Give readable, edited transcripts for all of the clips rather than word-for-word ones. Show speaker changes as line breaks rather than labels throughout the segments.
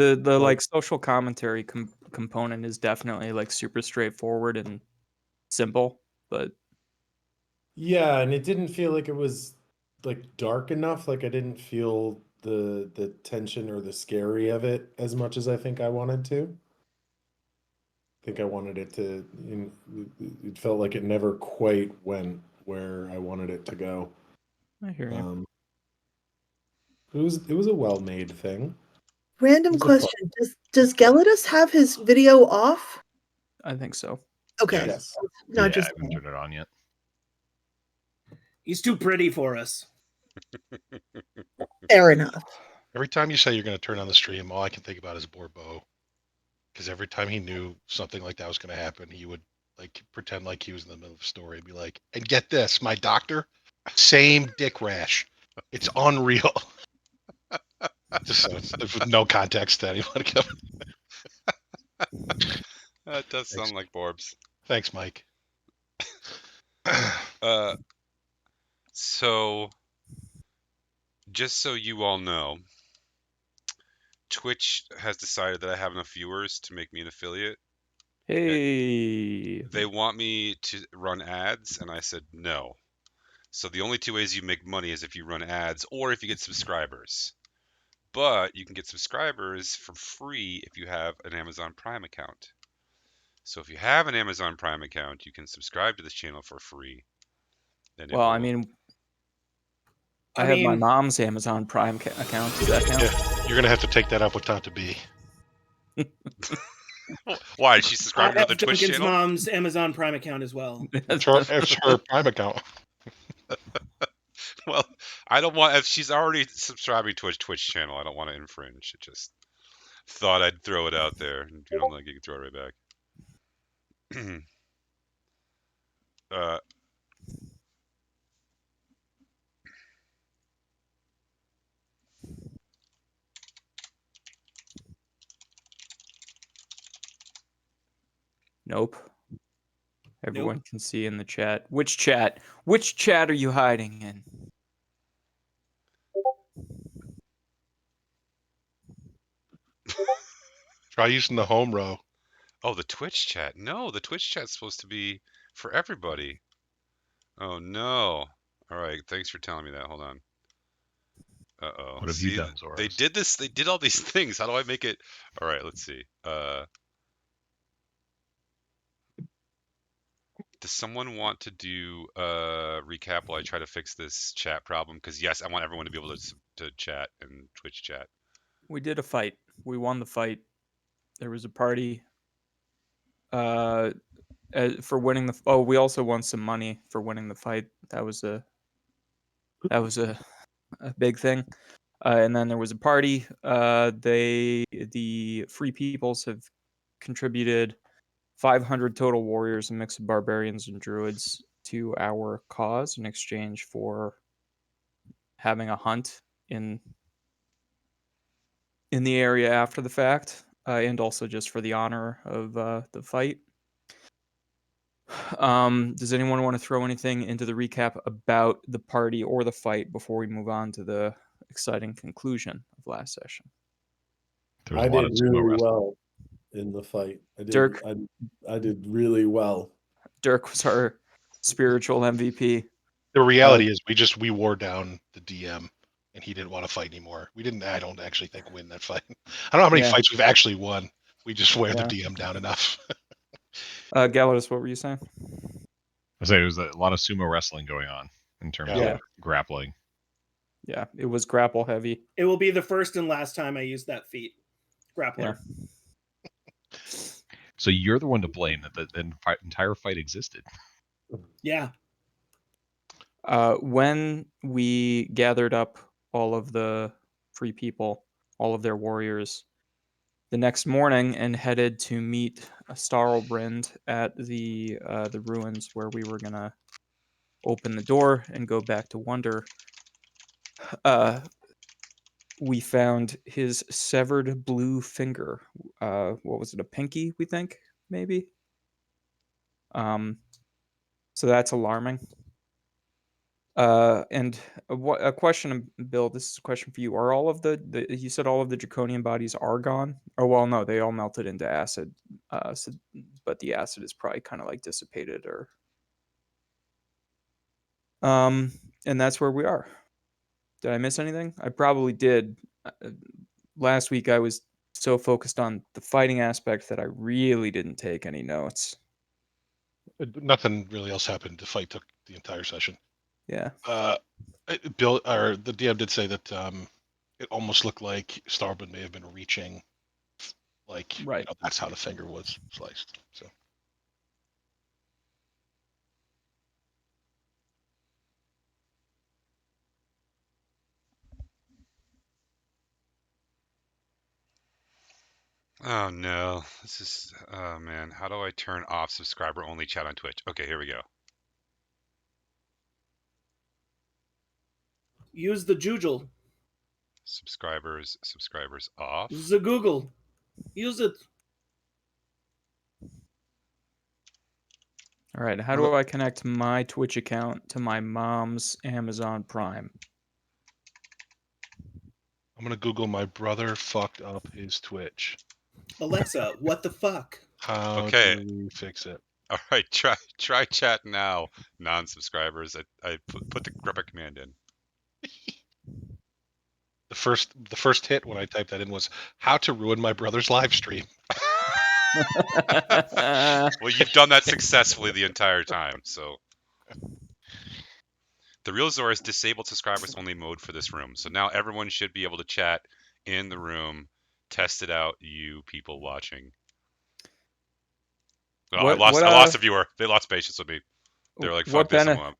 The like social commentary component is definitely like super straightforward and simple, but
Yeah, and it didn't feel like it was like dark enough. Like I didn't feel the tension or the scary of it as much as I think I wanted to. I think I wanted it to, it felt like it never quite went where I wanted it to go.
I hear you.
Um, it was a well-made thing. It
Random
was a fun.
question. Does Gelidus have his video off?
I think so.
Okay.
Yes.
Not
I
just
haven't turned it on yet.
He's too pretty for us.
fair enough.
Every time you say you're going to turn on the stream, all I can think about is Borbo. Because every time he knew something like that was going to happen, he would like pretend like he was in the middle of a story and be like, and get this, my doctor, same dick rash. It's unreal. Just so it's with no context to anyone.
That does sound like Borbs.
Thanks, Mike.
So, just so you all know, Twitch has decided that I have enough viewers to make me an affiliate.
Hey.
They want me to run ads, and I said no. So the only two ways you make money is if you run ads or if you get subscribers. But you can get subscribers for free if you have an Amazon Prime account. So if you have an Amazon Prime account, you can subscribe to this channel for free.
Well, I mean, I have my mom's Amazon Prime account. Does that count?
Yeah, you're going to have to take that up with Tanta B.
Why? Is she subscribed to the Twitch
Duncan's
channel?
mom's Amazon Prime account as well.
It's her Prime account.
Well, I don't want, if she's already subscribing to a Twitch channel, I don't want to infringe. I just thought I'd throw it out there. If you don't like, you can throw it right back.
Nope. Everyone can see in the chat. Which chat? Which chat are you hiding in?
Try using the home row.
Oh, the Twitch chat. No, the Twitch chat's supposed to be for everybody. Oh, no. All right, thanks for telling me that. Hold on. Uh-oh.
What have you done, Zoros?
They did this. They did all these things. How do I make it? All right, let's see. Does someone want to do a recap while I try to fix this chat problem? Because, yes, I want everyone to be able to chat and Twitch chat.
We did a fight. We won the fight. There was a party. For winning the. Oh, we also won some money for winning the fight. That was a big thing. And then there was a party. The Free Peoples have contributed 500 total warriors, a mix of barbarians and druids, to our cause in exchange for having a hunt in the area after the fact, and also just for the honor of the fight. Does anyone want to throw anything into the recap about the party or the fight before we move on to the exciting conclusion of last session?
I did really well in the fight.
Dirk,
I did really well.
Dirk was our spiritual MVP.
The reality is we wore down the DM and he didn't want to fight anymore. We didn't, I don't actually think, win that fight. I don't know how many fights we've actually won. We just wear the DM down enough.
Galladus, what were you saying?
I say there was a lot of sumo wrestling going on in terms of grappling.
Yeah, it was grapple heavy.
It will be the first and last time I use that feat. Grappler.
Yeah. So you're the one to blame that the entire fight existed.
Yeah.
When we gathered up all of the Free People, all of their warriors, the next morning and headed to meet Starlbrind at the ruins where we were gonna open the door and go back to Wonder. We found his severed blue finger. What was it? A pinky? We think maybe. So that's alarming. And a question, Bill. This is a question for you. Are all of the you said all of the draconian bodies are gone? Oh well, no, they all melted into acid. But the acid is probably kind of like dissipated, or and that's where we are. Did I miss anything? I probably did. Last week I was so focused on the fighting aspect that I really didn't take any notes.
Nothing really else happened. The fight took the entire session.
Yeah.
Bill or the DM did say that it almost looked like Starboard may have been reaching, like
Right.
that's how the finger was sliced. So
Oh no, this is oh man. How do I turn off subscriber only chat on Twitch? Okay, here we go.
Use the Jujul.
Subscribers off.
The Google. Use it.
All right. How do I connect my Twitch account to my mom's Amazon Prime?
I'm gonna Google my brother fucked up his Twitch.
Alexa, what the fuck?
How
Okay.
do we fix it?
All right, try chat now, non-subscribers. I put the greppa command in.
The first hit when I typed that in was how to ruin my brother's live stream.
Well, you've done that successfully the entire time, so. The real Zora is disabled subscribers only mode for this room. So now everyone should be able to chat in the room. Test it out, you people watching. Oh, I lost a viewer. They lost patience with me. They're like, fuck this, I'm up.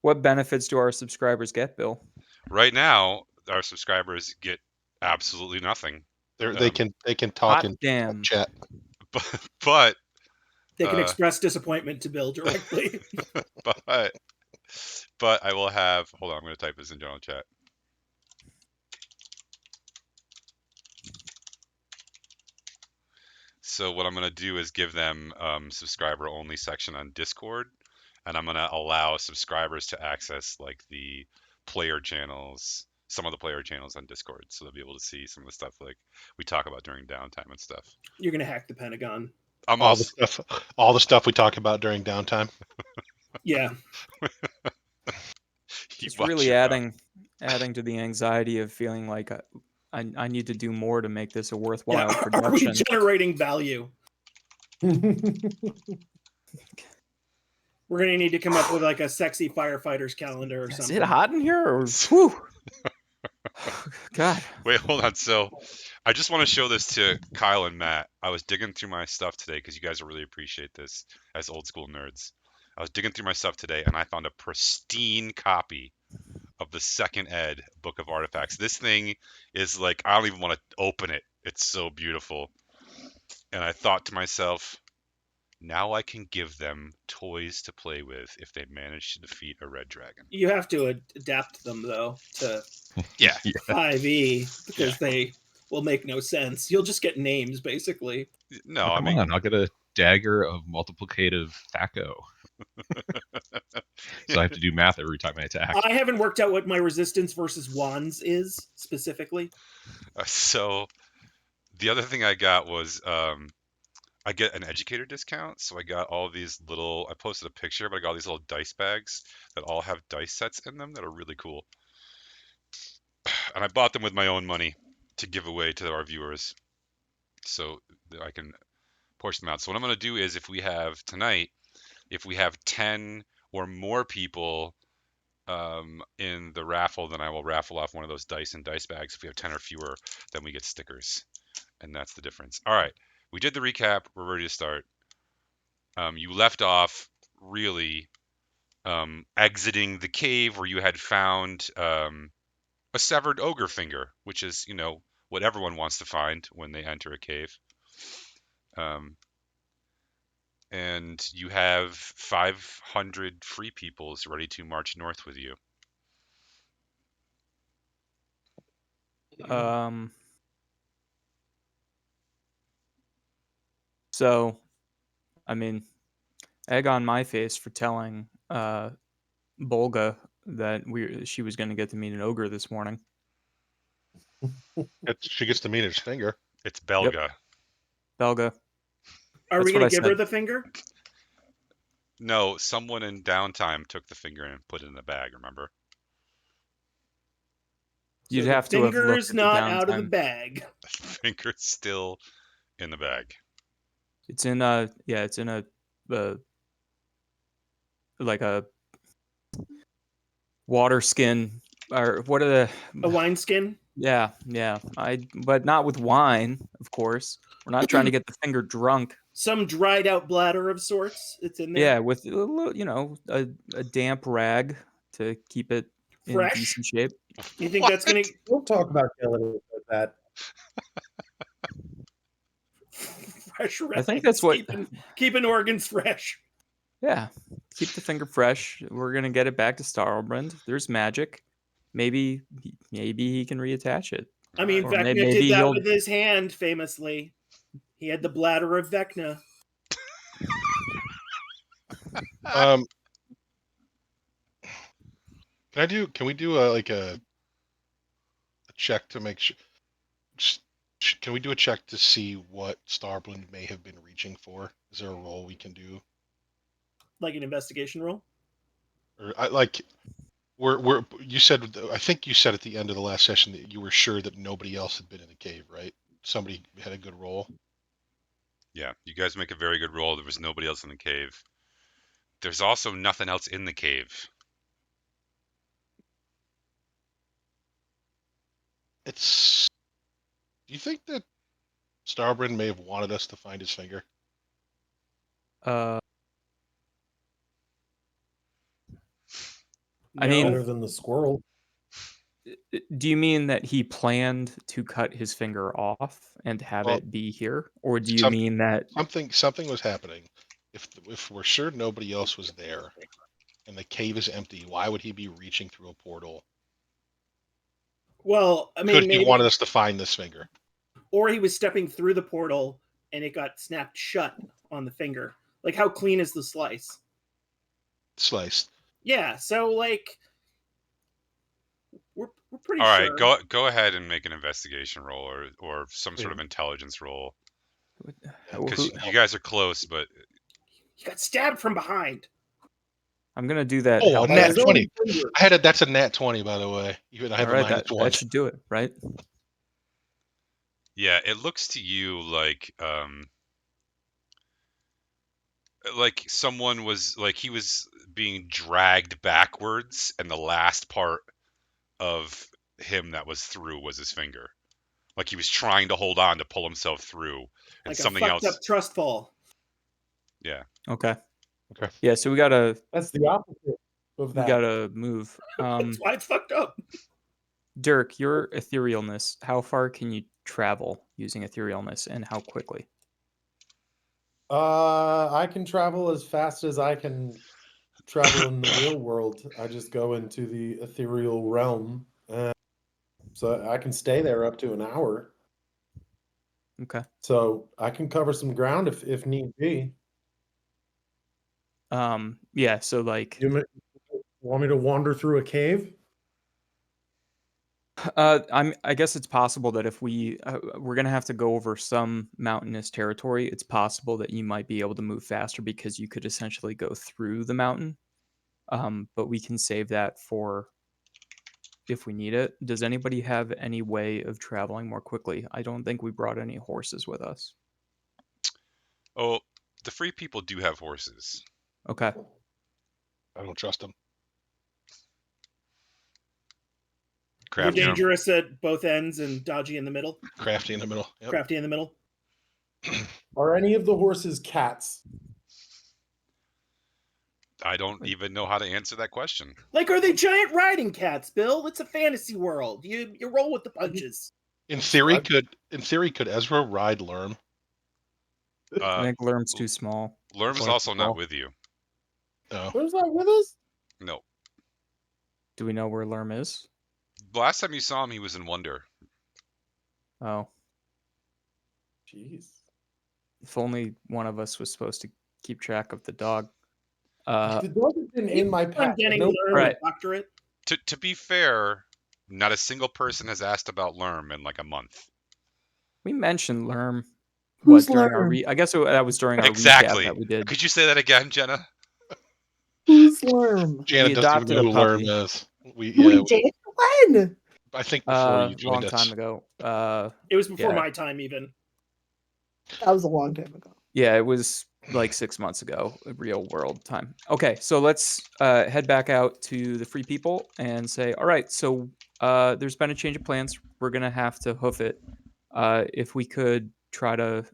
What benefits do our subscribers get, Bill?
Right now, our subscribers get absolutely nothing.
They can talk in chat.
But
they can express disappointment to Bill directly.
but I will have. Hold on, I'm going to type this in general chat. So what I'm going to do is give them subscriber only section on Discord, and I'm going to allow subscribers to access like the player channels, some of the player channels on Discord, so they'll be able to see some of the stuff like we talk about during downtime and stuff.
You're going to hack the Pentagon.
All the stuff we talk about during downtime.
Yeah.
It's really adding to the anxiety of feeling like I need to do more to make this a worthwhile production.
Are we generating value? We're gonna need to come up with like a sexy firefighters calendar or something.
Is it hot in here? Or whew? God.
Wait, hold on. So I just want to show this to Kyle and Matt. I was digging through my stuff today because you guys will really appreciate this as old school nerds. I was digging through my stuff today and I found a pristine copy of the second ed book of artifacts. This thing is like, I don't even want to open it. It's so beautiful. And I thought to myself, now I can give them toys to play with if they manage to defeat a red dragon.
You have to adapt them though to 5e because they will make no sense. You'll just get names basically.
No,
I mean, I'll get a dagger of multiplicative Thaco. So I have to do math every time I attack.
I haven't worked out what my resistance versus wands is specifically.
So the other thing I got was I get an educator discount. So I got all these little, I posted a picture, but I got all these little dice bags that all have dice sets in them that are really cool. And I bought them with my own money to give away to our viewers so that I can portion them out. So what I'm going to do is if we have 10 or more people in the raffle, then I will raffle off one of those dice and dice bags. If we have 10 or fewer, then we get stickers. And that's the difference. All right. We did the recap. We're ready to start. You left off really exiting the cave where you had found a severed ogre finger, which is, what everyone wants to find when they enter a cave. And you have 500 free peoples ready to march north with you.
So, I mean, egg on my face for telling Bolga that she was going to get to meet an ogre this morning.
She gets to meet his finger.
It's Belga.
Belga.
Are
That's
we
what
gonna
I
give her
said.
the finger?
No, someone in downtime took the finger and put it in a bag. Remember?
You'd
So the
have to have looked
finger's
at the
not out of the
downtime.
bag.
The finger's still in the bag.
It's in it's in a like a water skin, or what are the
A wineskin.
yeah. But not with wine, of course. We're not trying to get the finger drunk.
Some dried out bladder of sorts. It's in there.
Yeah, with a little, a damp rag to keep it in
Fresh.
decent shape.
You think that's gonna
We'll talk about killing it like that.
fresh
I think
rags,
that's what
keeping organs fresh.
Yeah, keep the finger fresh. We're gonna get it back to Starlbrand. There's magic. Maybe he can reattach it.
I mean,
Or
Vecna
maybe
did that
he'll-
with his hand famously. He had the bladder of Vecna.
Can we do a check to make sure? Can we do a check to see what Starblend may have been reaching for? Is there a roll we can do?
Like an investigation roll?
Or you said, I think you said at the end of the last session that you were sure that nobody else had been in the cave, right? Somebody had a good roll.
Yeah, you guys make a very good roll. There was nobody else in the cave. There's also nothing else in the cave.
Do you think that Starbrand may have wanted us to find his finger?
I
No.
mean,
Better than the squirrel.
do you mean that he planned to cut his finger off and have
Well,
it be here, or do you mean that?
Something was happening. If we're sure nobody else was there, and the cave is empty, why would he be reaching through a portal?
Well, I mean,
Could he
maybe,
wanted us to find this finger?
or he was stepping through the portal and it got snapped shut on the finger. Like, how clean is the slice?
Sliced.
Yeah, so like, we're pretty
All right,
sure.
go ahead and make an investigation roll or some sort of
Yeah.
intelligence roll.
Who-
Because you guys are close, but
He got stabbed from behind.
I'm gonna do that.
Oh, a
By
nat
his own
20.
finger.
That's a nat 20, by the way. Even I have
All
a
right,
minus
that
one.
should do it, right?
yeah, it looks to you like someone was like he was being dragged backwards, and the last part of him that was through was his finger. Like he was trying to hold on to pull himself through, and
Like
something
a fucked
else.
up trust fall.
Yeah.
Okay.
Okay.
Yeah, so we gotta
That's the opposite of that.
move.
That's why it's fucked up.
Dirk, your etherealness. How far can you travel using etherealness, and how quickly?
I can travel as fast as I can travel in the real world. I just go into the ethereal realm, so I can stay there up to an hour.
Okay.
So I can cover some ground if need be.
Yeah. So like,
You want me to wander through a cave?
I guess it's possible that if we're gonna have to go over some mountainous territory, it's possible that you might be able to move faster because you could essentially go through the mountain. But we can save that for if we need it. Does anybody have any way of traveling more quickly? I don't think we brought any horses with us.
Oh, the free people do have horses.
Okay.
I don't trust him.
They're
Crafty.
dangerous at both ends and dodgy in the middle.
Crafty in the middle. Yep.
Crafty in the middle.
Are any of the horses cats?
I don't even know how to answer that question.
Like, are they giant riding cats, Bill? It's a fantasy world. You roll with the punches.
In theory, could Ezra ride Lerm?
I think Lerm's too small.
Lerm is
Point
also not
ball.
with you.
No.
Where's that with us?
No.
Do we know where Lerm is?
Last time you saw him, he was in Wonder.
Oh,
Jeez.
if only one of us was supposed to keep track of the dog.
The dog is in my
I'm
pack.
getting
No,
Lerm
Right.
a doctorate.
To be fair, not a single person has asked about Lerm in like a month.
We mentioned Lerm.
Who's
during our
Lerm?
I guess that was during our recap
Exactly.
that we did.
Could you say that again, Jenna?
Who's Lerm?
Janet doesn't even
adopted
know
a
who Lerm
puppy.
is. We
Did? When?
I think before you
Long
joined us.
time ago.
It was before
Yeah.
my time, even.
That was a long time ago.
Yeah, it was like 6 months ago, real world time. Okay, so let's head back out to the free people and say, all right, so there's been a change of plans. We're going to have to hoof it. If we could try to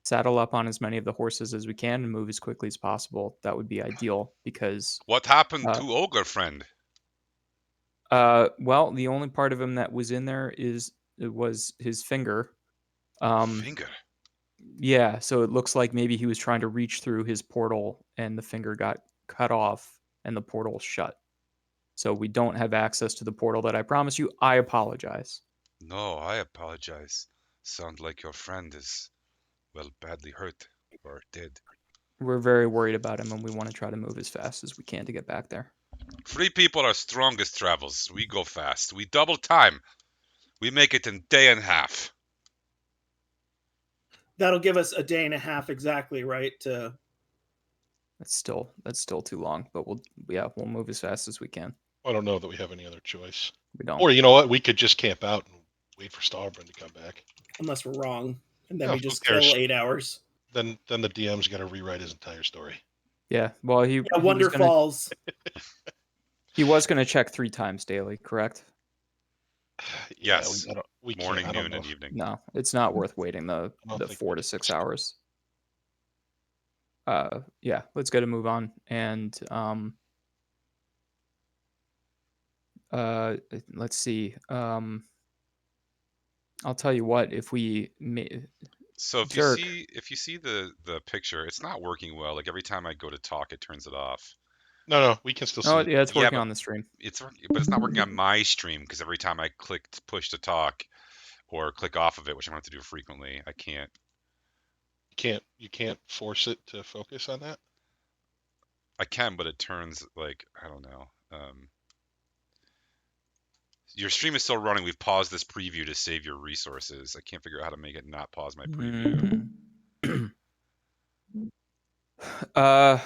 saddle up on as many of the horses as we can and move as quickly as possible, that would be ideal because,
What happened
Uh,
to Ogre friend?
well, the only part of him that was in there was his finger.
Finger.
Yeah, so it looks like maybe he was trying to reach through his portal and the finger got cut off and the portal shut. So we don't have access to the portal that I promised you. I apologize.
No, I apologize. Sound like your friend is, well, badly hurt or dead.
We're very worried about him and we want to try to move as fast as we can to get back there.
Free people are strongest travels. We go fast. We double time. We make it in day and a half.
That'll give us a day and a half exactly, right?
That's still too long, but we'll move as fast as we can.
I don't know that we have any other choice.
We don't.
Or you know what? We could just camp out and wait for Starbrand to come back.
Unless we're wrong, and then
No,
we
who
just
cares?
kill 8 hours.
Then the DM's got to rewrite his entire story.
Yeah, well,
Yeah, Wonder Falls.
He was going to check 3 times daily, correct?
Yeah,
Yes.
we
Morning,
can't. I don't
noon,
know
and
if-
evening.
No, it's not worth waiting the
don't think
4
we
to
can
6
just-
hours. Yeah, let's get a move on and let's see. I'll tell you what, if we
So if
Dirk.
you see the picture, it's not working well. Like every time I go to talk, it turns it off.
No, we can still see.
Oh,
it.
yeah, it's
Yeah,
working
but-
on the stream.
But it's not working on my stream because every time I click push to talk or click off of it, which I'm going to have to do frequently, I can't.
You can't force it to focus on that.
I can, but it turns like I don't know. Your stream is still running. We've paused this preview to save your resources. I can't figure out how to make it not pause my preview. I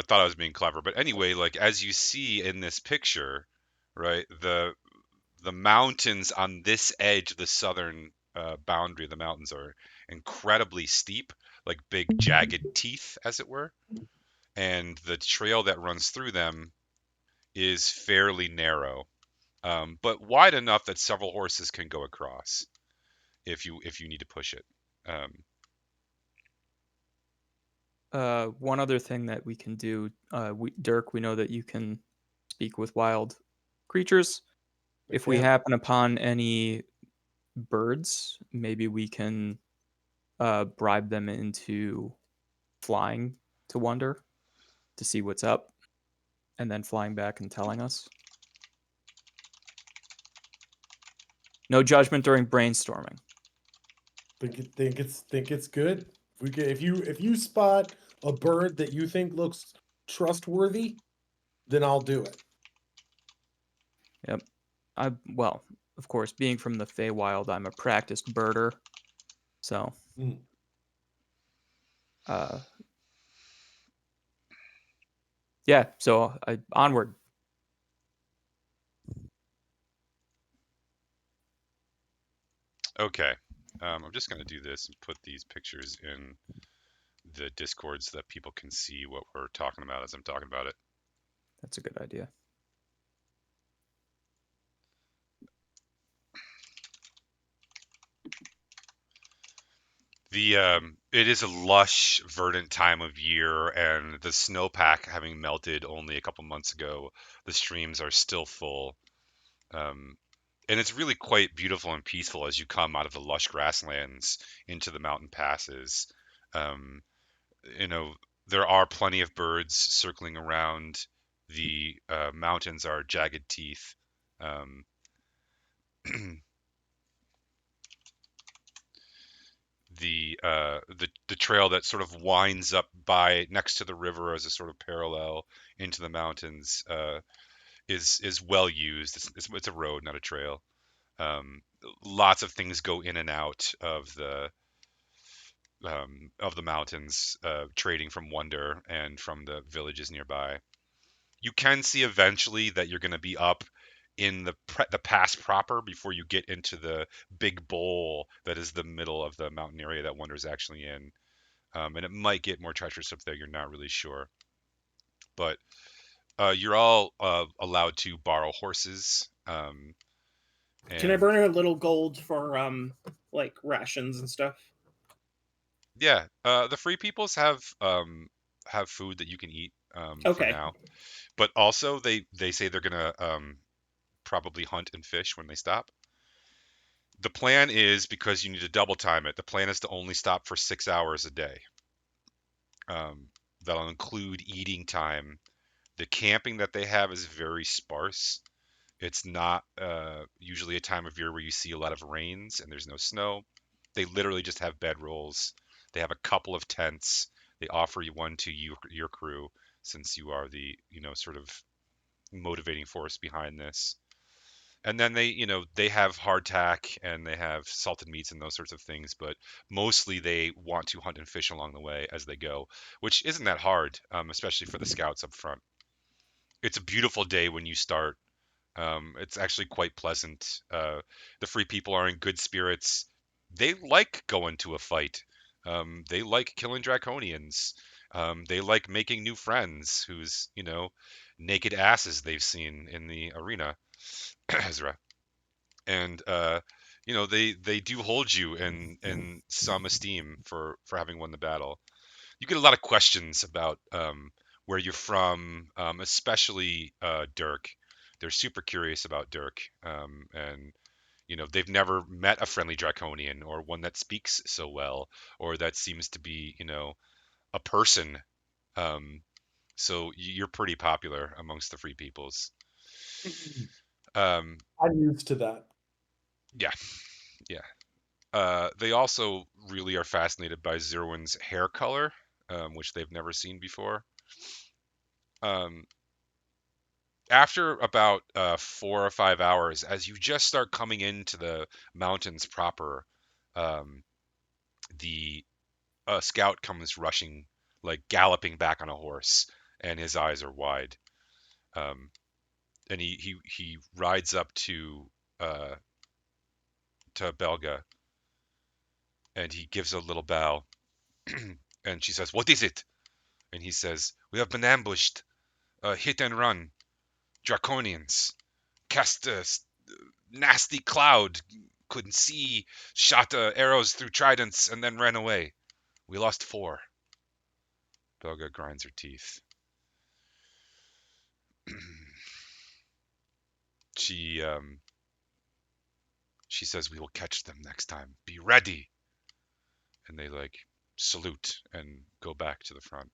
thought I was being clever, but anyway, like as you see in this picture, right, the mountains on this edge of the southern boundary of the mountains are incredibly steep, like big jagged teeth, as it were, and the trail that runs through them is fairly narrow, but wide enough that several horses can go across if you need to push it.
One other thing that we can do, Dirk, we know that you can speak with wild creatures. If we
can.
happen upon any birds, maybe we can bribe them into flying to Wonder to see what's up, and then flying back and telling us. No judgment during brainstorming.
Think it's good. If you spot a bird that you think looks trustworthy, then I'll do it.
Yep. Well, of course, being from the Feywild, I'm a practiced birder. So, yeah. So onward.
Okay, I'm just going to do this and put these pictures in the Discord so that people can see what we're talking about as I'm talking about it.
That's a good idea.
It is a lush, verdant time of year, and the snowpack having melted only a couple months ago, the streams are still full. And it's really quite beautiful and peaceful as you come out of the lush grasslands into the mountain passes. You know, there are plenty of birds circling around. The mountains are jagged teeth. The the trail that sort of winds up by next to the river as a sort of parallel into the mountains is well used. It's a road, not a trail. Lots of things go in and out of the mountains, trading from Wonder and from the villages nearby. You can see eventually that you're going to be up in the pass proper before you get into the big bowl that is the middle of the mountain area that Wonder is actually in. And it might get more treacherous up there. You're not really sure, but you're all allowed to borrow horses.
Can I
And
burn a little gold for like rations and stuff?
yeah, the free peoples have food that you can eat for
Okay.
now, but also they say they're gonna probably hunt and fish when they stop. The plan is, because you need to double time it, the plan is to only stop for 6 hours a day. That'll include eating time. The camping that they have is very sparse. It's not usually a time of year where you see a lot of rains and there's no snow. They literally just have bedrolls. They have a couple of tents. They offer you one to your crew, since you are the sort of motivating force behind this. And then they have hardtack and they have salted meats and those sorts of things, but mostly they want to hunt and fish along the way as they go, which isn't that hard, especially for the scouts up front. It's a beautiful day when you start. It's actually quite pleasant. The free people are in good spirits. They like going to a fight. They like killing draconians. They like making new friends whose naked asses they've seen in the arena. Ezra. And they do hold you in some esteem for having won the battle. You get a lot of questions about where you're from, especially Dirk. They're super curious about Dirk, and they've never met a friendly draconian or one that speaks so well or that seems to be a person. So you're pretty popular amongst the free peoples.
I'm used to that.
Yeah, yeah. They also really are fascinated by Zerwin's hair color, which they've never seen before. After about 4 or 5 hours, as you just start coming into the mountains proper, the scout comes rushing, like galloping back on a horse, and his eyes are wide. And he rides up to Belga, and he gives a little bow, and she says, "What is it?" And he says, "We have been ambushed, hit and run, draconians, cast a nasty cloud, couldn't see, shot arrows through tridents, and then ran away. We lost 4." Belga grinds her teeth. She says, "We will catch them next time. Be ready." And they salute and go back to the front.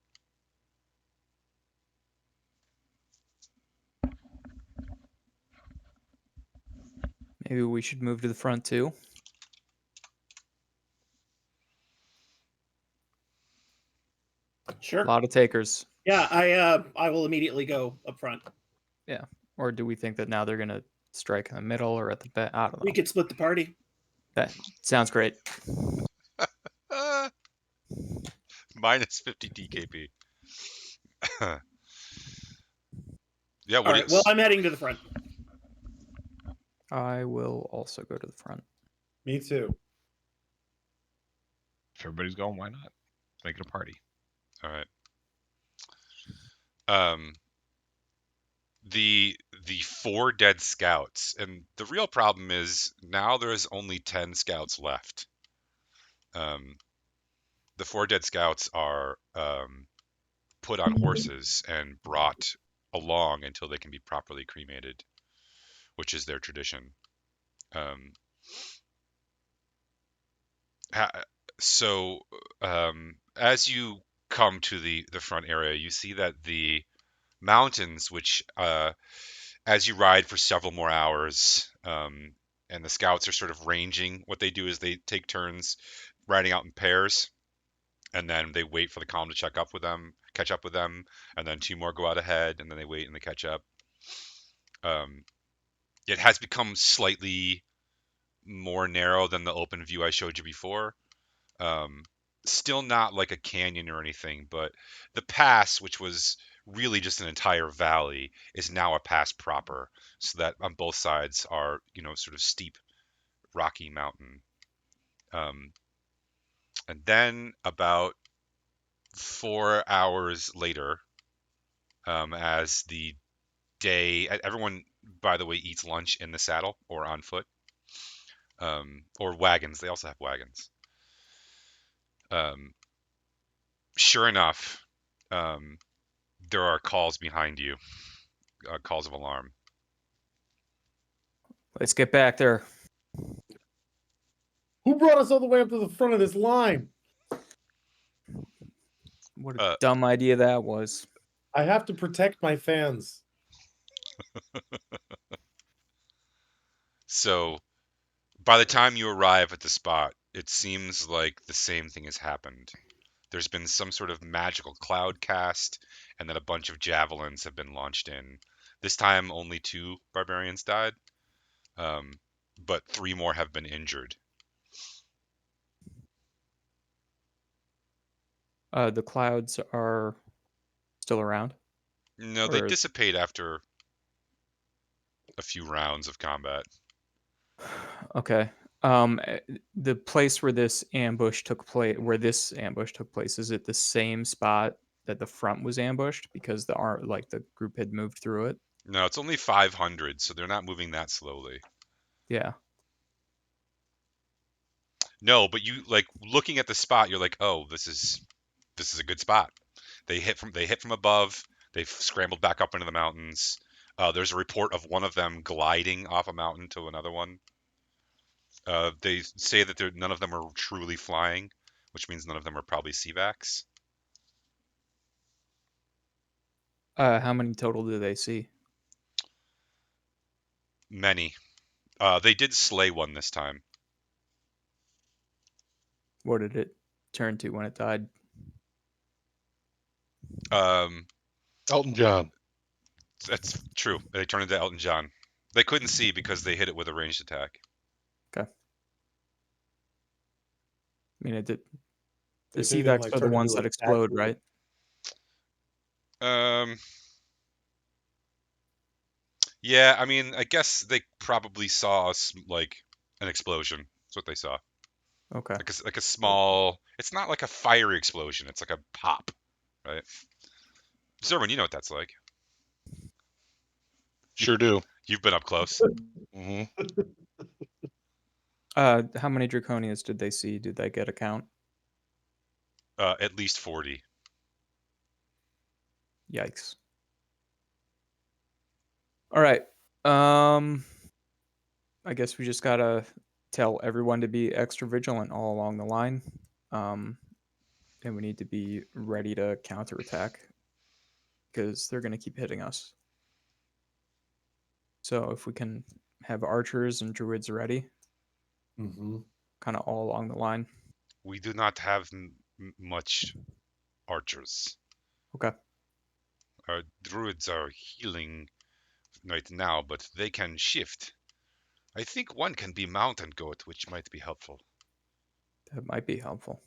Maybe we should move to the front too.
Sure.
A lot of takers.
Yeah, I will immediately go up front.
Yeah. Or do we think that now they're gonna strike in the middle or at the back? I don't know.
We could split the party.
That sounds great.
Minus 50 DKP. Yeah.
All right. Well, I'm heading to the front.
I will also go to the front.
Me too.
If everybody's going, why not? Let's make it a party.
All right. The 4 dead scouts, and the real problem is now there's only 10 scouts left. The 4 dead scouts are put on horses and brought along until they can be properly cremated, which is their tradition. So as you come to the front area, you see that the mountains, which as you ride for several more hours, and the scouts are sort of ranging, what they do is they take turns riding out in pairs, and then they wait for the column to catch up with them, and then 2 more go out ahead, and then they wait and they catch up. It has become slightly more narrow than the open view I showed you before. Still not like a canyon or anything, but the pass, which was really just an entire valley, is now a pass proper, so that on both sides are, sort of steep, rocky mountain. And then about 4 hours later, as the day, everyone, by the way, eats lunch in the saddle or on foot, or wagons. They also have wagons. Sure enough, there are calls behind you, calls of alarm.
Let's get back there.
Who brought us all the way up to the front of this line?
What a dumb idea that was.
I have to protect my fans.
So, by the time you arrive at the spot, it seems like the same thing has happened. There's been some sort of magical cloud cast, and then a bunch of javelins have been launched in. This time, only 2 barbarians died, but 3 more have been injured.
The clouds are still around?
No, they dissipate after a few rounds of combat.
Okay. The place where this ambush took place, is it the same spot that the front was ambushed because the group had moved through it?
No, it's only 500, so they're not moving that slowly.
Yeah.
No, but you looking at the spot, you're like, oh, this is a good spot. They hit from above. They've scrambled back up into the mountains. There's a report of one of them gliding off a mountain to another one. They say that none of them are truly flying, which means none of them are probably CVAX.
How many total do they see?
Many. They did slay one this time.
What did it turn to when it died?
Elton John.
That's true. They turned into Elton John. They couldn't see because they hit it with a ranged attack.
Okay. I mean, it did. The
They think
CVAX
it'll,
are the
turn
ones
into
that
a
explode,
statue.
right?
Yeah, I mean, I guess they probably saw an explosion. That's what they saw.
Okay.
Like a small. It's not like a fiery explosion. It's like a pop, right? Zerwin, you know what that's like.
Sure do.
You've been up close.
Mm-hmm.
How many Draconians did they see? Did they get a count?
At least 40.
Yikes. All right. I guess we just gotta tell everyone to be extra vigilant all along the line. And we need to be ready to counterattack because they're gonna keep hitting us. So if we can have archers and druids ready, kind of all along the line.
We do not have much archers.
Okay.
Our druids are healing right now, but they can shift. I think one can be mountain goat, which might be helpful.
That might be helpful.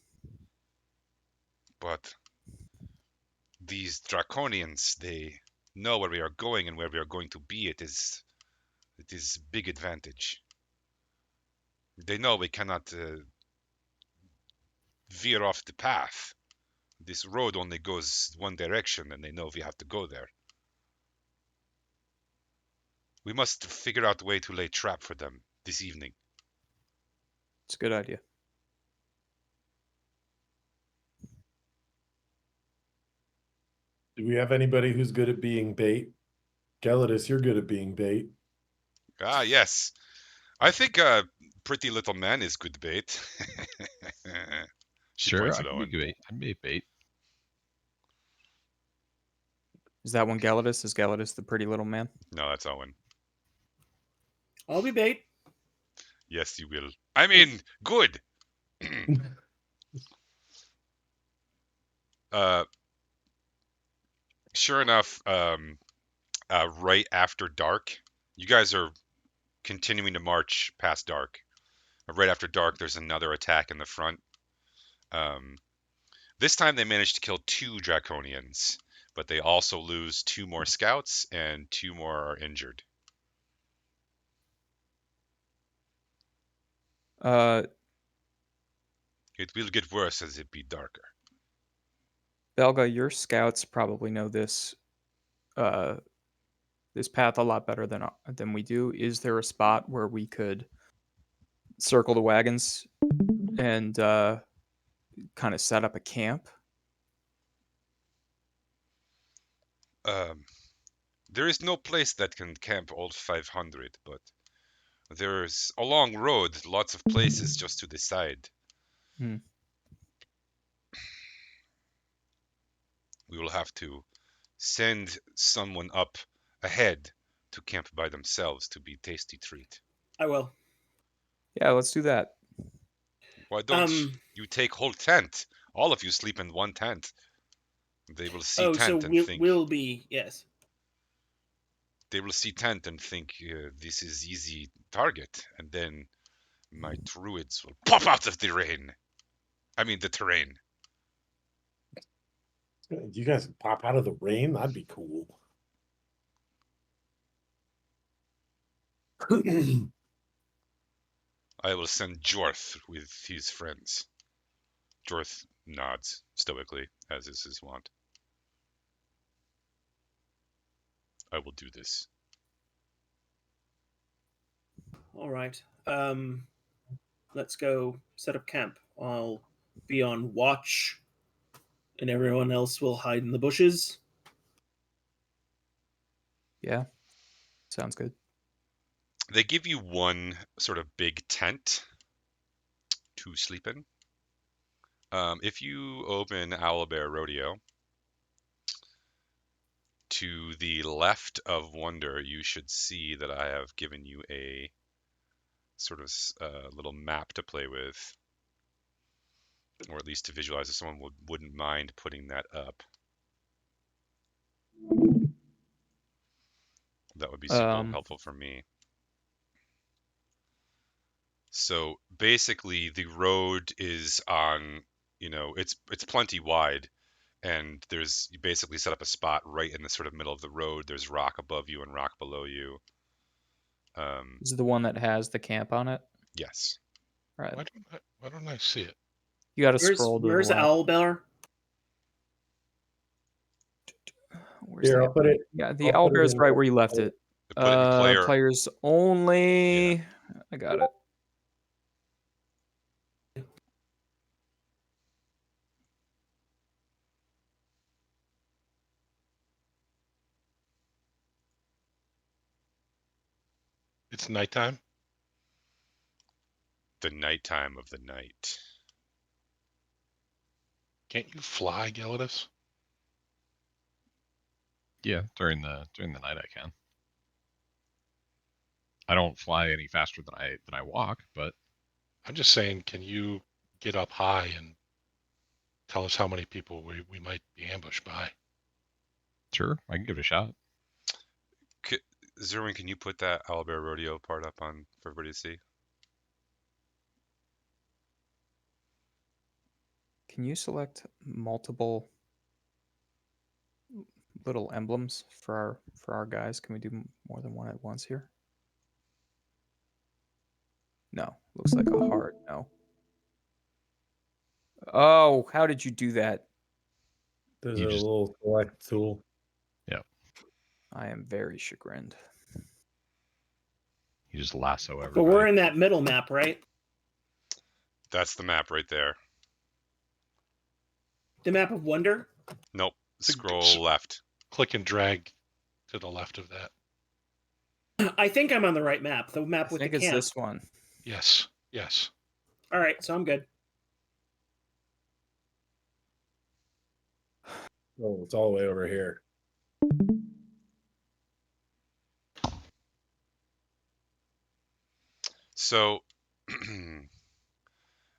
But these draconians, they know where we are going and where we are going to be. It is big advantage. They know we cannot veer off the path. This road only goes one direction, and they know we have to go there. We must figure out a way to lay trap for them this evening.
It's a good idea.
Do we have anybody who's good at being bait? Gelidus, you're good at being bait.
Ah, yes. I think Pretty Little Man is good bait. She
Sure,
points
I
at
can
Owen.
be bait. I can be bait.
Is that one Gelidus? Is Gelidus the pretty little man?
No, that's Owen.
I'll be bait.
Yes, you will. I mean, good. Sure enough, right after dark, you guys are continuing to march past dark. Right after dark, there's another attack in the front. This time they managed to kill 2 Draconians, but they also lose 2 more scouts and 2 more are injured. It will get worse as it be darker.
Belga, your scouts probably know this this path a lot better than we do. Is there a spot where we could circle the wagons and kind of set up a camp?
There is no place that can camp all 500, but there's a long road, lots of places just to decide.
Hmm.
We will have to send someone up ahead to camp by themselves to be tasty treat.
I will.
Yeah, let's do that.
Why don't you take whole tent? All of you sleep in one tent. They will see tent and think.
We'll be, yes.
They will see tent and think this is easy target, and then my druids will pop out of the rain. I mean the terrain.
You guys pop out of the rain? That'd be cool.
I will send Jorth with his friends. Jorth nods stoically, as is his wont. I will do this.
All right. Let's go set up camp. I'll be on watch, and everyone else will hide in the bushes.
Yeah, sounds good.
They give you one sort of big tent to sleep in. If you open Owlbear Rodeo, to the left of Wonder, you should see that I have given you a sort of little map to play with, or at least to visualize if someone wouldn't mind putting that up. That would be super helpful for me. So basically, the road is on, it's plenty wide, and you basically set up a spot right in the sort of middle of the road. There's rock above you and rock below you.
This is the one that has the camp on it?
Yes.
Right.
Why don't I see it?
You got to scroll to
Where's
the left.
Owlbear?
Where's
Here,
the
I'll put it.
Yeah, the
I'll put
owlbear
it
is
in
right
the-
where you left it.
Put it in player.
Players only.
Yeah.
I got it.
It's nighttime.
The nighttime of the night.
Can't you fly, Gelidus?
Yeah, during the night I can. I don't fly any faster than I walk, but
I'm just saying, can you get up high and tell us how many people we might be ambushed by?
sure, I can give it a shot.
Zerwin, can you put that Owlbear Rodeo part up on for everybody to see?
Can you select multiple little emblems for our guys? Can we do more than one at once here? No. Looks like a heart. No. Oh, how did you do that?
There's
You
a
just-
little select tool.
Yeah,
I am very chagrined.
you just lasso
But
everybody.
we're in that middle map, right?
That's the map right there.
The map of Wonder?
Nope. Scroll left.
Click and drag to the left of that.
I think I'm on the right map. The
I
map with the
think it's
camp.
this one.
Yes. Yes.
All right, so I'm good.
Oh, it's all the way over here.
So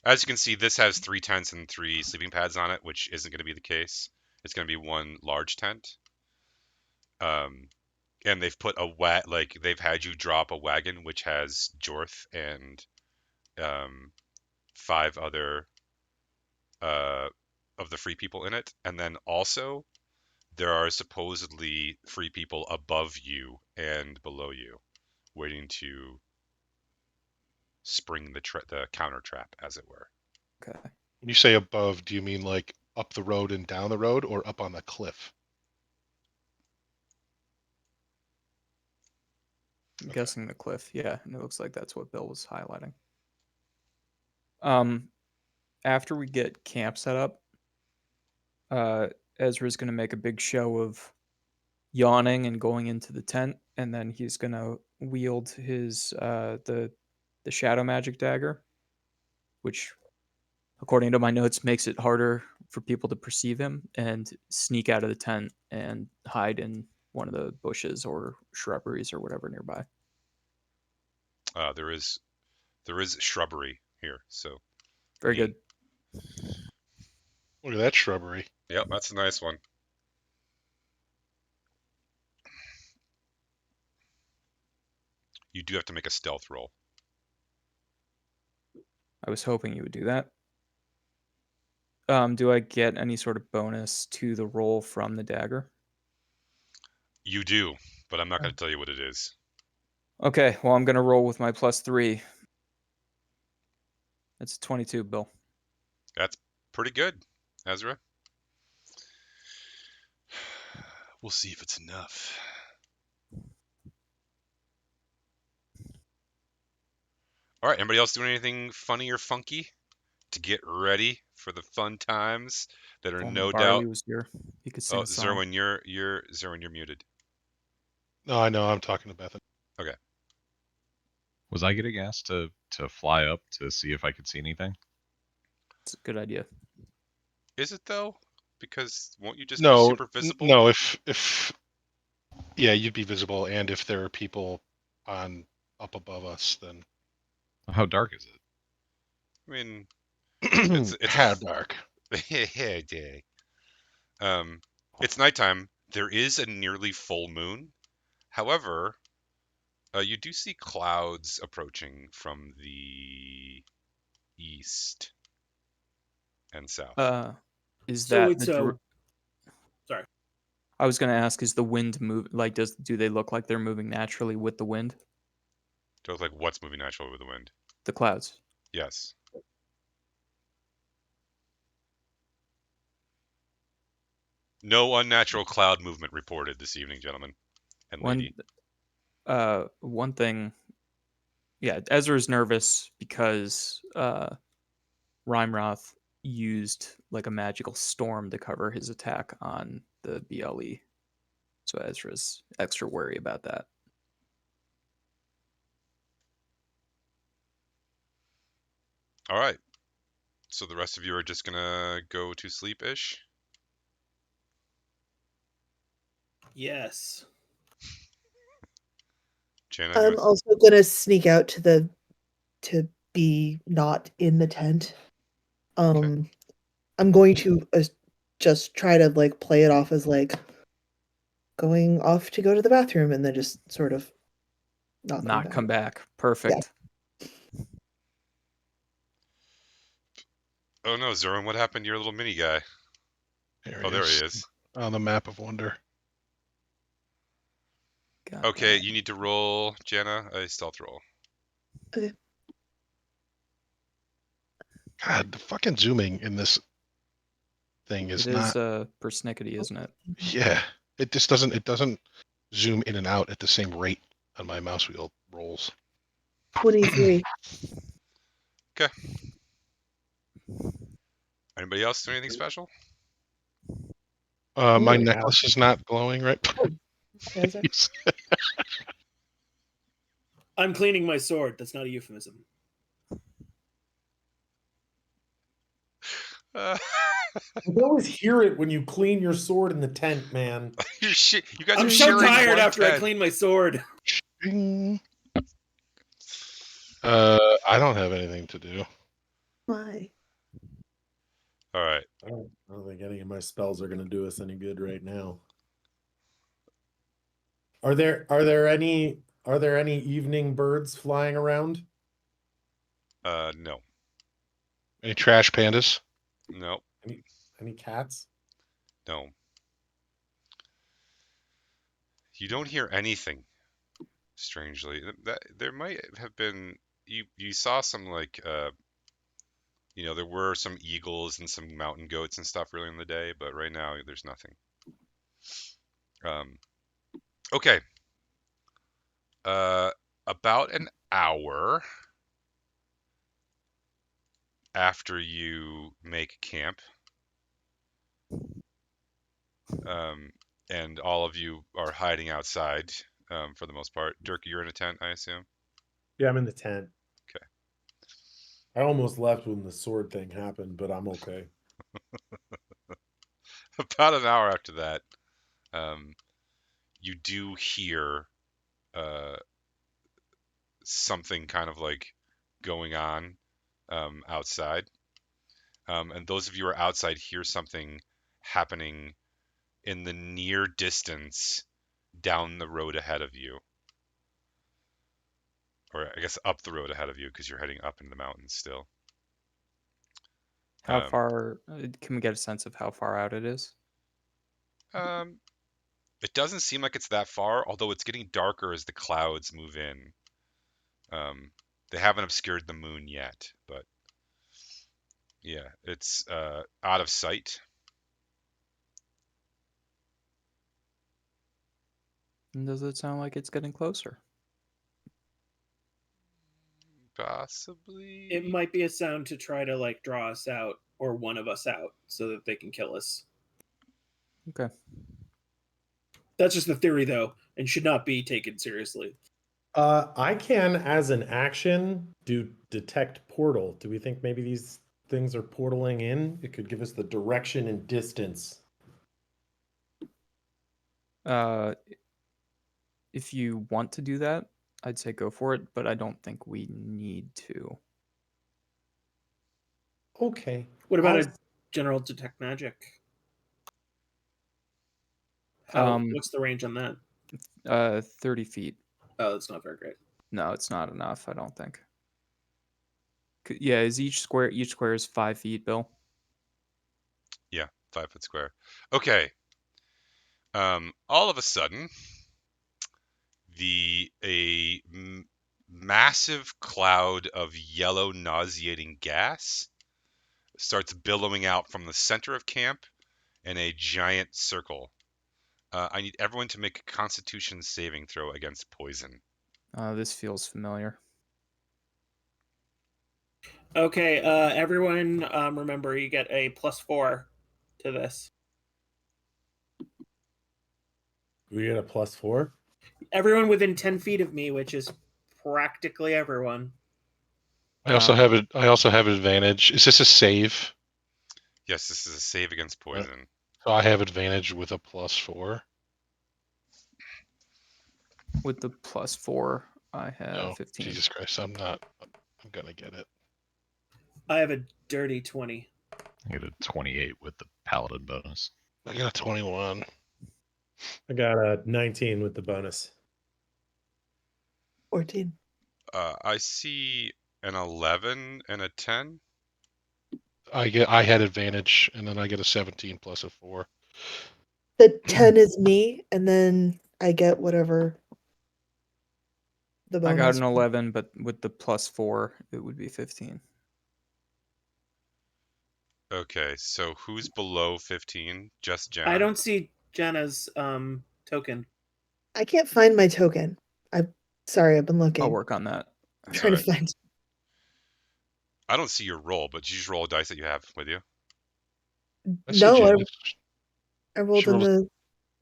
As you can see, this has 3 tents and 3 sleeping pads on it, which isn't going to be the case. It's going to be one large tent. And they've put they've had you drop a wagon which has Jorth and 5 other of the free people in it, and then also there are supposedly free people above you and below you, waiting to spring the counter trap, as it were.
Okay.
When you say above, do you mean like up the road and down the road, or up on the cliff?
I'm
Okay.
guessing the cliff. Yeah, and it looks like that's what Bill was highlighting. After we get camp set up, Ezra's gonna make a big show of yawning and going into the tent, and then he's gonna wield his the shadow magic dagger, which, according to my notes, makes it harder for people to perceive him, and sneak out of the tent and hide in one of the bushes or shrubberies or whatever nearby.
There is shrubbery here, so
Very
neat.
good.
Look at that shrubbery.
Yep, that's a nice one. You do have to make a stealth roll.
I was hoping you would do that. Do I get any sort of bonus to the roll from the dagger?
You do, but I'm not going to tell you what it is.
Okay, well, I'm gonna roll with my +3. It's 22, Bill.
That's pretty good, Ezra. We'll see if it's enough. All right, anybody else doing anything funny or funky to get ready for the fun times that are
If only
no
Barley
doubt?
was here. He could sing
Oh,
a song.
Zerwin, you're muted.
No, I know. I'm talking to Bethany.
Okay.
Was I getting asked to fly up to see if I could see anything?
It's a good idea.
Is it though? Because won't you just be
No,
super visible?
no. If yeah, you'd be visible, and if there are people up above us, then
How dark is it?
I mean, it's
how dark?
day. It's nighttime. There is a nearly full moon. However, you do see clouds approaching from the east and south.
Is
So
that
it's
the
sorry.
I was gonna ask, is the wind move like do they look like they're moving naturally with the wind?
Do look like what's moving naturally with the wind?
The clouds.
Yes. No unnatural cloud movement reported this evening, gentlemen and lady.
One thing. Yeah, Ezra's nervous because Rhymeroth used like a magical storm to cover his attack on the BLE. So Ezra's extra worried about that.
All right. So the rest of you are just gonna go to sleep-ish?
Yes.
Jana,
I'm also gonna sneak out to be not in the tent. I'm going to just try to like play it off as like going off to go to the bathroom and then just sort of
Not come back. Perfect.
Oh no, Zoran, what happened to your little mini guy?
There
Oh, there he is.
On the map of wonder.
Got
Okay,
that.
you need to roll, Jana, a stealth roll.
Okay.
God, the fucking zooming in this thing is
It is
not.
persnickety, isn't it?
Yeah, it just doesn't. It doesn't zoom in and out at the same rate on my mouse wheel rolls.
23.
Okay. Anybody else do anything special?
My
Holy
necklace is not glowing, right?
Is it?
I'm cleaning my sword. That's not a euphemism.
I can always hear it when you clean your sword in the tent, man.
You guys
I'm
are
so
sharing
tired
one
after I
tent.
clean my sword.
I don't have anything to do.
My.
All right.
I don't think any of my spells are going to do us any good right now. Are there any evening birds flying around?
No.
Any trash pandas?
No.
Any cats?
No. You don't hear anything. Strangely, there might have been. You saw some like there were some eagles and some mountain goats and stuff earlier in the day, but right now there's nothing. Okay. About an hour after you make camp, and all of you are hiding outside, for the most part. Dirk, you're in a tent, I assume?
Yeah, I'm in the tent.
Okay.
I almost left when the sword thing happened, but I'm okay.
About an hour after that, you do hear something kind of like going on outside. And those of you who are outside hear something happening in the near distance down the road ahead of you. Or I guess up the road ahead of you because you're heading up into the mountains still.
How far can we get a sense of how far out it is?
It doesn't seem like it's that far, although it's getting darker as the clouds move in. They haven't obscured the moon yet, but yeah, it's out of sight.
And does it sound like it's getting closer?
Possibly.
It might be a sound to try to like draw us out or one of us out so that they can kill us.
Okay.
That's just the theory, though, and should not be taken seriously.
I can, as an action, do detect portal. Do we think maybe these things are portaling in? It could give us the direction and distance.
If you want to do that, I'd say go for it, but I don't think we need to.
Okay.
What about a general detect magic? What's the range on that?
30 feet.
Oh, that's not very great.
No, it's not enough, I don't think. Yeah, is each square is 5 feet, Bill?
Yeah, 5 foot square. Okay. All of a sudden, a massive cloud of yellow nauseating gas starts billowing out from the center of camp in a giant circle. I need everyone to make a Constitution saving throw against poison.
This feels familiar.
Okay, everyone, remember you get a +4 to this.
We get a +4?
Everyone within 10 feet of me, which is practically everyone.
I also have it. I also have advantage. Is this a save?
Yes, this is a save against poison.
So I have advantage with a +4.
With the +4, I have
No,
15.
Jesus Christ, I'm gonna get it.
I have a dirty 20.
I get a 28 with the paladin bonus.
I got a 21.
I got a 19 with the bonus.
14.
I see an 11 and a 10.
I had advantage, and then I get a 17 plus a 4.
The 10 is me, and then I get whatever the bonus.
I got an 11, but with the +4, it would be 15.
Okay, so who's below 15? Just Jenna?
I don't see Jenna's token.
I can't find my token. Sorry, I've been looking.
I'll work on that.
I'm trying to
Alright.
find.
I don't see your roll, but you just roll a dice that you have with you.
No, I rolled in the.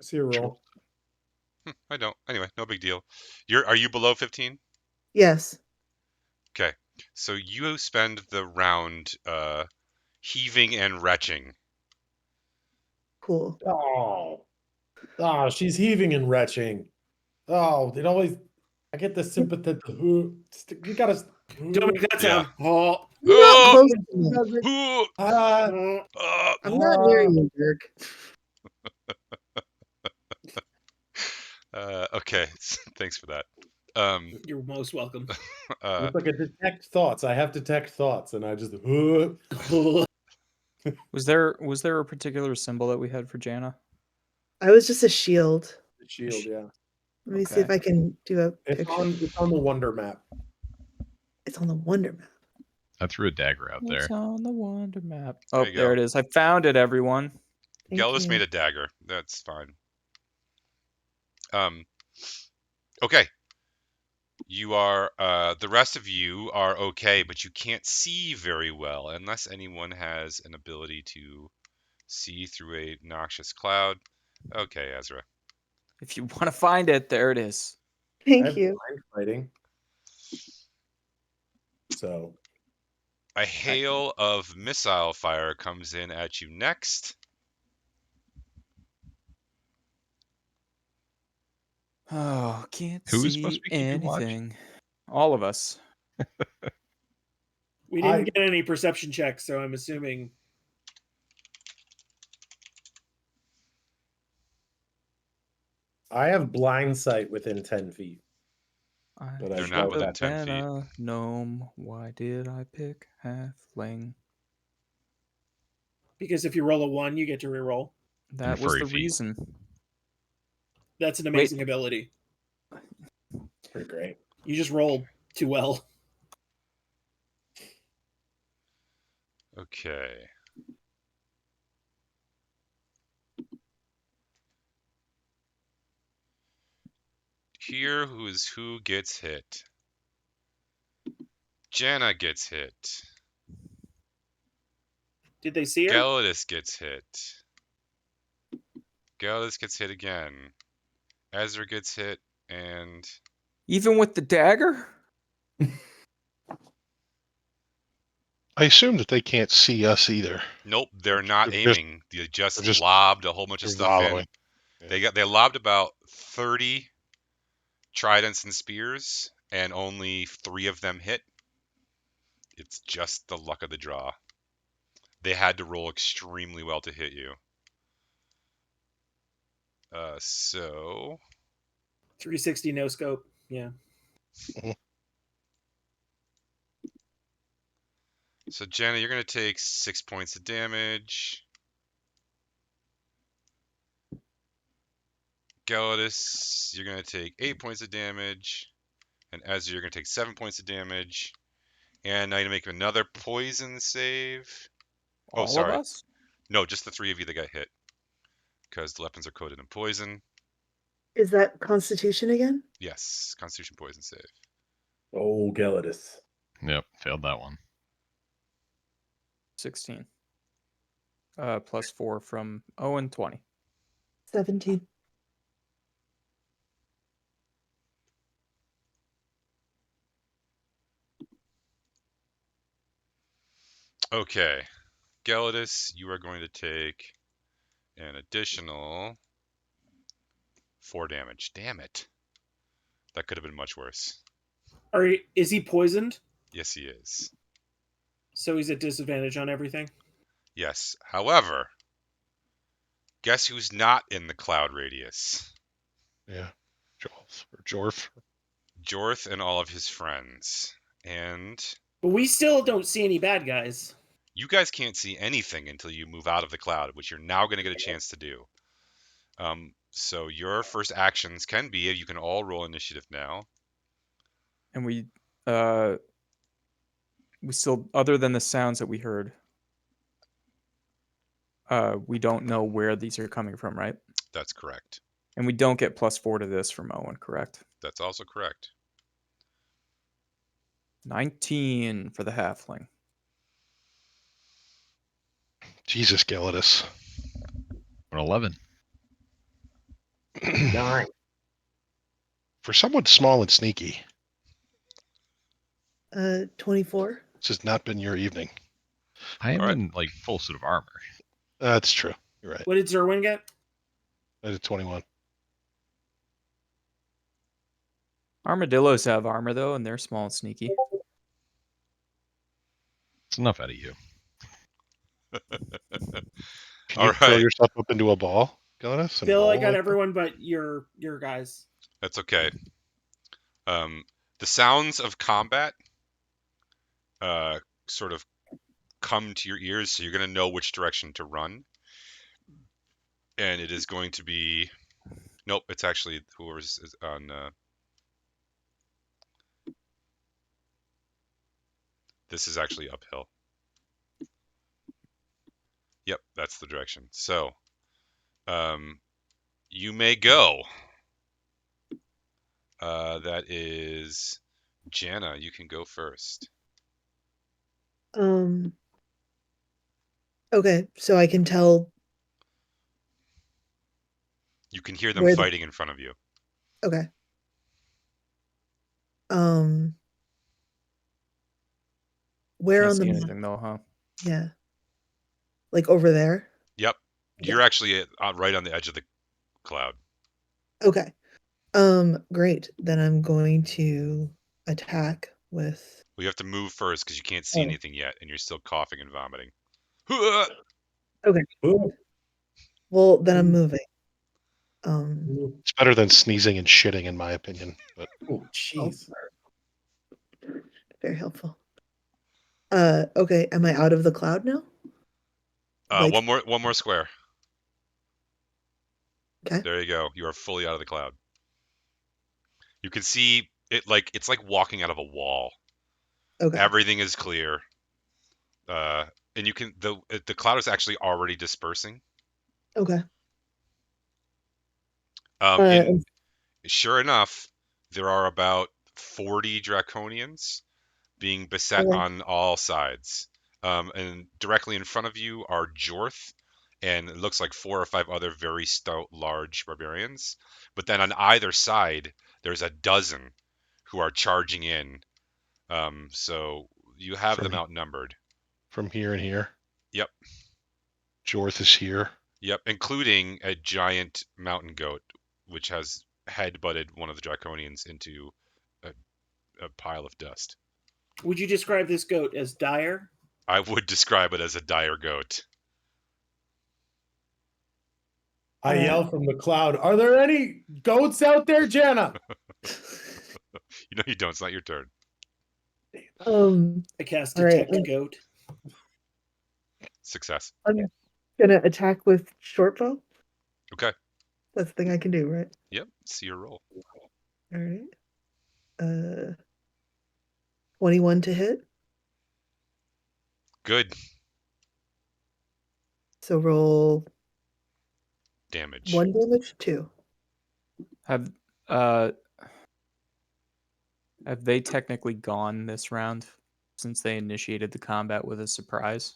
I see a roll.
I don't. Anyway, no big deal. Are you below 15?
Yes.
Okay, so you spend the round heaving and retching.
Cool.
Oh, she's heaving and retching. Oh, it always. I get the sympathetic. You gotta.
Don't make that sound. Oh.
You're not
Oh!
close enough.
Ooh!
Ah,
I'm not near
ah.
you, Dirk.
Okay, thanks for that. Um,
You're most welcome.
It's like a detect thoughts. I have detect thoughts, and I just.
Was there a particular symbol that we had for Jana?
I was just a shield.
Shield, yeah.
Let me see if
Okay.
I can do a
It's
picture.
on the Wonder map.
It's on the Wonder Map.
I threw a dagger out there.
It's on the Wonder Map.
There
Oh,
you
there
go.
it is. I found it, everyone.
Thank
Geldis
you.
made a dagger. That's fine. Okay. You are the rest of you are okay, but you can't see very well unless anyone has an ability to see through a noxious cloud. Okay, Ezra.
If you want to find it, there it is.
I
Thank
have
you.
blind fighting. So
A hail of missile fire comes in at you next.
Oh, can't
Who is supposed
see
to be keeping watch?
anything. All of us.
We didn't get any perception checks, so I'm assuming.
I have blind sight within 10 feet.
I
But I
They're
should
not
doubt
within
have
10
been
feet.
a gnome. Why did I pick halfling?
Because if you roll a 1, you get to reroll.
That was
furry
the
feet.
reason.
That's an
Wait.
amazing ability.
It's pretty great.
You just rolled too well.
Okay. Here who gets hit. Jana gets hit.
Did they see her?
Geldis gets hit. Geldis gets hit again. Ezra gets hit, and
Even with the dagger?
I assume that they can't see us either.
nope, they're not
They're just-
aiming. They just
they're just-
lobbed a whole bunch of
they're
stuff
following.
in. They lobbed about 30 tridents and spears, and only 3 of them hit. It's just the luck of the draw. They had to roll extremely well to hit you. So
360 no scope. Yeah.
So Jana, you're gonna take 6 points of damage. Geldis, you're gonna take 8 points of damage. And Ezra, you're gonna take 7 points of damage. And now you make another poison save. Oh,
All of
sorry.
us?
No, just the 3 of you that got hit. Because the weapons are coated in poison.
Is that Constitution again?
Yes, Constitution poison save.
Oh, Geldis.
Yep, failed that one.
16. Plus 4 from Owen, 20.
17.
Okay. Geldis, you are going to take an additional 4 damage. Damn it. That could have been much worse.
Is he poisoned?
Yes, he is.
So he's at disadvantage on everything?
Yes. However, guess who's not in the cloud radius?
Yeah. Jolf or Jorf.
Jorth and all of his friends. And
But we still don't see any bad guys.
you guys can't see anything until you move out of the cloud, which you're now going to get a chance to do. So your first actions can be, you can all roll initiative now.
And we still, other than the sounds that we heard, we don't know where these are coming from, right?
That's correct.
And we don't get plus 4 to this from Owen, correct?
That's also correct.
19 for the halfling.
Jesus, Geldis.
An 11.
9.
For someone small and sneaky,
24.
this has not been your evening.
I am
All right.
in like full suit of armor.
That's true. You're right.
What did Zerwin get?
I did 21.
Armadillos have armor, though, and they're small and sneaky.
It's enough out of you.
Can
All
you throw
right.
yourself up into a ball, Glynis? and
Bill, I
roll
got
like
everyone but your guys.
That's okay. The sounds of combat sort of come to your ears, so you're going to know which direction to run. And it is going to be... Nope, it's actually whoever's is on... This is actually uphill. Yep, that's the direction. So, you may go. That is... Jana, you can go first.
Okay, so I can tell
You can hear them
where the
fighting in front of you.
okay. Um, where
Can't
on the
see
map?
anything though, huh?
Yeah, like over there.
Yep.
Okay.
You're actually right on the edge of the cloud.
Okay. Great. Then I'm going to attack with.
Well, you have to move first because you can't see
Oh,
anything yet, and you're still coughing and vomiting.
okay.
Ooh,
Well, then I'm moving. Um.
ooh,
It's better than sneezing and shitting, in my opinion. But
oh,
Oh,
jeez.
very helpful. Okay. Am I out of the cloud now? Like,
One more square.
okay.
There you go. You are fully out of the cloud. You can see it like it's like walking out of a wall.
Okay.
Everything is clear. And you can the cloud is actually already dispersing.
Okay.
And
And-
sure enough, there are about 40 draconians being beset
okay.
on all sides. And directly in front of you are Jorth, and it looks like 4 or 5 other very stout, large barbarians. But then on either side, there's a dozen who are charging in. So you have them
from
outnumbered.
from here and here,
Yep,
Jorth is here.
yep, including a giant mountain goat, which has head-butted one of the draconians into a pile of dust.
Would you describe this goat as dire?
I would describe it as a dire goat.
I yell from the cloud, "Are there any goats out there, Jana?"
You know you don't. It's not your turn.
I cast
All right.
detect goat.
Success.
I'm gonna attack with short bow.
Okay.
That's the thing I can do, right?
Yep. See your roll.
All right. 21 to hit.
Good
So roll
damage.
1 damage, 2.
Have have they technically gone this round since they initiated the combat with a surprise?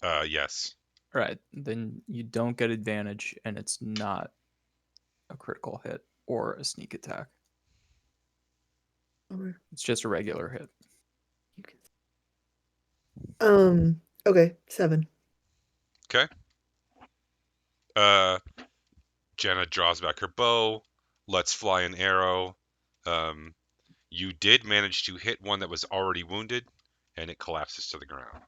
Yes.
Right. Then you don't get advantage and it's not a critical hit or a sneak attack.
Okay.
It's just a regular hit.
You can... Okay, 7.
Okay. Jenna draws back her bow, lets fly an arrow. You did manage to hit one that was already wounded, and it collapses to the ground.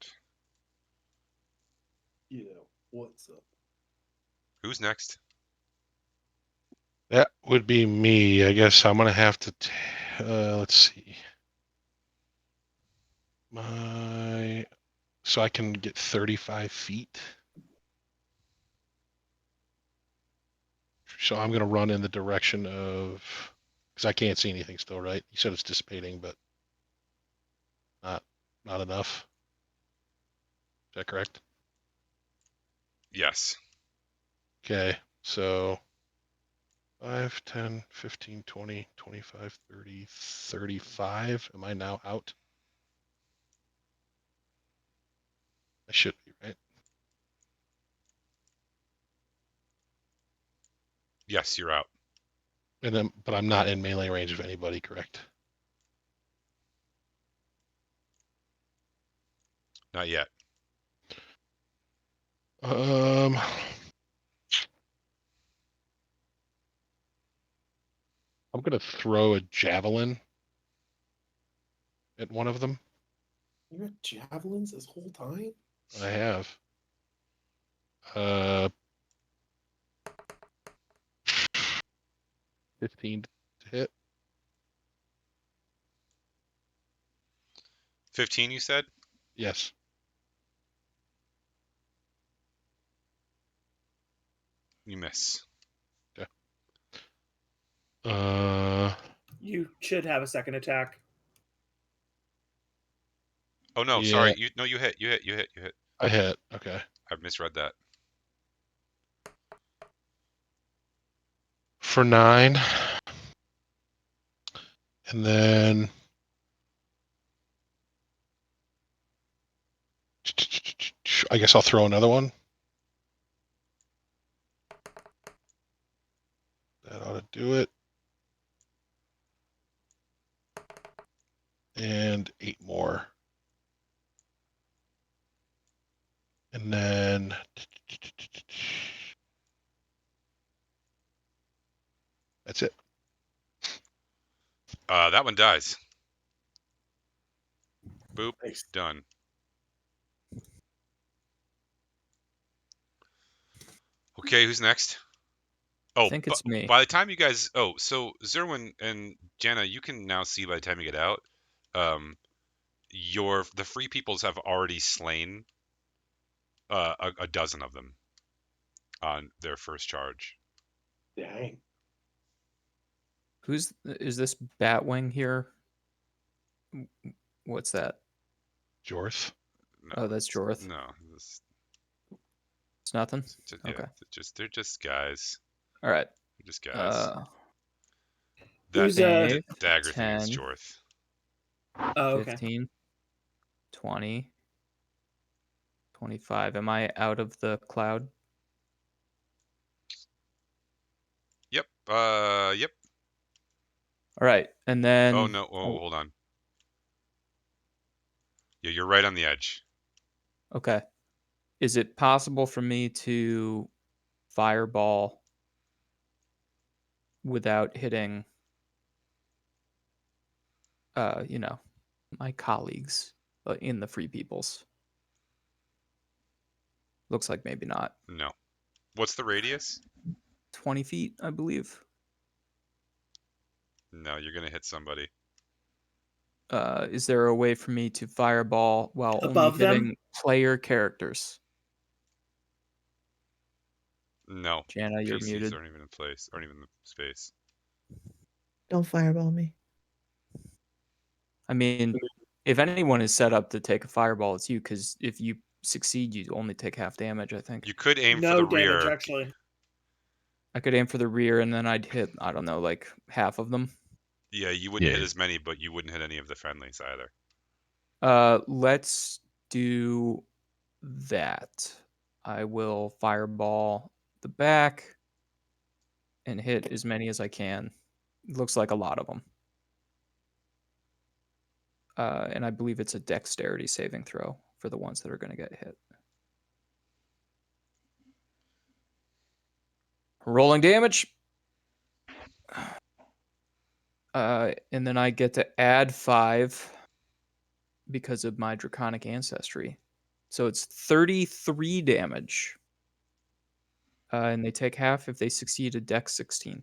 Yeah, what's up?
Who's next?
That would be me. I guess I'm gonna have to. Let's see. So I can get 35 feet. So I'm gonna run in the direction of, because I can't see anything still, right? You said it's dissipating, but not enough. Is that correct?
Yes.
Okay, so 5, 10, 15, 20, 25, 30, 35. Am I now out? I should be, right?
Yes, you're out.
And then, but I'm not in melee range of anybody, correct?
Not yet.
I'm gonna throw a javelin at one of them.
You had javelins this whole time?
I have. 15 to hit.
15, you said?
Yes.
You miss.
You should have a second attack.
Oh no,
Yeah.
sorry. You hit.
I hit. Okay.
I misread that.
For 9. And then I guess I'll throw another one. That ought to do it. And 8 more. And then that's it.
That one dies. Boop.
Nice.
Done. Okay, who's next?
I
Oh,
think it's me.
by the time you guys, so Zerwin and Jana, you can now see by the time you get out, the free peoples have already slain a dozen of them on their first charge.
Dang.
Is this Batwing here? What's that?
Jorth.
No,
Oh, that's Jorth.
No,
It's nothing.
yeah,
Okay.
they're just guys.
All right.
They're just guys. That
Who's
Save,
dagger thing is
10,
Jorth.
Oh, okay.
15, 20, 25. Am I out of the cloud?
Yep. Yep.
All right. And then.
Oh no. Oh, hold on. Yeah, you're right on the edge.
Okay. Is it possible for me to fireball without hitting, my colleagues in the Free Peoples? Looks like maybe not.
No. What's the radius?
20 feet, I believe.
No, you're gonna hit somebody.
Is there a way for me to fireball while
Above
only
them?
hitting player characters?
No.
Jana, you're
PCs
muted.
aren't even in place. Aren't even in space.
Don't fireball me.
I mean, if anyone is set up to take a fireball, it's you, because if you succeed, you only take half damage, I think.
You could aim for
No
the
damage,
rear.
actually.
I could aim for the rear, and then I'd hit, I don't know, like half of them.
Yeah, you wouldn't
Yeah.
hit as many, but you wouldn't hit any of the friendlies either.
Let's do that. I will fireball the back and hit as many as I can. Looks like a lot of them. And I believe it's a dexterity saving throw for the ones that are going to get hit. Rolling damage. And then I get to add 5 because of my draconic ancestry. So it's 33 damage. And they take half if they succeed a dex 16.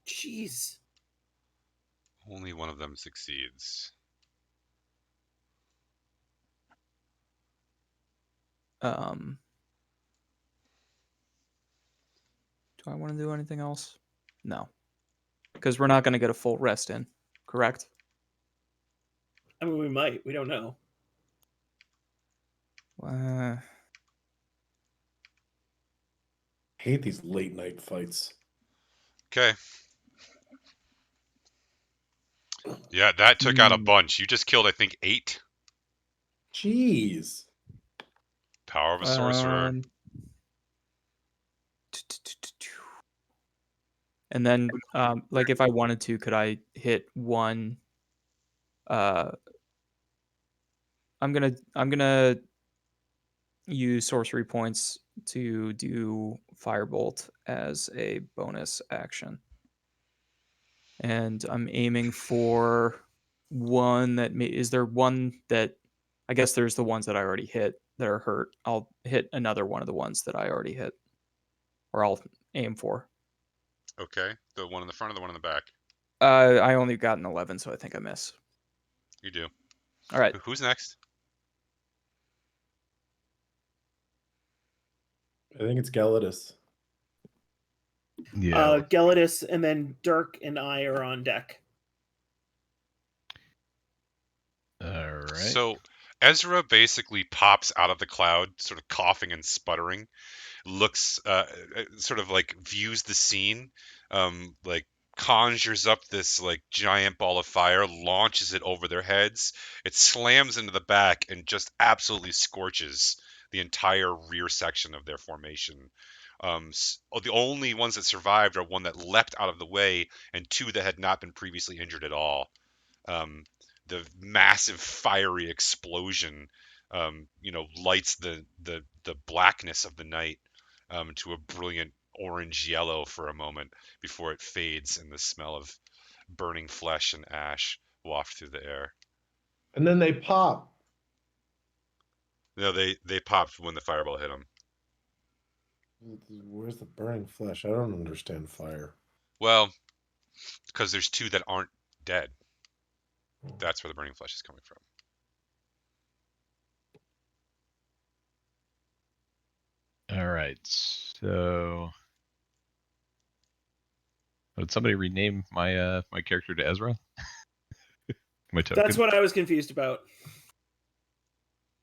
Jeez.
Only one of them succeeds.
Do I want to do anything else? No. Because we're not going to get a full rest in, correct?
I mean, we might. We don't know.
Hate these late night fights.
Okay. Yeah, that took out a bunch. You just killed, I think, 8.
Jeez.
Power of a sorcerer.
And then, like, if I wanted to, could I hit one? I'm gonna use sorcery points to do firebolt as a bonus action, and I'm aiming for one that is there one that I guess there's the ones that I already hit that are hurt. I'll hit another one of the ones that I already hit, or I'll aim for.
Okay, the one in the front or the one in the back?
I only got an 11, so I think I miss.
You do.
All right.
Who's next?
I think it's Gelidus.
Yeah.
Gelidus, and then Dirk and I are on deck.
All right.
So Ezra basically pops out of the cloud, sort of coughing and sputtering, looks, sort of like views the scene, like conjures up this like giant ball of fire, launches it over their heads. It slams into the back and just absolutely scorches the entire rear section of their formation. The only ones that survived are one that leapt out of the way and two that had not been previously injured at all. The massive fiery explosion, lights the blackness of the night to a brilliant orange yellow for a moment before it fades and the smell of burning flesh and ash waft through the air.
And then they pop.
No, they popped when the fireball hit them.
Where's the burning flesh? I don't understand fire.
Well, because there's two that aren't dead. That's where the burning flesh is coming from.
All right. So, would somebody rename my my character to Ezra? My token.
That's what I was confused about.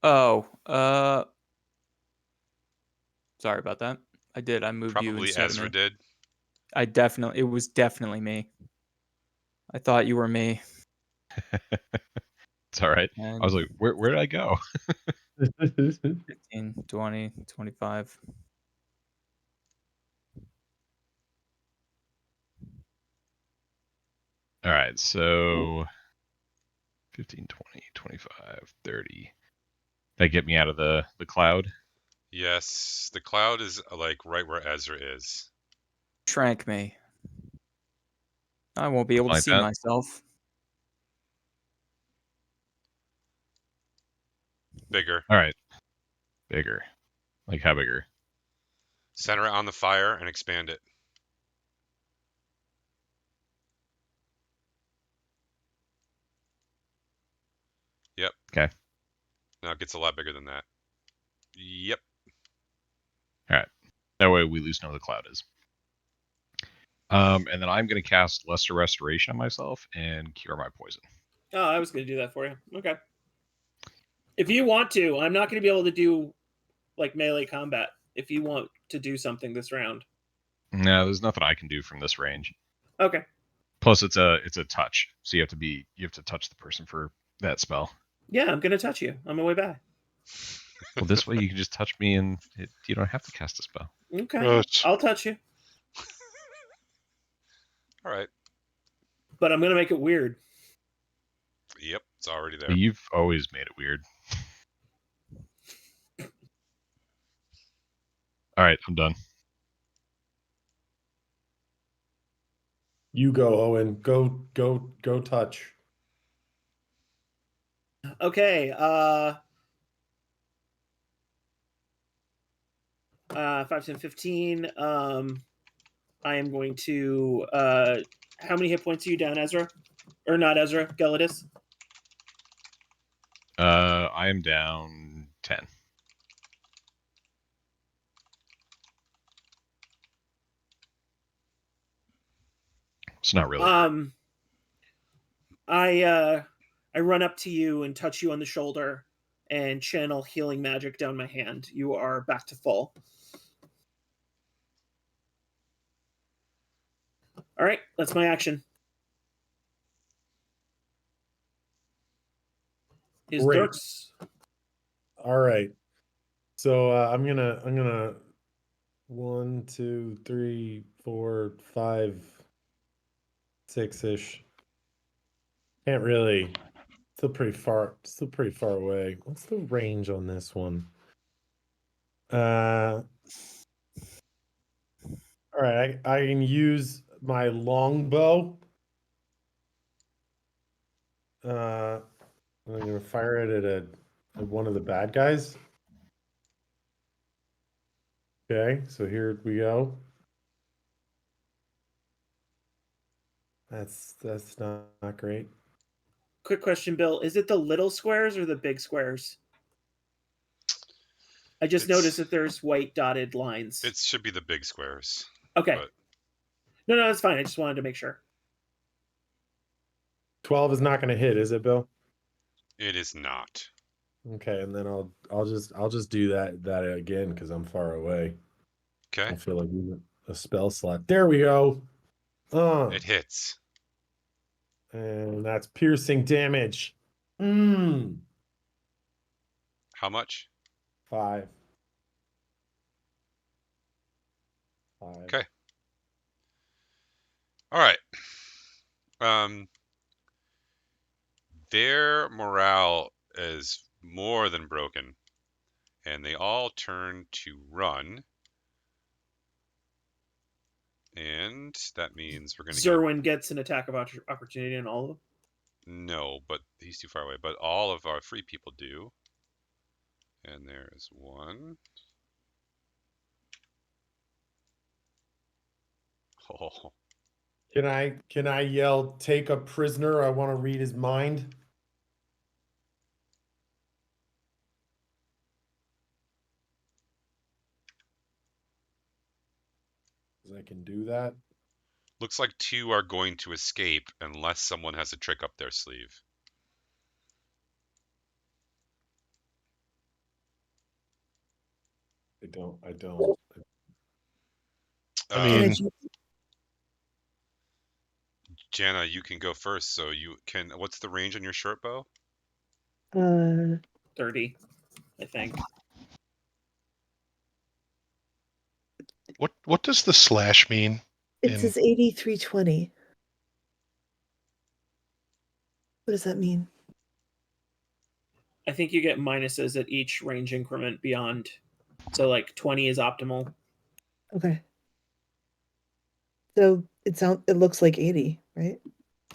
Oh, sorry about that. I did. I moved you
Probably
instead
Ezra
of me.
did.
It was definitely me. I thought you were me.
It's all right.
And
I was like, where did I go?
15, 20, 25.
All right. So 15, 20, 25, 30. That get me out of the cloud.
Yes, the cloud is like right where Ezra is.
Shrank me. I won't be able to
Like
see
that?
myself.
Bigger.
All right. Bigger. Like how bigger?
Center it on the fire and expand it. Yep.
Okay.
Now it gets a lot bigger than that. Yep.
All right. That way we at least know the cloud is. And then I'm going to cast Lesser Restoration on myself and cure my poison.
Oh, I was going to do that for you. Okay. If you want to, I'm not going to be able to do like melee combat. If you want to do something this round.
No, there's nothing I can do from this range.
Okay.
Plus, it's a touch, so you have to touch the person for that spell.
Yeah, I'm going to touch you on my way back.
Well, this way you can just touch me and you don't have to cast a spell.
Okay.
Gross.
I'll touch you.
All right.
But I'm going to make it weird.
Yep, it's already there.
But you've always made it weird. All right, I'm done.
You go, Owen. Go touch.
Okay. 5, 10, 15. I am going to. How many hit points are you down, Ezra? Or not Ezra, Gelidus?
I am down 10. It's not really.
I run up to you and touch you on the shoulder and channel healing magic down my hand. You are back to full. All right, that's my action. Is
Great.
Dirk's.
All right. So I'm gonna 1, 2, 3, 4, 5, 6-ish. Can't really. Still pretty far away. What's the range on this one? All right, I can use my longbow I'm gonna fire it at one of the bad guys. Okay, so here we go. That's not great.
Quick question, Bill. Is it the little squares or the big squares? I just noticed that there's white dotted lines.
It should be the big squares.
Okay.
But
No, that's fine. I just wanted to make sure.
12 is not gonna hit, is it, Bill?
it is not.
Okay, and then I'll just do that again because I'm far away.
Okay.
I feel like a spell slot. There we go.
It hits.
And that's piercing damage.
How much?
5.
Okay. All right. Their morale is more than broken, and they all turn to run. And that means we're going to
Zerwin gets an attack of opportunity on all of them.
No, but he's too far away. But all of our free people do. And there is one. Oh,
Can I yell, take a prisoner? I want to read his mind. I can do that.
looks like 2 are going to escape unless someone has a trick up their sleeve.
I don't.
I mean,
Jana, you can go first. So you can. What's the range on your short bow?
30, I think.
what does the slash mean?
It says 8320. What does that mean?
I think you get minuses at each range increment beyond. So like 20 is optimal.
Okay. So it looks like 80, right?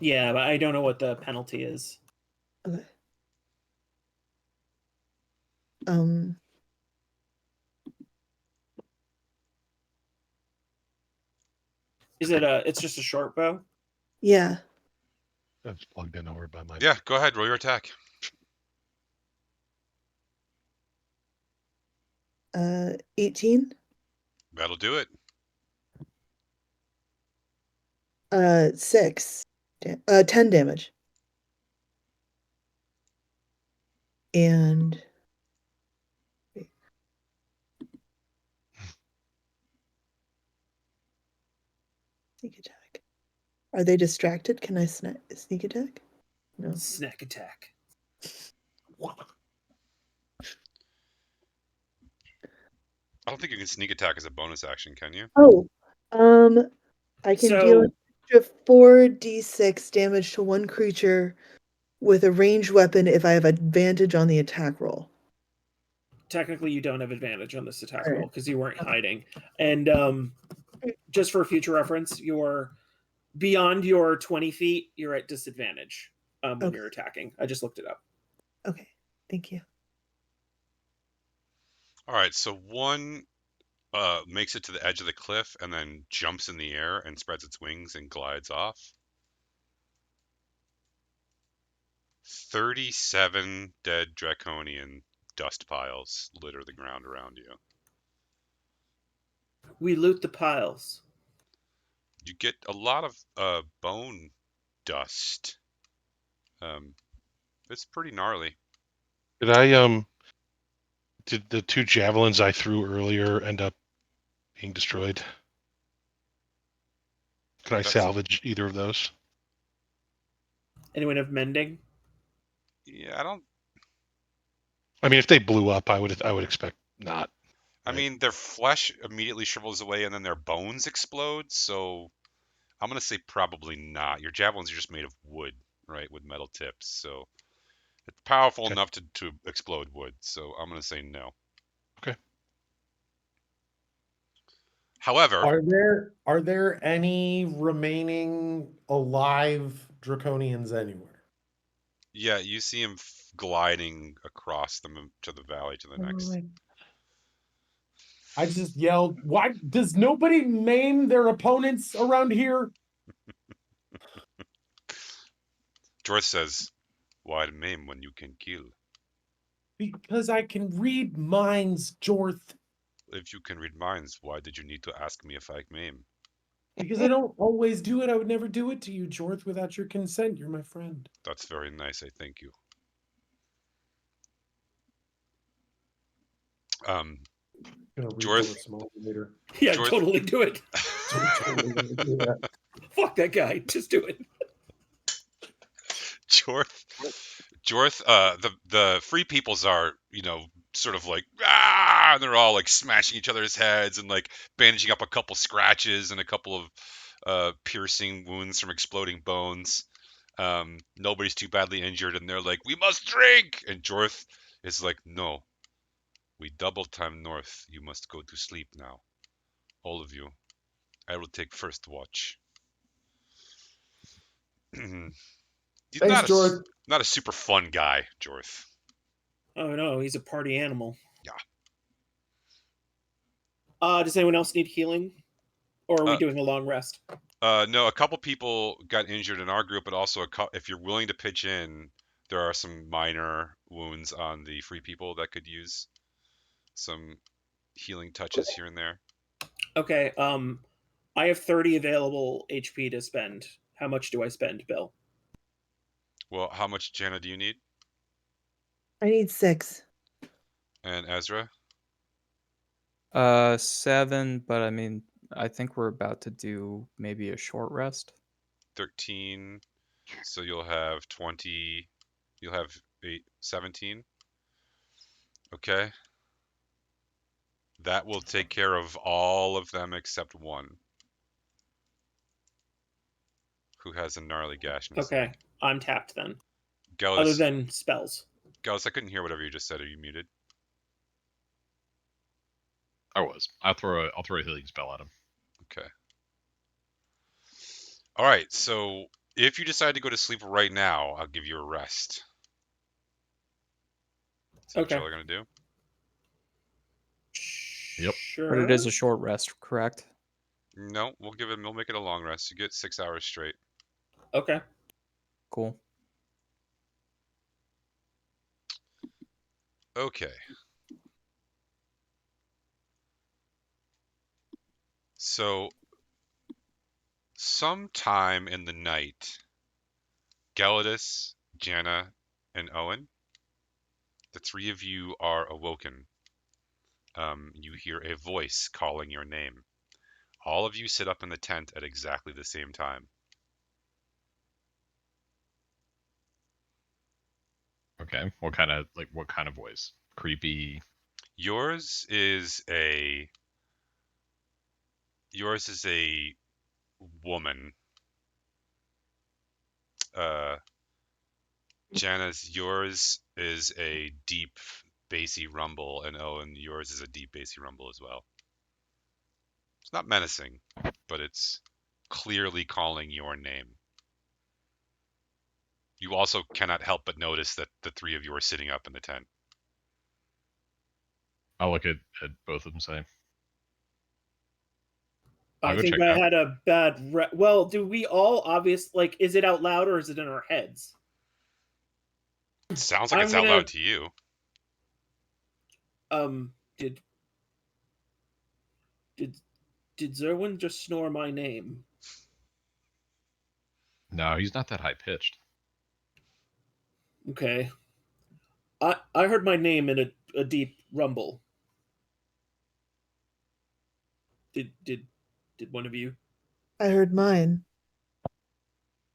Yeah, but I don't know what the penalty is.
Okay.
Is it it's just a short bow?
Yeah.
That's plugged in over by my.
Yeah, go ahead. Roll your attack.
18.
That'll do it.
6. 10 damage. And wait. Sneak attack. Are they distracted? Can I sneak attack? No.
Snack attack.
I don't think you can sneak attack as a bonus action, can you?
Oh, I can deal an extra 4d6 damage to one creature with a ranged weapon if I have advantage on the attack roll.
Technically, you don't have advantage on this attack
Right.
roll because you weren't hiding. And just for future reference, you're beyond your 20 feet, you're at disadvantage when you're attacking. I just looked it up.
Okay, thank you.
All right, so one makes it to the edge of the cliff and then jumps in the air and spreads its wings and glides off. 37 dead draconian dust piles litter the ground around you.
We loot the piles.
You get a lot of bone dust. It's pretty gnarly.
Did the 2 javelins I threw earlier end up being destroyed? Can I salvage either of those?
Anyone have mending?
Yeah, I don't.
I mean, if they blew up, I would expect not.
I mean, their flesh immediately shrivels away and then their bones explode. So I'm gonna say probably not. Your javelins are just made of wood, right, with metal tips. So it's powerful enough to explode wood. So I'm gonna say no.
Okay.
However,
are there any remaining alive draconians anywhere?
Yeah, you see him gliding across to the valley to the next.
I just yelled, "Why does nobody maim their opponents around here?"
Jorth says, "Why maim when you can kill?
Because I can read minds, Jorth.
If you can read minds, why did you need to ask me if I maim?"
Because I don't always do it. I would never do it to you, Jorth, without your consent. You're my friend.
That's very nice. I thank you.
I'm gonna read
Jorth-
Jorth's moment later.
Yeah,
Jorth-
totally do it.
Totally gonna do that.
Fuck that guy. Just do it.
Jorth, the free peoples are, sort of like, ah, and they're all like smashing each other's heads and like bandaging up a couple scratches and a couple of piercing wounds from exploding bones. Nobody's too badly injured, and they're like, "We must drink!" And Jorth is like, "No, we double time north. You must go to sleep now, all of you. I will take first watch." He's
Thanks, Jorth.
not a super fun guy, Jorth.
Oh no, he's a party animal.
Yeah.
Does anyone else need healing? Or are we doing a long rest?
No, a couple people got injured in our group, but also if you're willing to pitch in, there are some minor wounds on the free people that could use some healing touches here and there.
Okay, I have 30 available HP to spend. How much do I spend, Bill?
Well, how much, Jana, do you need?
I need 6.
And Ezra?
7, but I mean, I think we're about to do maybe a short rest.
13. So you'll have 20. You'll have 17. Okay. That will take care of all of them except one, who has a gnarly gash in his
Okay,
leg.
I'm tapped then.
Gallus,
Other than spells.
Gallus, I couldn't hear whatever you just said. Are you muted?
I was. I'll throw a healing spell at him.
Okay. All right. So if you decide to go to sleep right now, I'll give you a rest. Is that what
Okay.
y'all are gonna do?
Yep.
Sure.
But it is a short rest, correct?
No, we'll make it a long rest. You get 6 hours straight.
Okay.
Cool.
Okay. So sometime in the night, Gelidus, Jana, and Owen, the three of you are awoken. You hear a voice calling your name. All of you sit up in the tent at exactly the same time.
Okay. What kind of voice? Creepy.
Yours is a woman. Yours is a deep bassy rumble, and Owen, yours is a deep bassy rumble as well. It's not menacing, but it's clearly calling your name. You also cannot help but notice that the three of you are sitting up in the tent.
I'll look at both of them. Say, I'll
I
go
think
check
I
out.
had a bad. Well, do we all is it out loud or is it in our heads?
It sounds like it's out loud to you.
Did Zerwin just snore my name?
No, he's not that high pitched.
Okay. I heard my name in a deep rumble. Did one of you?
I heard mine.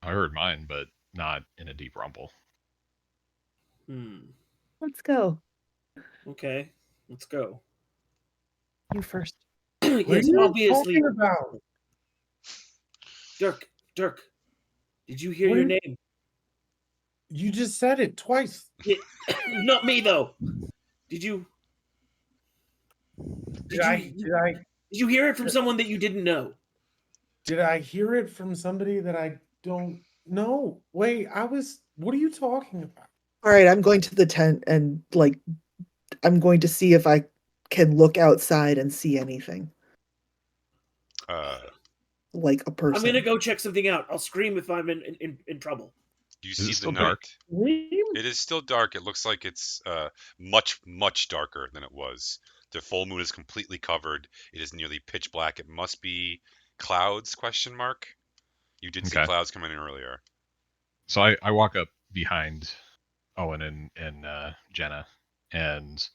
I heard mine, but not in a deep rumble.
Let's go.
Okay, let's go.
You first.
What are
Yes,
you
obviously.
talking about?
Dirk, did you hear
What
your
are-
name?
You just said it twice.
Not me though. Did you?
Did
you hear it from someone that you didn't know?
I hear it from somebody that I don't know? Wait, I was What are you talking about?
All right, I'm going to the tent and like I'm going to see if I can look outside and see anything like a person.
I'm gonna go check something out. I'll scream if I'm in trouble.
You
Is
see
it
the
still
night.
dark?
It is still dark. It looks like it's much darker than it was. The full moon is completely covered. It is nearly pitch black. It must be clouds? ? You did see
Okay.
clouds coming in earlier.
So I walk up behind Owen and Jenna, and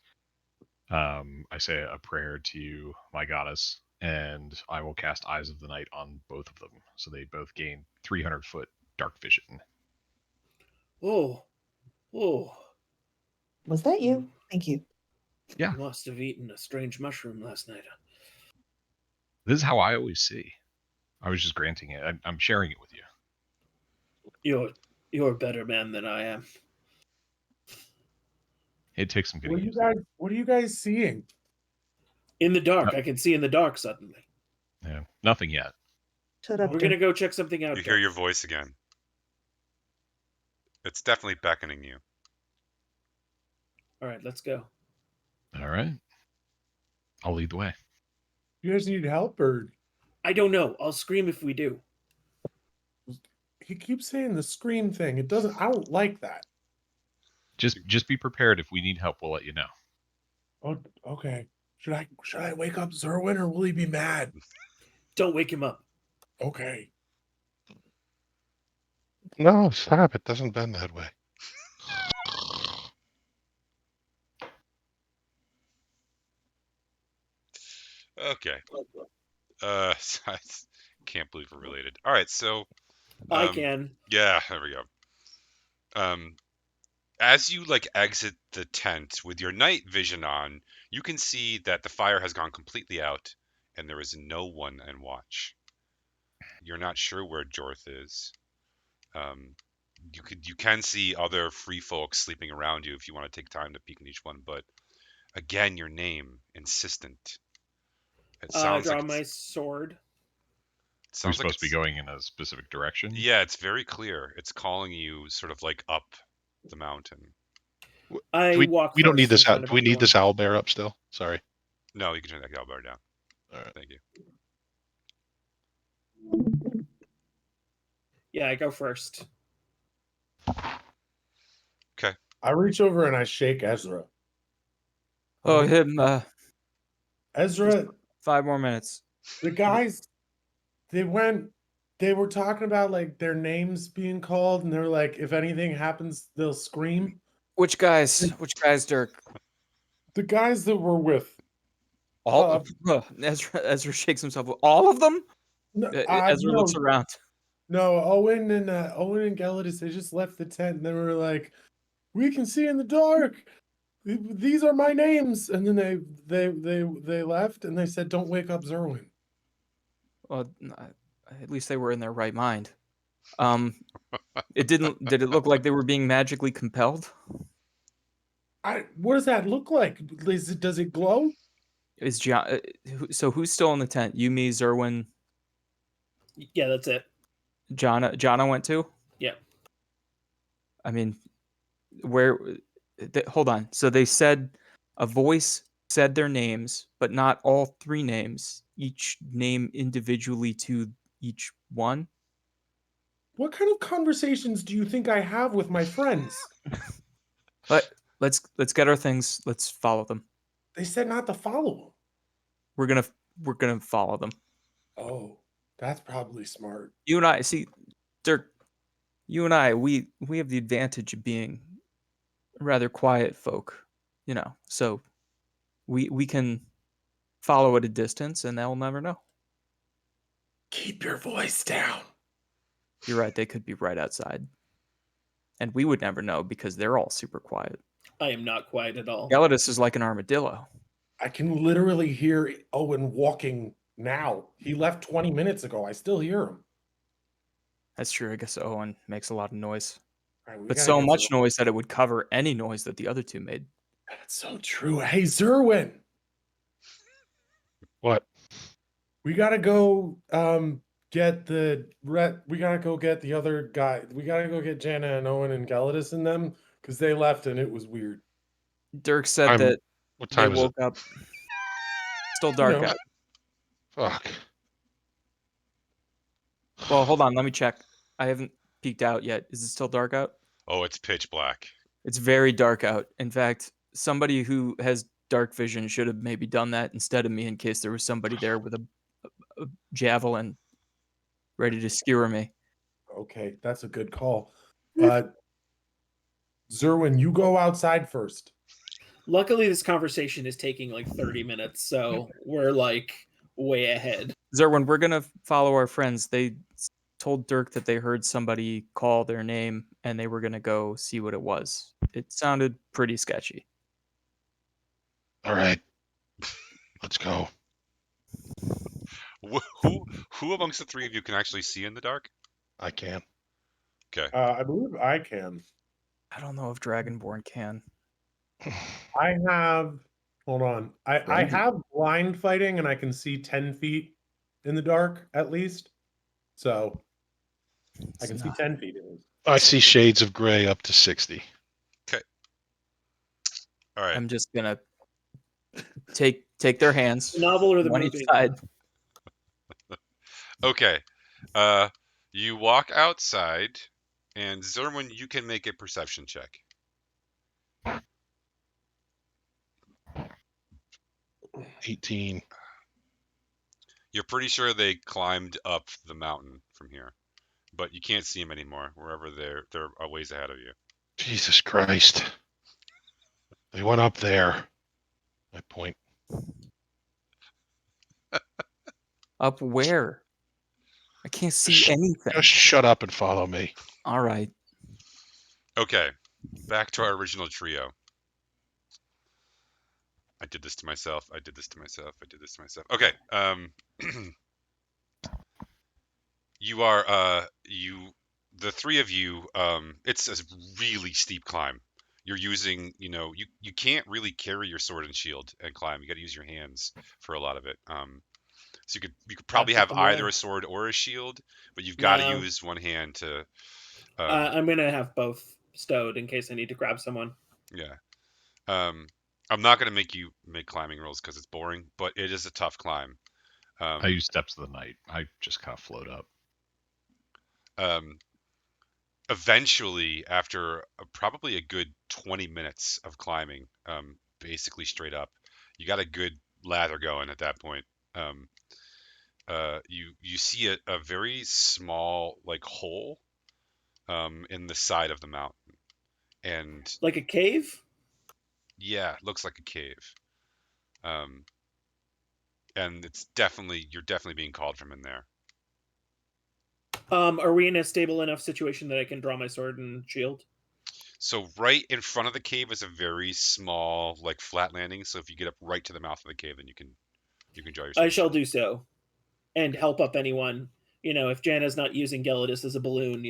I say a prayer to my goddess, and I will cast Eyes of the Night on both of them, so they both gain 300-foot dark vision.
Oh, oh.
Was that you? Thank you.
Yeah.
You must have eaten a strange mushroom last night.
This is how I always see. I was just granting it. I'm sharing it with you.
You're a better man than I am.
It takes some
What
getting
are you
used
guys? What are you guys seeing?
In the dark, I can see in the dark suddenly.
to. Yeah, nothing yet.
Shut up,
We're
Dirk.
gonna go check something out.
You hear
Dirk.
your voice again. It's definitely beckoning you.
All right, let's go.
All right. I'll lead the way.
You guys need help, or
I don't know. I'll scream if we do.
he keeps saying the scream thing. It doesn't. I don't like that.
Just be prepared. If we need help, we'll let you know.
Oh, okay. Should I wake up Zerwin, or will he be mad?
Don't wake him up.
Okay.
No, stop. It doesn't bend that way.
Okay. I can't believe we're related. All right, so
I can.
yeah, there we go. As you like exit the tent with your night vision on, you can see that the fire has gone completely out and there is no one in watch. You're not sure where Jorth is. You can see other free folks sleeping around you if you want to take time to peek in each one, but again, your name insistent. It
I
sounds
draw
like
my sword.
it
We're
sounds like
supposed to be going in a specific direction.
Yeah, it's very clear. It's calling you sort of like up the mountain.
I walk.
We don't need
first in
this
front
out.
of
Do we need
everyone.
this owl bear up still? Sorry.
No, you can turn that bar down.
All right.
Thank you.
Yeah, I go first.
I reach over and I shake Ezra.
Oh,
Right?
him.
Ezra,
5 more minutes.
the guys, they were talking about like their names being called, and they're like, if anything happens, they'll scream.
Which guys? Which guys, Dirk?
The guys that were with,
All. Ezra shakes himself. All of them. Ezra looks
no,
around.
no, Owen and Gelidus, they just left the tent, and they were like, we can see in the dark. These are my names, and then they left, and they said, don't wake up Zerwin.
Well, at least they were in their right mind. It didn't. Did it look like they were being magically compelled?
What does that look like? Does it glow?
Is John? So who's still in the tent? You, me, Zerwin,
Yeah, that's it.
Jonna went too.
Yeah.
I mean, where? Hold on. So they said a voice said their names, but not all 3 names. Each name individually to each one.
What kind of conversations do you think I have with my friends?
But let's get our things. Let's follow them.
They said not to follow them.
We're gonna follow them.
Oh, that's probably smart.
You and I see, Dirk. You and I, we have the advantage of being rather quiet folk, so we can follow at a distance and they'll never know.
Keep your voice down.
You're right, they could be right outside. And we would never know because they're all super quiet.
I am not quiet at all.
Gelidus is like an armadillo.
I can literally hear Owen walking now. He left 20 minutes ago. I still hear him.
That's true. I guess Owen makes a lot of noise.
All right, we
But
gotta
so
get
much
Zerwin.
noise that it would cover any noise that the other 2 made.
That's so true. Hey, Zerwin,
What?
we gotta go get we gotta go get the other guy. We gotta go get Jana and Owen and Gelidus and them because they left and it was weird.
Dirk said
I'm-
that
What
they
time is it?
woke up. Still dark
know.
out.
Fuck.
Well, hold on. Let me check. I haven't peeked out yet. Is it still dark out?
Oh, it's pitch black.
It's very dark out. In fact, somebody who has dark vision should have maybe done that instead of me in case there was somebody there with a javelin ready to skewer me.
Okay, that's a good call. Zerwin, you go outside first.
Luckily, this conversation is taking like 30 minutes, so we're like way ahead.
Zerwin, we're gonna follow our friends. They told Dirk that they heard somebody call their name and they were gonna go see what it was. It sounded pretty sketchy.
All right. Let's go.
Who amongst the three of you can actually see in the dark?
I can.
Okay.
I believe I can.
I don't know if Dragonborn can.
I have. Hold on. I
Brandy.
have blind fighting, and I can see 10 feet in the dark at least. So I can see 10 feet. At least.
I see shades of gray up to 60.
All right.
I'm just gonna take their hands,
The novel or the
one each
movie?
side.
Okay. You walk outside, and Zerwin, you can make a perception check.
18.
You're pretty sure they climbed up the mountain from here, but you can't see them anymore. Wherever they're a ways ahead of you.
Jesus Christ. They went up there. I point.
Up where? I can't see anything.
Just shut up and follow me.
All right.
Okay. Back to our original trio. I did this to myself. I did this to myself. I did this to myself. Okay. You are the three of you. It's a really steep climb. You're using, you can't really carry your sword and shield and climb. You got to use your hands for a lot of it. So you could probably
That's
have
up in the
either
air.
a sword or a shield, but you've got to
No.
use one hand to.
I'm gonna have both stowed in case I need to grab someone.
Yeah. I'm not gonna make you make climbing rolls because it's boring, but it is a tough climb.
I use Steps of the Night. I just kind of float up.
Eventually, after probably a good 20 minutes of climbing, basically straight up, you got a good lather going at that point. You see a very small like hole in the side of the mountain, and
Like a cave?
yeah, it looks like a cave. And you're definitely being called from in there.
Are we in a stable enough situation that I can draw my sword and shield?
So right in front of the cave is a very small, like flat landing. So if you get up right to the mouth of the cave, then you can draw your sword.
I shall do so, and help up anyone. If Jana's not using Gelidus as a balloon,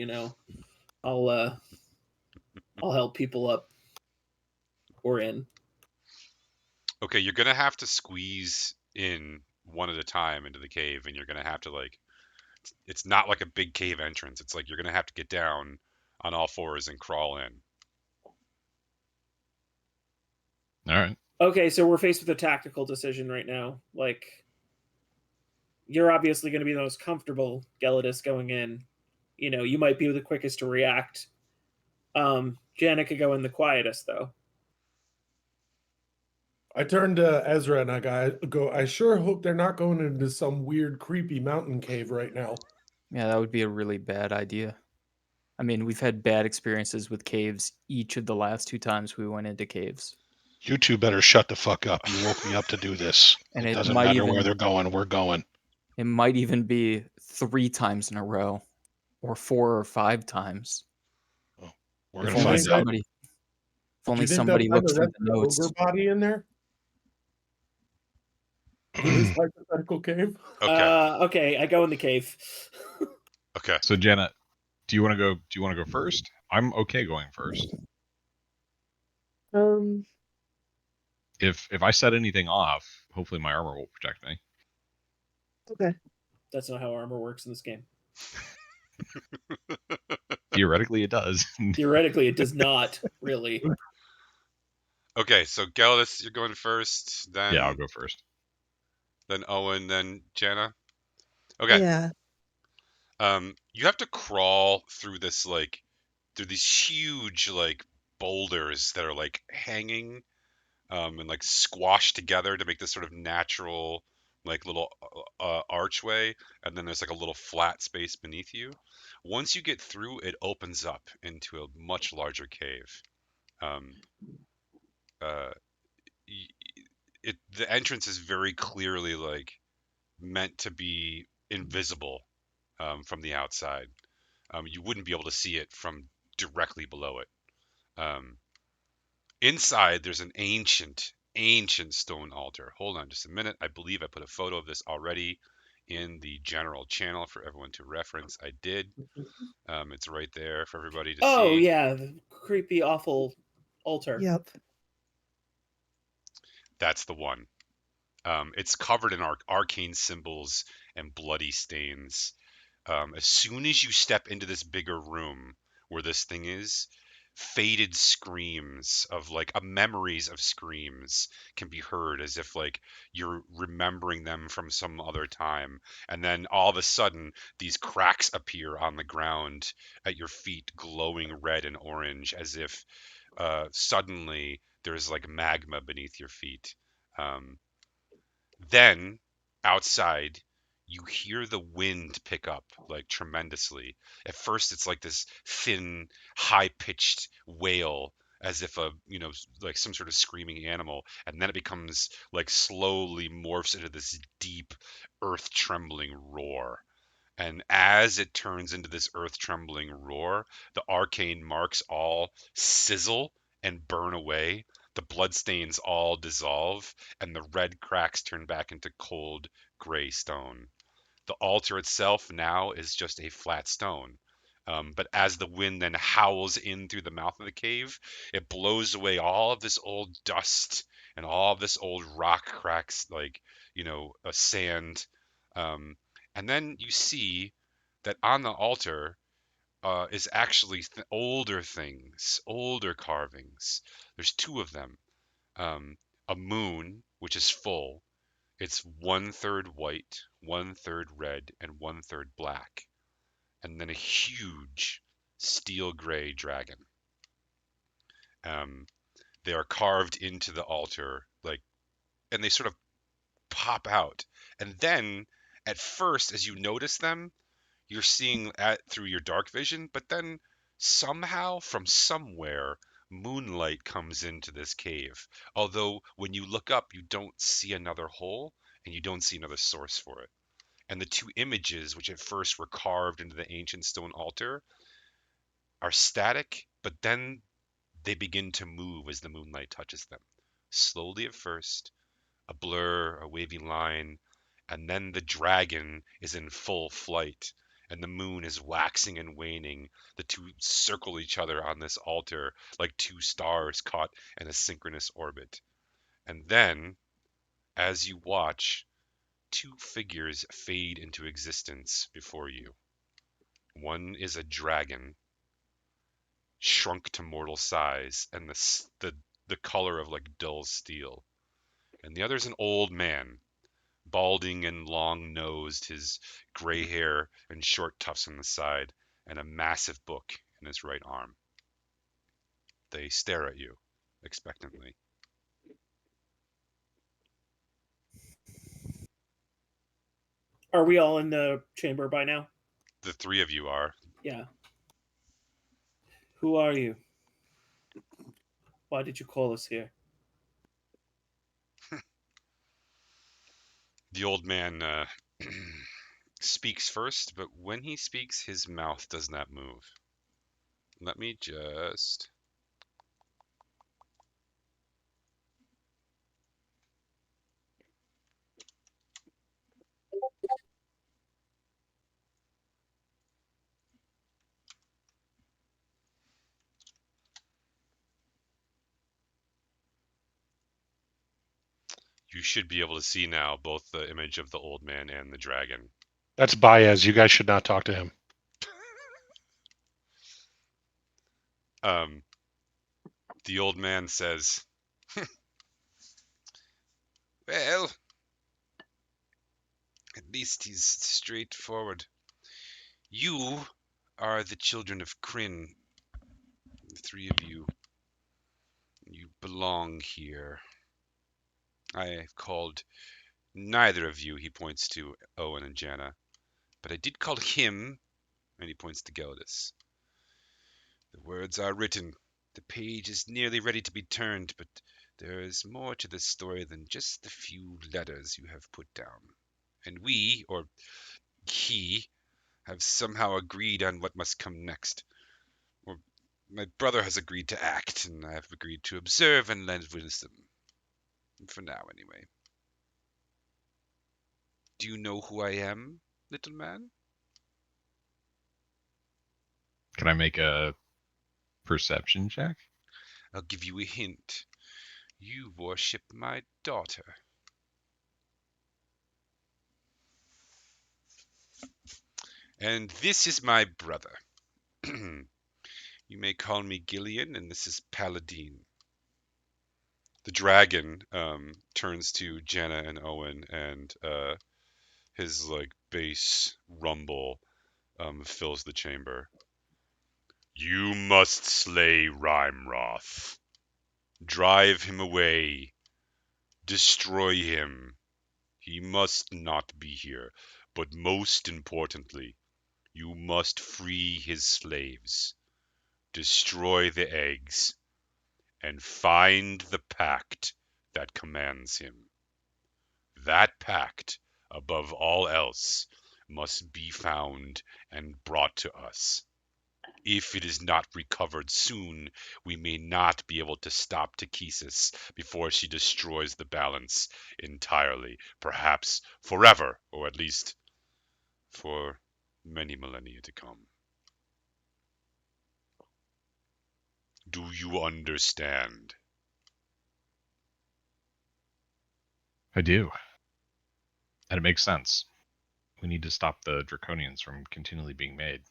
I'll help people up or in.
Okay, you're gonna have to squeeze in one at a time into the cave, and you're gonna have to it's not like a big cave entrance. It's like you're gonna have to get down on all fours and crawl in.
All right.
Okay, so we're faced with a tactical decision right now. Like, you're obviously going to be the most comfortable, Gelidus, going in. You might be the quickest to react. Jana could go in the quietest, though.
I turned to Ezra and I sure hope they're not going into some weird, creepy mountain cave right now.
Yeah, that would be a really bad idea. I mean, we've had bad experiences with caves each of the last 2 times we went into caves.
You two better shut the fuck up. You woke me up to do this.
And
It
it
doesn't
might
matter
even
where they're going. We're going.
it might even be 3 times in a row or 4 or 5 times.
We're
If
going to
only
find out.
somebody if
Do
only
you think
somebody
they'll find
looked
the
through
rest
the
of the
notes.
ogre body in there? In this hypothetical cave?
Okay.
Okay, I go in the cave.
Okay.
So Jenna, do you want to go? Do you want to go first? I'm okay going first.
Um,
If I set anything off, hopefully my armor will protect me.
okay.
That's not how armor works in this game.
Theoretically, it does.
Theoretically, it does not really.
Okay, so Geldis, you're going first. Then
Yeah, I'll go first.
Then Owen. Then Jana. Okay.
Yeah.
You have to crawl through this through these huge boulders that are hanging and squashed together to make this sort of natural little archway, and then there's a little flat space beneath you. Once you get through, it opens up into a much larger cave. Um, uh, the entrance is very clearly meant to be invisible from the outside. You wouldn't be able to see it from directly below it. Um, Inside, there's an ancient stone altar. Hold on just a minute. I believe I put a photo of this already in the general channel for everyone to reference. I did. It's right there for everybody to
Oh
see.
yeah, the creepy, awful altar.
Yep.
That's the one. It's covered in arcane symbols and bloody stains. As soon as you step into this bigger room where this thing is, faded screams of memories of screams can be heard as if you're remembering them from some other time. And then all of a sudden, these cracks appear on the ground at your feet, glowing red and orange, as if suddenly there's magma beneath your feet. Um, then outside, you hear the wind pick up tremendously. At first, it's this thin, high-pitched wail, as if some sort of screaming animal, and then it becomes slowly morphs into this deep, earth-trembling roar. And as it turns into this earth trembling roar, the arcane marks all sizzle and burn away. The bloodstains all dissolve, and the red cracks turn back into cold gray stone. The altar itself now is just a flat stone. But as the wind then howls in through the mouth of the cave, it blows away all of this old dust and all of this old rock cracks, a sand. Um, and then you see that on the altar is actually older things, older carvings. There's two of them. A moon, which is full. It's 1/3 white, 1/3 red, and 1/3 black. And then a huge steel gray dragon. Um, they are carved into the altar, and they sort of pop out. And then, at first, as you notice them, you're seeing through your dark vision, but then somehow from somewhere moonlight comes into this cave. Although when you look up, you don't see another hole and you don't see another source for it. And the two images, which at first were carved into the ancient stone altar, are static, but then they begin to move as the moonlight touches them. Slowly at first, a blur, a wavy line, and then the dragon is in full flight, and the moon is waxing and waning. The two circle each other on this altar like two stars caught in a synchronous orbit. And then, as you watch, two figures fade into existence before you. One is a dragon, shrunk to mortal size, and the color of dull steel. And the other's an old man, balding and long-nosed, his gray hair and short tufts on the side, and a massive book in his right arm. They stare at you expectantly.
Are we all in the chamber by now?
The three of you are.
Yeah. Who are you? Why did you call us here?
The old man speaks first, but when he speaks, his mouth does not move. Let me just... You should be able to see now both the image of the old man and the dragon.
That's Baez. You guys should not talk to him.
The old man says, well, at least he's straightforward. You are the children of Kryn. The three of you. You belong here. I have called neither of you, he points to Owen and Janna, but I did call him, and he points to Gelidus. The words are written. The page is nearly ready to be turned, but there is more to this story than just the few letters you have put down. And we, or he, have somehow agreed on what must come next. Or my brother has agreed to act, and I have agreed to observe and lend wisdom. For now, anyway. Do you know who I am, little man?
Can I make a perception check?
I'll give you a hint. You worship my daughter. And this is my brother. You may call me Gillian, and this is Paladine. The dragon turns to Janna and Owen, and his bass rumble fills the chamber. You must slay Rhymroth. Drive him away. Destroy him. He must not be here. But most importantly, you must free his slaves. Destroy the eggs. And find the pact that commands him. That pact, above all else, must be found and brought to us. If it is not recovered soon, we may not be able to stop Takesis before she destroys the balance entirely, perhaps forever, or at least for many millennia to come. Do you understand?
I do. And it makes sense. We need to stop the Draconians from continually being made.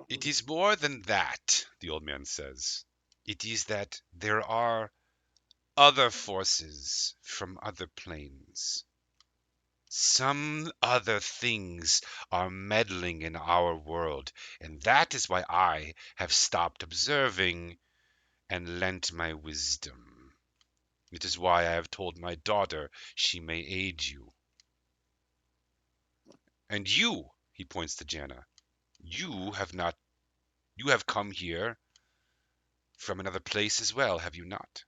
It is more than that, the old man says. It is that there are other forces from other planes. Some other things are meddling in our world, and that is why I have stopped observing and lent my wisdom. It is why I have told my daughter she may aid you. And you, he points to Janna, you have come here from another place as well, have you not?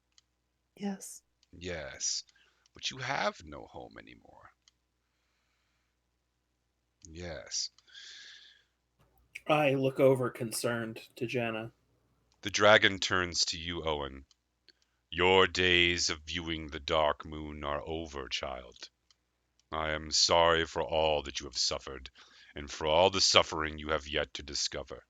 Yes.
Yes, but you have no home anymore. Yes.
I look over concerned to Janna.
The dragon turns to you, Owen. Your days of viewing the dark moon are over, child. I am sorry for all that you have suffered, and for all the suffering you have yet to discover.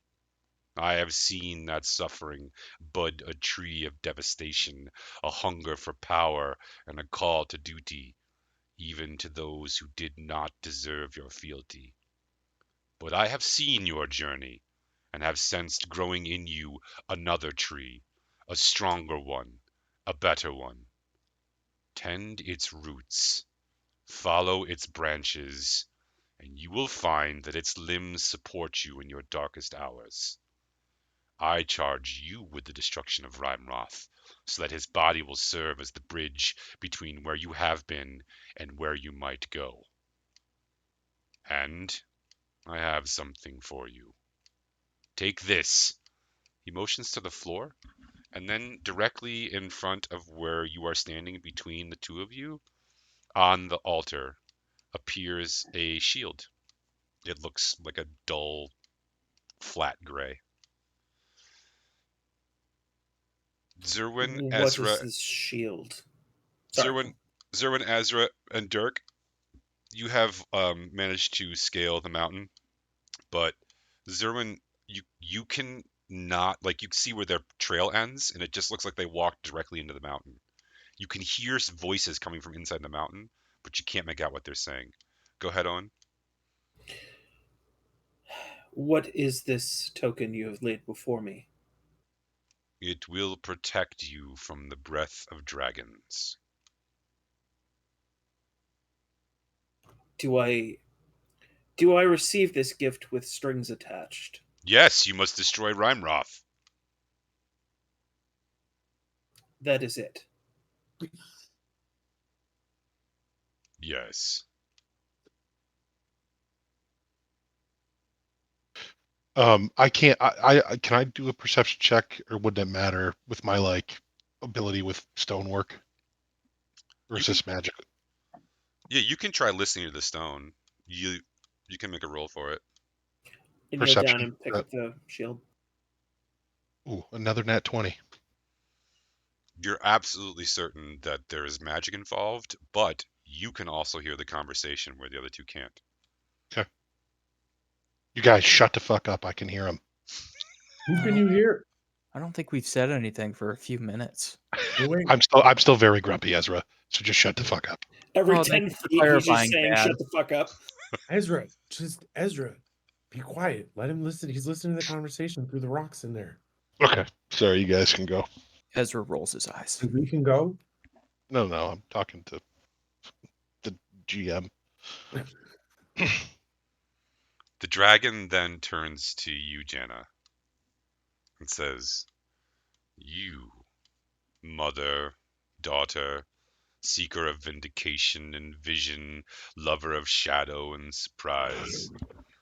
I have seen that suffering bud a tree of devastation, a hunger for power, and a call to duty, even to those who did not deserve your fealty. But I have seen your journey, and have sensed growing in you another tree, a stronger one, a better one. Tend its roots, follow its branches, and you will find that its limbs support you in your darkest hours. I charge you with the destruction of Rhymroth, so that his body will serve as the bridge between where you have been and where you might go. And I have something for you. Take this. He motions to the floor, and then directly in front of where you are standing between the two of you, on the altar, appears a shield. It looks like a dull, flat gray. Zerwin,
What
Ezra,
is this shield? Sorry.
Zerwin, Ezra, and Dirk, you have managed to scale the mountain, but Zerwin, you can not you see where their trail ends, and it just looks like they walked directly into the mountain. You can hear voices coming from inside the mountain, but you can't make out what they're saying. Go ahead, Owen.
What is this token you have laid before me?
It will protect you from the breath of dragons.
Do I receive this gift with strings attached?
Yes, you must destroy Rhymeroth.
That is it.
Yes.
I can't. I can I do a perception check, or would that matter with my like ability with stonework, or is this magic?
Yeah, you can try listening to the stone. You can make a roll for it.
You kneel down
Perception.
and pick up the shield.
Ooh, another nat 20.
You're absolutely certain that there is magic involved, but you can also hear the conversation where the other two can't.
Okay. You guys, shut the fuck up. I can hear them.
Who can you hear?
I don't think we've said anything for a few minutes.
Oh, wait.
I'm still very grumpy, Ezra. So just shut the fuck up.
Every
Oh,
10
thank you for
feet, he's just
clarifying,
saying,
Dad.
shut the fuck up.
Ezra, be quiet. Let him listen. He's listening to the conversation through the rocks in there.
Okay. Sorry, you guys can go.
Ezra rolls his eyes.
We can go.
No, I'm talking to the GM.
The dragon then turns to you, Janna, and says, "You, mother, daughter, seeker of vindication and vision, lover of shadow and surprise,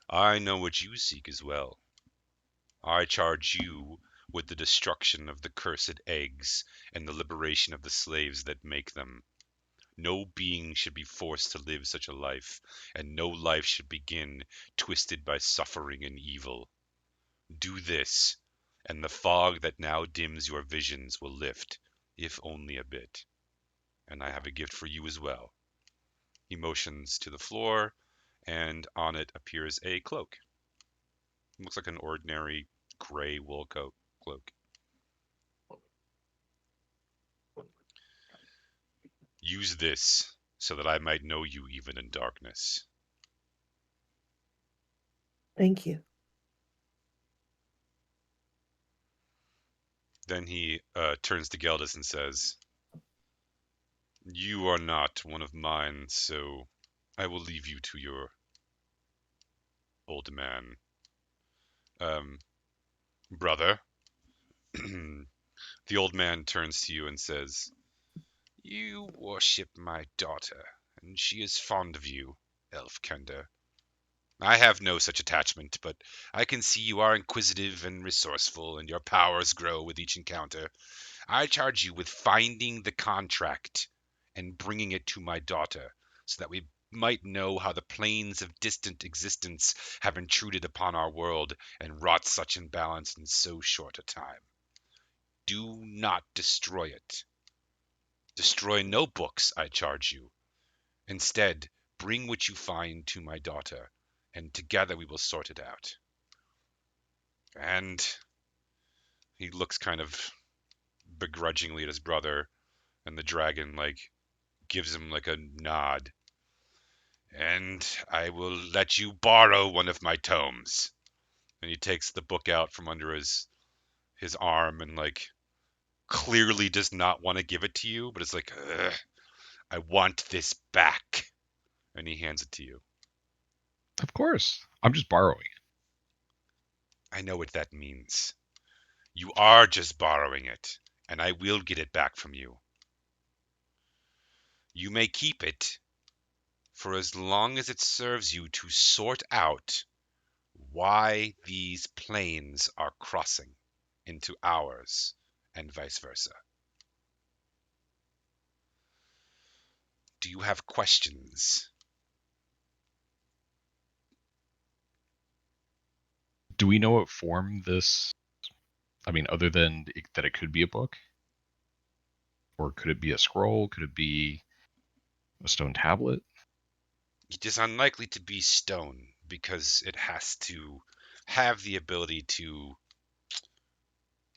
I know what you seek as well. I charge you with the destruction of the cursed eggs and the liberation of the slaves that make them. No being should be forced to live such a life, and no life should begin twisted by suffering and evil. Do this, and the fog that now dims your visions will lift, if only a bit. And I have a gift for you as well." He motions to the floor, and on it appears a cloak. It looks like an ordinary gray wool cloak. "Use this so that I might know you even in darkness."
Thank you.
Then he turns to Geldis and says, "You are not one of mine, so I will leave you to your old man. Brother." The old man turns to you and says, "You worship my daughter, and she is fond of you, Elfkender. I have no such attachment, but I can see you are inquisitive and resourceful, and your powers grow with each encounter. I charge you with finding the contract and bringing it to my daughter, so that we might know how the planes of distant existence have intruded upon our world and wrought such imbalance in so short a time. Do not destroy it. Destroy no books, I charge you. Instead, bring what you find to my daughter, and together we will sort it out." And he looks kind of begrudgingly at his brother, and the dragon gives him a nod. "And I will let you borrow one of my tomes." And he takes the book out from under his arm and clearly does not want to give it to you, but it's like, "Ugh, I want this back." And he hands it to you.
Of course. I'm just borrowing.
"I know what that means. You are just borrowing it, and I will get it back from you. You may keep it for as long as it serves you to sort out why these planes are crossing into ours and vice versa. Do you have questions?"
Do we know what form this? I mean, other than that, it could be a book, or could it be a scroll? Could it be a stone tablet?
It is unlikely to be stone because it has to have the ability to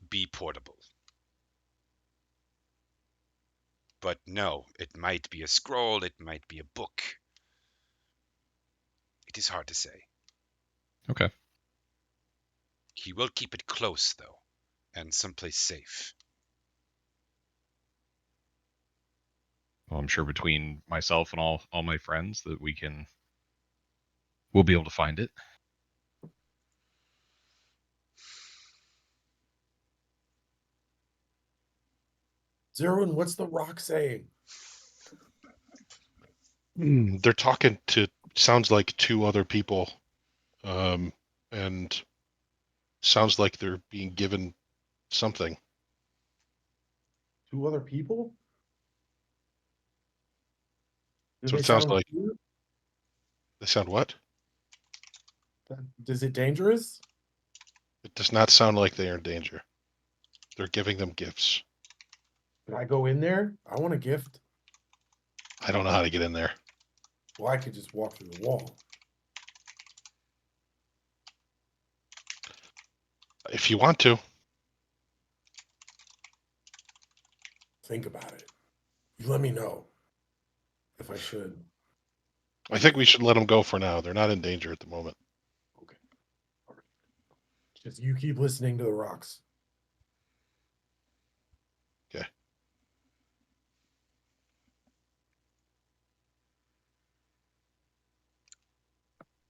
be portable. but no, it might be a scroll, it might be a book. It is hard to say.
Okay.
He will keep it close, though, and someplace safe.
Well, I'm sure between myself and all my friends that we'll be able to find it.
Zerwin, what's the rock saying?
They're talking to, sounds like two other people, and sounds like they're being given something.
Two other people? Do
So
they
it sounds
sound
like
cute?
they sound what?
Is it dangerous?
It does not sound like they are in danger. They're giving them gifts.
Can I go in there? I want a gift.
I don't know how to get in there.
Well, I could just walk through the wall.
If you want to.
Think about it. You let me know if I should.
I think we should let them go for now. They're not in danger at the moment.
Okay. All right. Just you keep listening to the rocks.
Okay.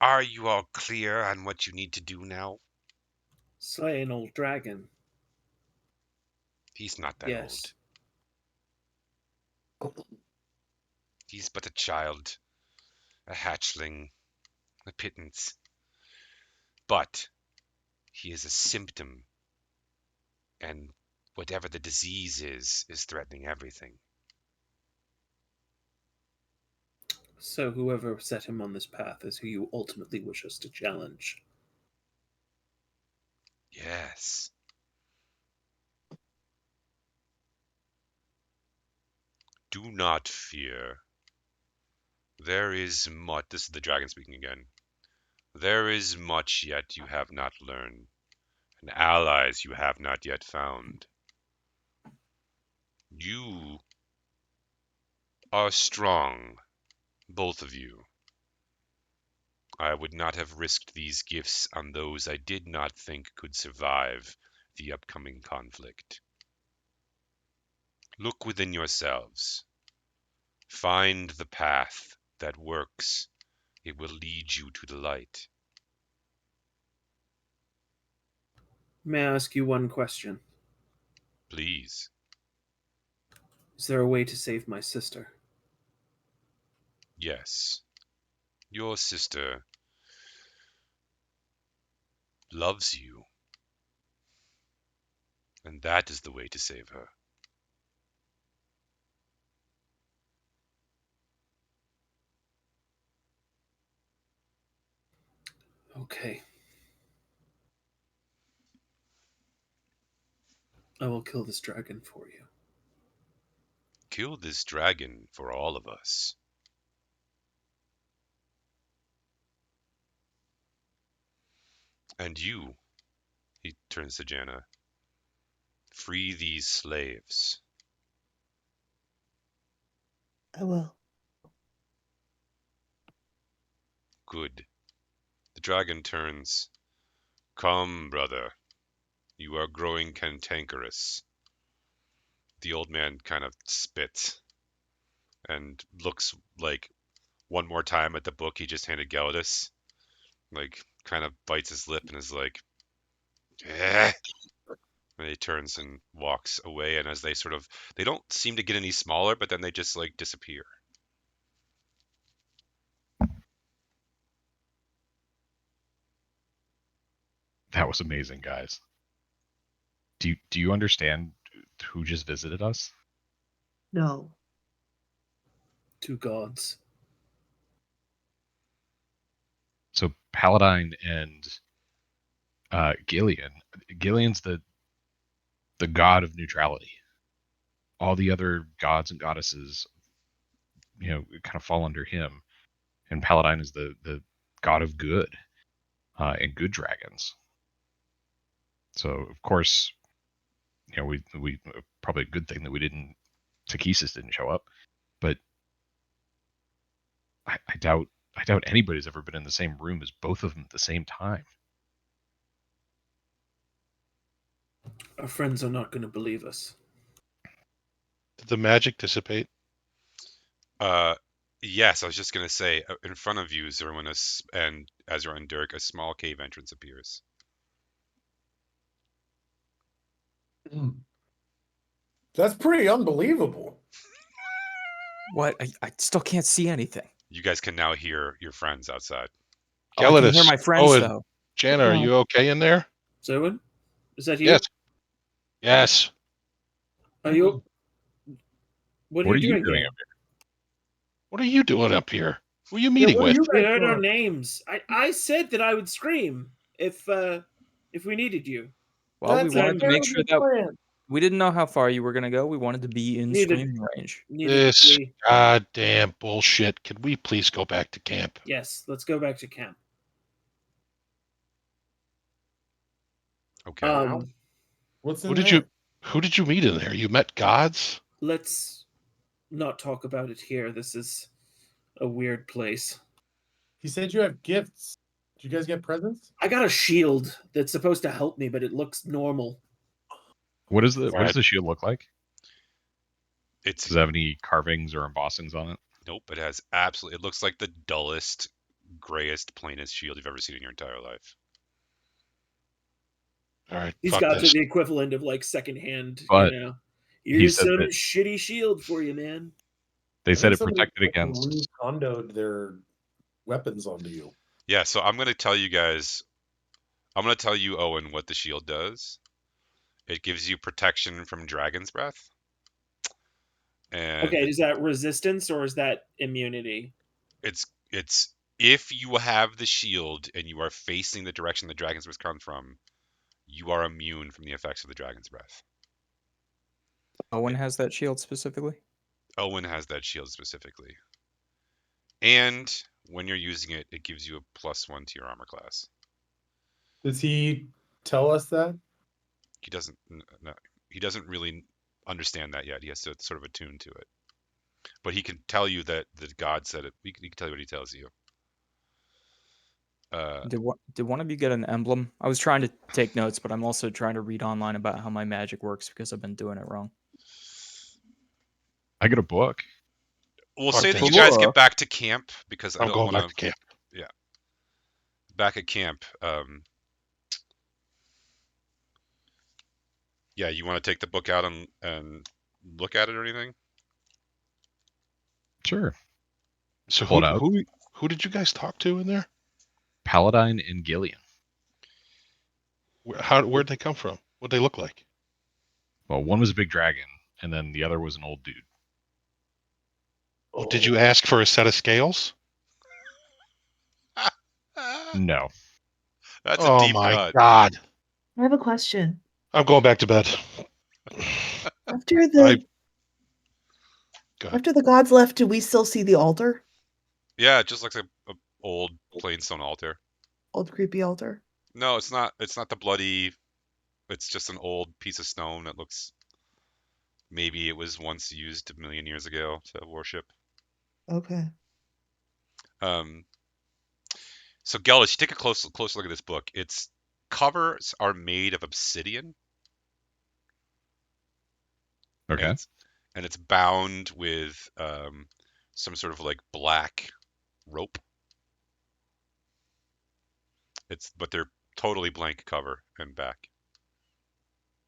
Are you all clear on what you need to do now?
Slay an old dragon.
He's not that
Yes.
old. He's but a child, a hatchling, a pittance. But he is a symptom, and whatever the disease is threatening everything.
So whoever set him on this path is who you ultimately wish us to challenge.
Yes. Do not fear. There is much. This is the dragon speaking again. There is much yet you have not learned, and allies you have not yet found. You are strong, both of you. I would not have risked these gifts on those I did not think could survive the upcoming conflict. Look within yourselves. Find the path that works. It will lead you to the light.
May I ask you one question?
Please.
Is there a way to save my sister?
Yes. Your sister loves you. And that is the way to save her.
Okay. I will kill this dragon for you.
Kill this dragon for all of us. And you, he turns to Janna, free these slaves.
I will.
Good. The dragon turns. Come, brother. You are growing cantankerous. The old man kind of spits and looks like one more time at the book he just handed Gelidus. Like, kind of bites his lip and is like, eh. And he turns and walks away. And as they don't seem to get any smaller, but then they just like disappear.
That was amazing, guys. Do you understand who just visited us?
No.
Two gods.
So Paladine and Gillian. Gillian's the god of neutrality. All the other gods and goddesses, kind of fall under him. And Paladine is the god of good and good dragons. So of course, we probably a good thing that we didn't Takesis didn't show up, but I doubt anybody's ever been in the same room as both of them at the same time.
Our friends are not going to believe us.
Did the magic dissipate?
Yes, I was just gonna say, in front of you, Zerwin, and Ezra and Dirk, a small cave entrance appears.
That's pretty unbelievable.
What? I still can't see anything.
You guys can now hear your friends outside.
Oh, I can hear
Gelidus,
my friends
Owen,
though.
Jana, are you okay in there?
Zerwin, is that you?
Yes. Yes.
Are you? What are
What
you doing here?
up here?
What are you doing up here? Who are you
Yeah,
meeting
what are
with?
you
We
guys
heard our
doing?
names. I said that I would scream if we needed you.
Well, we
That's a
wanted to make
terrible
sure that
plan.
we didn't know how far you were gonna go. We wanted to be in
Neither-
screaming range.
Neither did
This
we.
goddamn bullshit. Can we please go back to camp?
Yes, let's go back to camp.
Okay.
What's in
Who did
there?
you meet in there? You met gods?
Let's not talk about it here. This is a weird place.
He said you have gifts. Did you guys get presents?
I got a shield that's supposed to help me, but it looks normal.
What does the
Right.
shield look like?
It's
Does it have any carvings or embossings on it?
nope. It has absolutely. It looks like the dullest, grayest, plainest shield you've ever seen in your entire life.
All right.
He's
Fuck
got
this.
to the equivalent of like secondhand,
But
you know.
he
Here's
said
some
that-
shitty shield for you, man.
They
I
said
think
it
somebody
protected
fucking
against.
recondoed their weapons onto you.
Yeah. So I'm gonna tell you guys. I'm gonna tell you, Owen, what the shield does. It gives you protection from dragon's breath. And
Okay, is that resistance or is that immunity?
it's if you have the shield and you are facing the direction the dragon's breath comes from, you are immune from the effects of the dragon's breath.
Owen has that shield specifically.
Owen has that shield specifically. And when you're using it, it gives you a +1 to your armor class.
Does he tell us that?
He doesn't no, he doesn't really understand that yet. He has to sort of attune to it. But he can tell you that the god said it. He can tell you what he tells you.
Did one of you get an emblem? I was trying to take notes, but I'm also trying to read online about how my magic works because I've been doing it wrong.
I get a book.
We'll
Fuck
say that
that.
you guys
Cool.
get back to camp because I
I'm
don't
going
want
back to camp.
back at camp. Yeah, you want to take the book out and look at it or anything?
Sure.
So
Pull it out.
who did you guys talk to in there?
Paladine and Gillian.
Where'd they come from? What'd they look like?
Well, one was a big dragon, and then the other was an old dude.
Oh, did you ask for a set of scales?
No.
That's a
Oh
deep
my
cut.
god.
I have a question.
I'm going back to bed.
After the
Go ahead.
after the gods left, do we still see the altar?
Yeah, it just looks like a old plain stone altar.
Old creepy altar.
No, it's not. It's not the bloody. It's just an old piece of stone that looks. Maybe it was once used a million years ago to worship.
Okay.
So Gellis, you take a close look at this book. Its covers are made of obsidian.
Okay.
And it's bound with some sort of like black rope. But they're totally blank cover and back.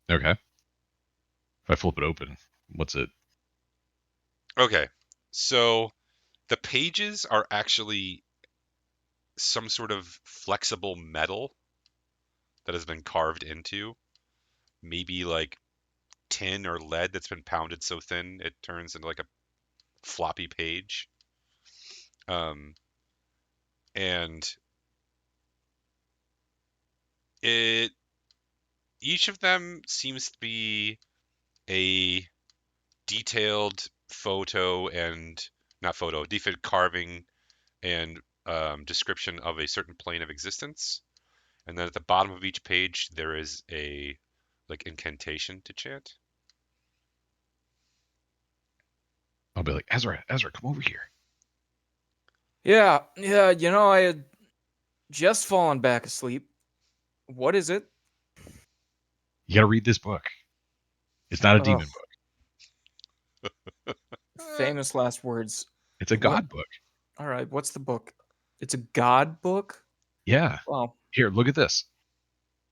Okay. If I flip it open, what's it?
Okay, so the pages are actually some sort of flexible metal that has been carved into, maybe like tin or lead that's been pounded so thin it turns into like a floppy page. And each of them seems to be a detailed detailed carving and description of a certain plane of existence. And then at the bottom of each page, there is a like incantation to chant.
be like, Ezra, come over here.
Yeah, I had just fallen back asleep. What is it?
You got to read this book. It's not a
Oh,
demon book.
famous last words.
It's a
What?
god book.
All right, what's the book? It's a god book?
Yeah.
Well,
Here, look at this.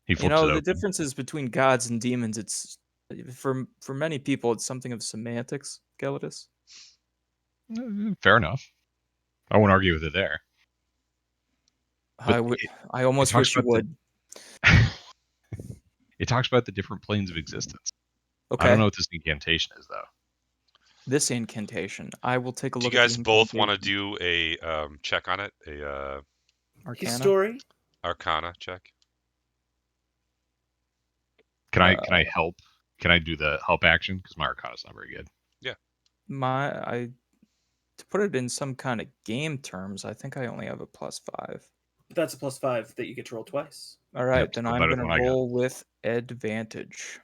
He flips it
the
open.
differences between gods and demons, it's for many people, it's something of semantics, Gelidus.
Fair enough. I won't argue with it there. But
I almost
talks
wish you
about the-
would.
It talks about the different planes of existence. I
Okay.
don't know what this incantation is, though.
This incantation. I will take a
Do you
look at the
guys both want to
incantation.
do a check on it? A
Arcana?
Story?
Arcana check?
Can I help? Can I do the help action? Because my Arcana's not very good.
To put it in some kind of game terms, I think I only have a +5.
That's a +5 that you get to roll twice.
All right,
Yep,
then
still
I'm
better
going
than
to
what I got.
roll with advantage.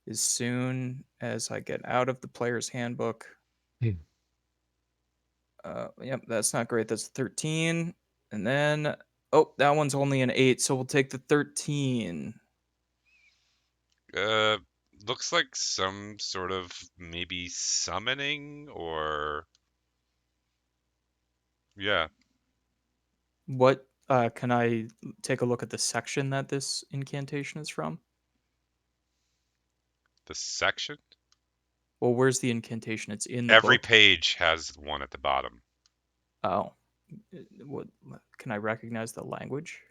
As soon as I get out of the player's handbook.
Hmm.
Yep, that's not great. That's 13. And then, oh, that one's only an 8, so we'll take the 13.
Looks like some sort of maybe summoning or yeah.
What can I take a look at the section that this incantation is from?
The section?
Well, where's the incantation? It's in the
Every
book.
page has one at the bottom.
Oh. What can I recognize the language?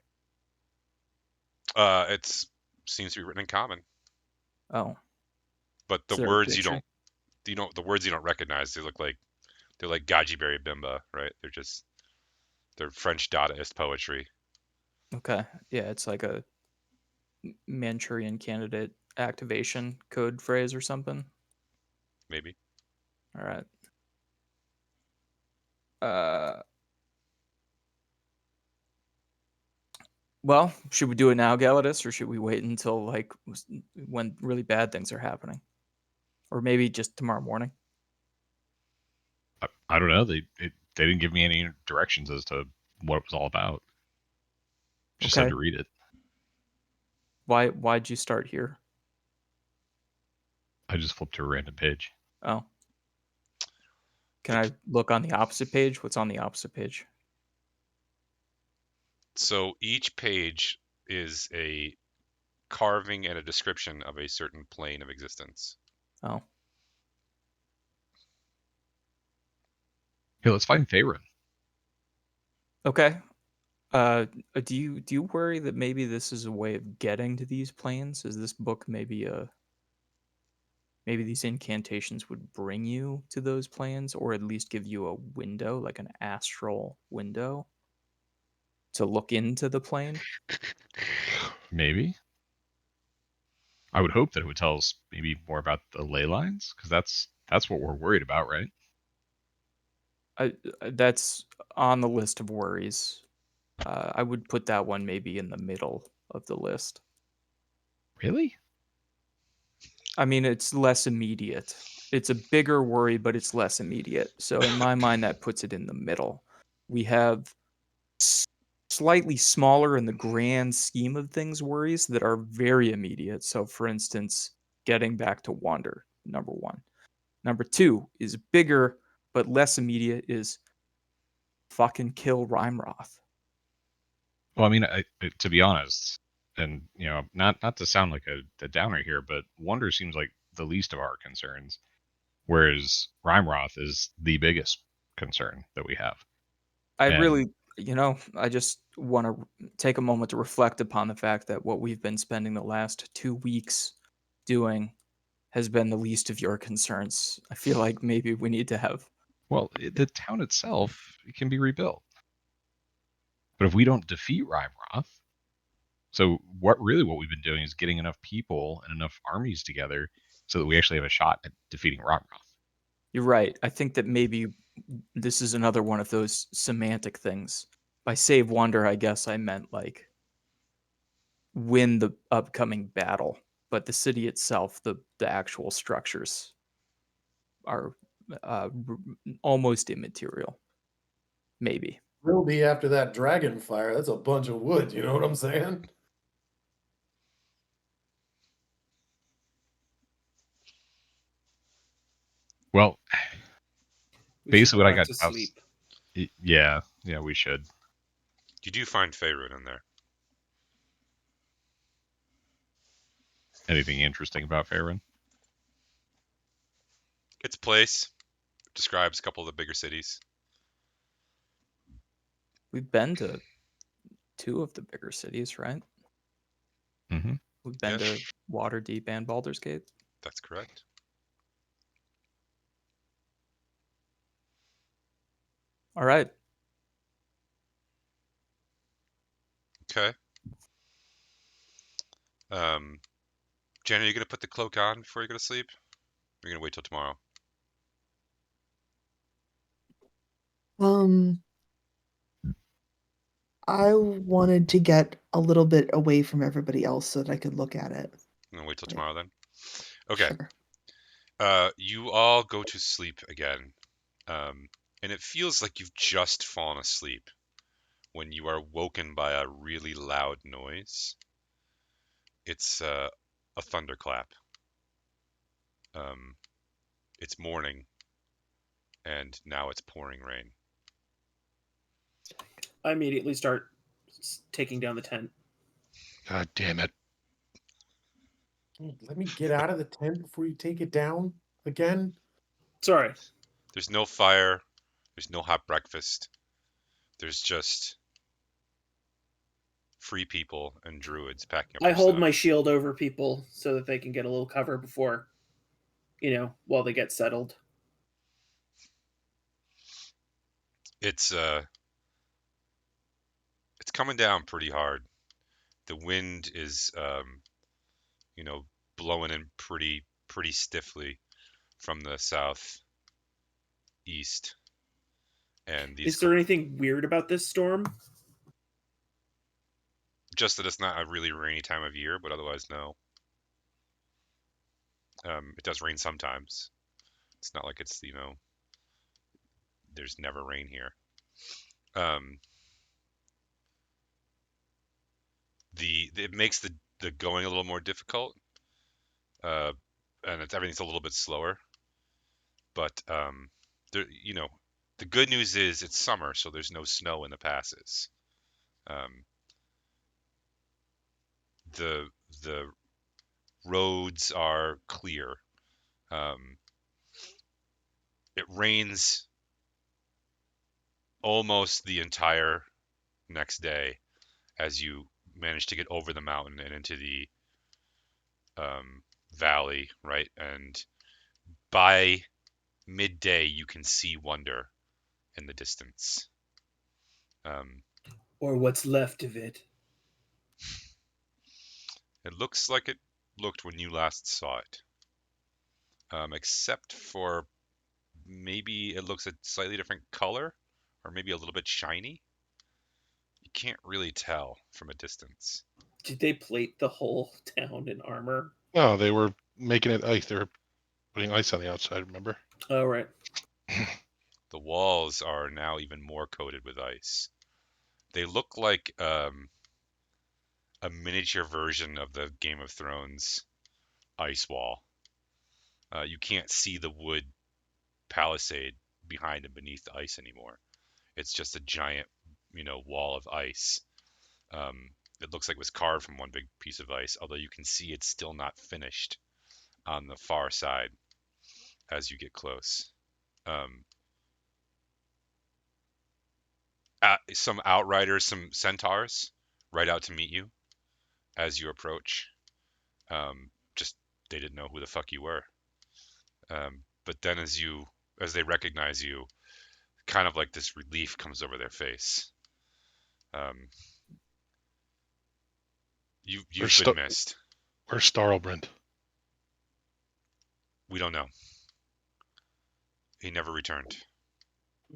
It's seems to be written in common,
Oh.
but the
Is there a
words
picture?
the words you don't recognize. They're like Gaji Berry Bimba, right? They're French Dadaist poetry.
Okay. Yeah, it's like a Manchurian candidate activation code phrase or something.
Maybe.
All right. Well, should we do it now, Gelidus, or should we wait until when really bad things are happening, or maybe just tomorrow morning?
I don't know. They didn't give me any directions as to what it was all about. Just said
Okay.
to read it.
Why'd you start here?
I just flipped to a random page.
Oh. Can I look on the opposite page? What's on the opposite page?
So each page is a carving and a description of a certain plane of existence.
Oh.
Here, let's find Faerun.
Okay. Do you worry that maybe this is a way of getting to these planes? Is this book maybe these incantations would bring you to those planes, or at least give you a window, like an astral window, to look into the plane?
Maybe. I would hope that it would tell us maybe more about the ley lines, because that's what we're worried about, right?
That's on the list of worries. I would put that one maybe in the middle of the list.
Really?
I mean, it's less immediate. It's a bigger worry, but it's less immediate. So in my mind, that puts it in the middle. We have slightly smaller in the grand scheme of things worries that are very immediate. So, for instance, getting back to Wander, number one. Number two is bigger but less immediate is fucking kill Rhymeroth.
Well, I mean, to be honest, and not to sound like a downer here, but Wonder seems like the least of our concerns, whereas Rhymeroth is the biggest concern that we have.
I really, I just want to take a moment to reflect upon the fact that what we've been spending the last 2 weeks doing has been the least of your concerns. I feel like maybe we need to have.
Well, the town itself can be rebuilt. But if we don't defeat Rhymeroth, so what we've been doing is getting enough people and enough armies together so that we actually have a shot at defeating Rhymeroth.
You're right. I think that maybe this is another one of those semantic things. By save wonder, I guess I meant like win the upcoming battle, but the city itself, the actual structures are almost immaterial. Maybe.
Will be after that dragon fire. That's a bunch of wood. You know what I'm saying?
Well,
We should
basically
go
what I
back
got
to
down-
sleep.
Yeah, we should.
You do find Faerun in there.
Anything interesting about Faerun?
Its place describes a couple of the bigger cities.
We've been to 2 of the bigger cities, right?
Mm-hmm.
We've been
Yes.
to Waterdeep and Baldur's Gate.
That's correct.
All right.
Okay. Jenna, you gonna put the cloak on before you go to sleep? Or are you gonna wait till tomorrow?
I wanted to get a little bit away from everybody else so that I could look at it.
I'm gonna wait till
Right.
tomorrow then. Okay.
Sure.
You all go to sleep again, and it feels like you've just fallen asleep when you are woken by a really loud noise. It's a thunderclap. It's morning, and now it's pouring rain.
I immediately start taking down the tent.
God damn it.
Let me get out of the tent before you take it down again.
Sorry.
There's no fire. There's no hot breakfast. There's just free people and druids packing up
I
their
hold
stuff.
my shield over people so that they can get a little cover before, while they get settled.
It's coming down pretty hard. The wind is blowing in pretty stiffly from the south east. And
Is there anything weird about this storm?
just that it's not a really rainy time of year, but otherwise no. It does rain sometimes. It's not like it's there's never rain here. It makes the going a little more difficult, and everything's a little bit slower. But the good news is it's summer, so there's no snow in the passes. The roads are clear. It rains almost the entire next day as you manage to get over the mountain and into the valley, right? And by midday, you can see wonder in the distance.
Or what's left of it?
It looks like it looked when you last saw it, except for maybe it looks a slightly different color, or maybe a little bit shiny. You can't really tell from a distance.
Did they plate the whole town in armor?
No, they were making it ice. They were putting ice on the outside, remember?
Oh, right.
The walls are now even more coated with ice. They look like a miniature version of the Game of Thrones ice wall. You can't see the wood palisade behind and beneath the ice anymore. It's just a giant, wall of ice. It looks like it was carved from one big piece of ice, although you can see it's still not finished on the far side as you get close. Some outriders, some centaurs, ride out to meet you as you approach. Just they didn't know who the fuck you were. But then as they recognize you, kind of like this relief comes over their face. You've been missed.
Where's Starlbrand?
We don't know. He never returned.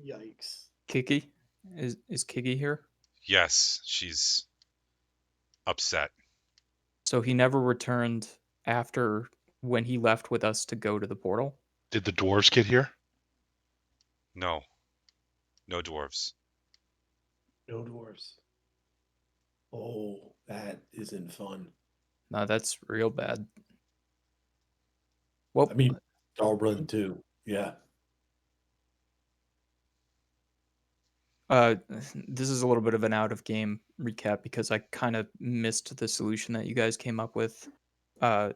Yikes.
Kiki? Is Kiki here?
Yes, she's upset.
So he never returned after when he left with us to go to the portal?
Did the dwarves get here?
No. No dwarves.
No dwarves. Oh, that isn't fun.
No, that's real bad. Well,
I mean, I'll run too. Yeah.
this is a little bit of an out of game recap because I kind of missed the solution that you guys came up with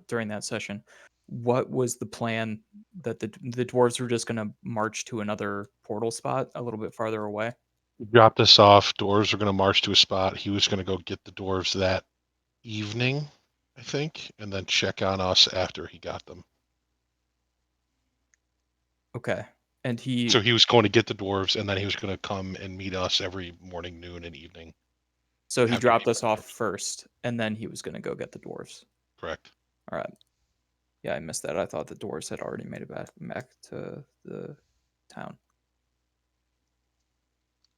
during that session. What was the plan that the dwarves were just going to march to another portal spot a little bit farther away?
He dropped us off. Dwarves are going to march to a spot. He was going to go get the dwarves that evening, I think, and then check on us after he got them.
Okay. And
So he was going to get the dwarves, and then he was going to come and meet us every morning, noon, and evening.
so he
after
dropped
got
us
the
off
dwarves.
first, and then he was going to go get the dwarves.
Correct.
All right. Yeah, I missed that. I thought the dwarves had already made it back to the town.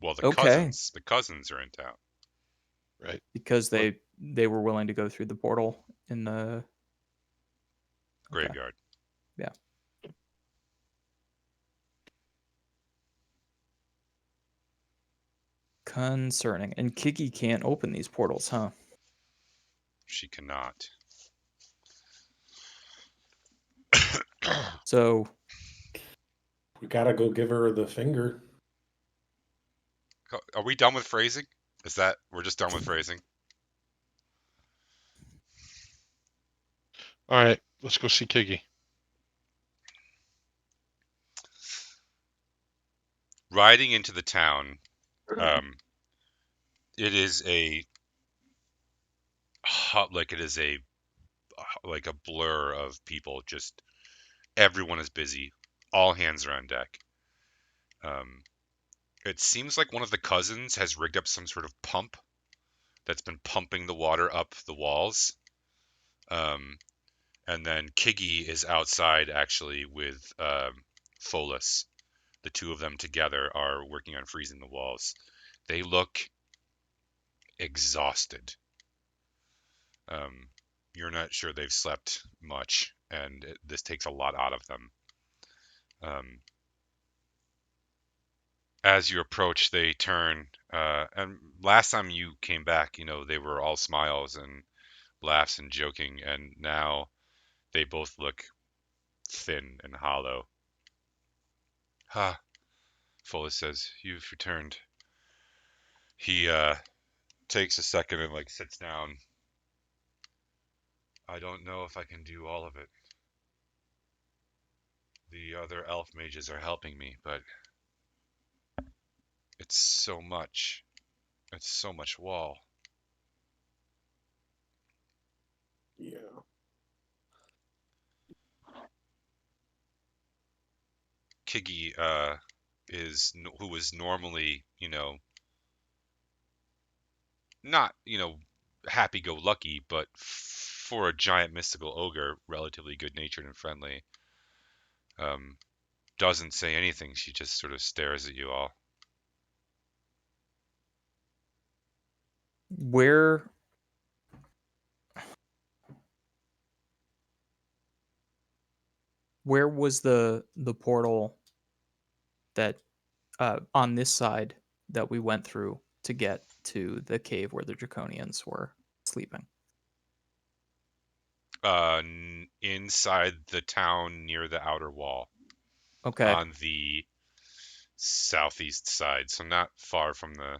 Well, the
Okay.
cousins are in town.
Right.
Because they were willing to go through the portal in the
Graveyard.
Yeah. Concerning. And Kiki can't open these portals, huh?
She cannot.
So
We gotta go give her the finger.
Are we done with phrasing? Is that we're just done with phrasing?
All right, let's go see Kiggy.
Riding into the town, it is a like it is a like a blur of people. Just everyone is busy. All hands are on deck. It seems like one of the cousins has rigged up some sort of pump that's been pumping the water up the walls. And then Kiggy is outside actually with Folus. The two of them together are working on freezing the walls. They look exhausted. You're not sure they've slept much, and this takes a lot out of them. As you approach, they turn, and last time you came back, they were all smiles and laughs and joking, and now they both look thin and hollow. Ha, Folus says, "You've returned." He takes a second and sits down. I don't know if I can do all of it. The other elf mages are helping me, but it's so much. It's so much wall.
Yeah.
Kiggy who was normally, not, happy-go-lucky, but for a giant mystical ogre, relatively good-natured and friendly. Doesn't say anything. She just sort of stares at you all.
where was the portal that on this side that we went through to get to the cave where the Draconians were sleeping?
Inside the town near the outer wall.
Okay.
On the southeast side, so not far from the...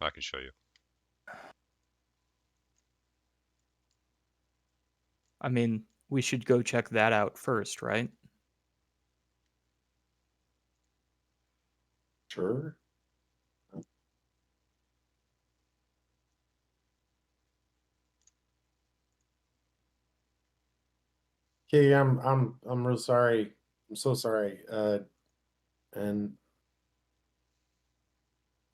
I can show you.
I mean, we should go check that out first, right?
Sure. Okay, I'm real sorry. I'm so sorry. And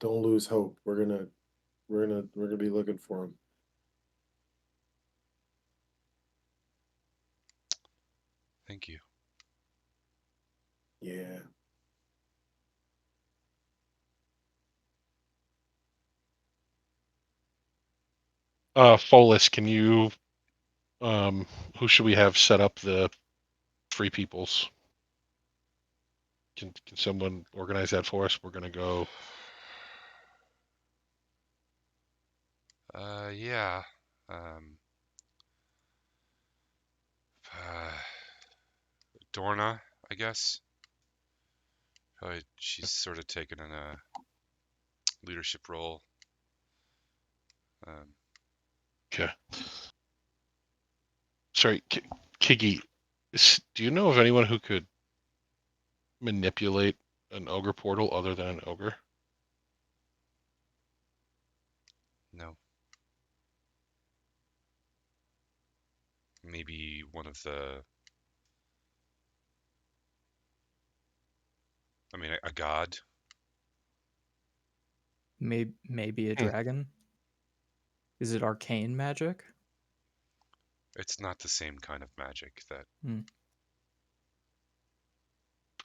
don't lose hope. We're gonna be looking for him.
Thank you.
Yeah.
Folus, can you who should we have set up the free peoples? Can someone organize that for us? We're gonna go.
Yeah. Um, Dorna, I guess. She's sort of taken in a leadership role.
Okay. Sorry, Kiggy. Do you know of anyone who could manipulate an ogre portal other than an ogre?
No. Maybe one of the. I mean, a god.
Maybe a
Hmm.
dragon. Is it arcane magic?
It's not the same kind of magic that.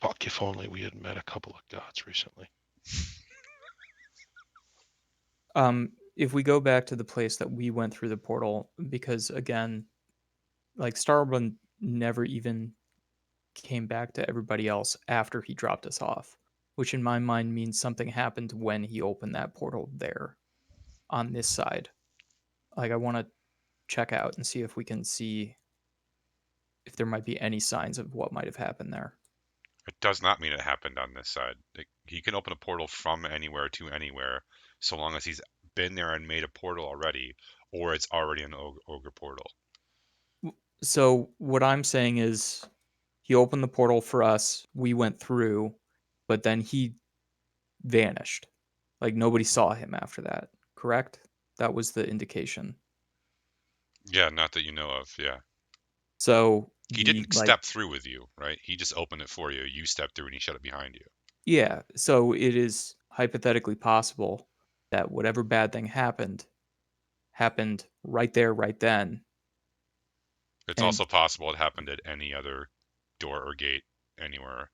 Fuck! If only we had met a couple of gods recently.
If we go back to the place that we went through the portal, because again, like Starwind never even came back to everybody else after he dropped us off, which in my mind means something happened when he opened that portal there on this side. Like I want to check out and see if we can see if there might be any signs of what might have happened there.
It does not mean it happened on this side. He can open a portal from anywhere to anywhere, so long as he's been there and made a portal already, or it's already an ogre portal.
So what I'm saying is he opened the portal for us, we went through, but then he vanished. Like nobody saw him after that, correct? That was the indication.
Yeah, not that you know of. Yeah.
So
He
the
didn't
like
step through with you, right? He just opened it for you. You stepped through and he shut it behind you.
yeah, so it is hypothetically possible that whatever bad thing happened right there right then.
It's
And
also possible it happened at any other door or gate anywhere.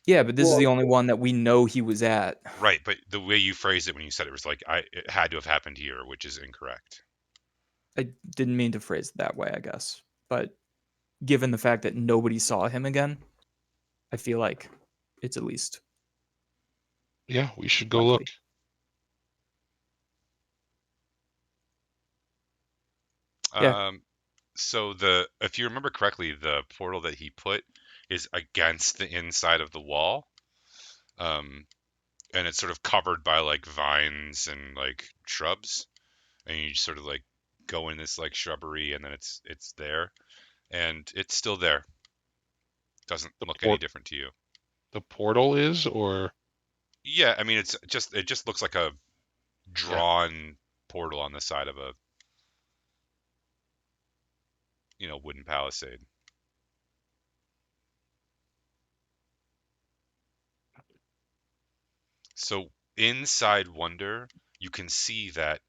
yeah, but this is
Well,
the only one that we know he was at.
Right, but the way you phrased it when you said it was like it had to have happened here, which is incorrect.
I didn't mean to phrase it that way, I guess. But given the fact that nobody saw him again, I feel like it's at least
Yeah, we should go look.
likely. Yeah.
So if you remember correctly, the portal that he put is against the inside of the wall. And it's sort of covered by like vines and like shrubs. And you sort of like go in this like shrubbery and then it's there. And it's still there. Doesn't
The
look any
port,
different to you.
the portal is, or
Yeah, I mean it just looks like a
yeah.
drawn portal on the side of a wooden palisade. So inside Wonder, you can see that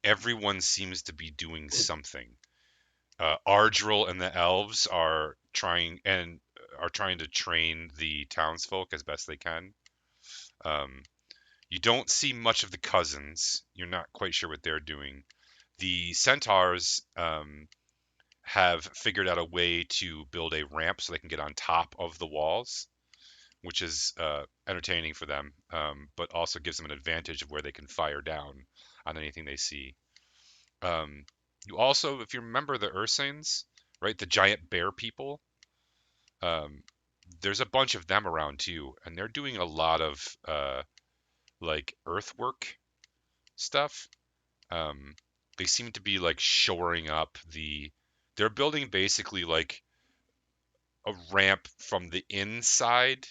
everyone seems to be doing something. Ardril and the elves are trying to train the townsfolk as best they can. Um, you don't see much of the cousins. You're not quite sure what they're doing. The centaurs have figured out a way to build a ramp so they can get on top of the walls, which is entertaining for them, but also gives them an advantage of where they can fire down on anything they see. You also, if you remember the Ursanes, right, the giant bear people, um, there's a bunch of them around too, and they're doing a lot of like earthwork stuff. Um, they seem to be like shoring up they're building basically like a ramp from the inside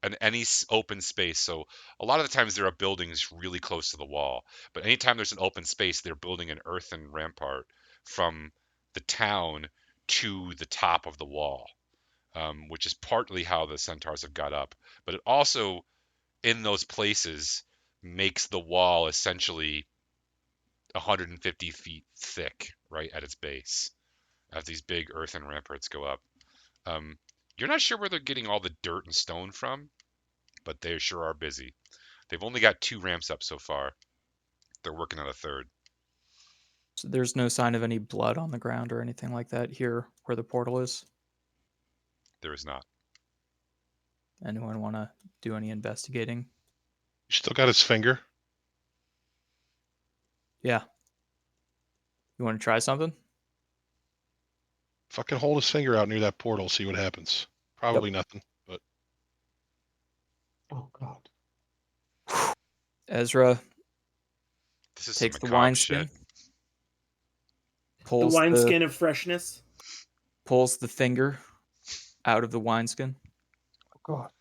and any open space. So a lot of the times there are buildings really close to the wall, but anytime there's an open space, they're building an earthen rampart from the town to the top of the wall, which is partly how the centaurs have got up. But it also, in those places, makes the wall essentially 150 feet thick, right at its base, as these big earthen ramparts go up. Um, you're not sure where they're getting all the dirt and stone from, but they sure are busy. They've only got 2 ramps up so far. They're working on a third.
So there's no sign of any blood on the ground or anything like that here where the portal is.
There is not.
Anyone want to do any investigating?
You still got his finger?
Yeah. You want to try something?
Fucking hold his finger out near that portal, see what happens. Probably nothing, but
Oh God.
Ezra
This is some
takes the
macabre shit.
wineskin,
The
pulls
wineskin of freshness.
pulls the finger out of the wineskin,
Oh God.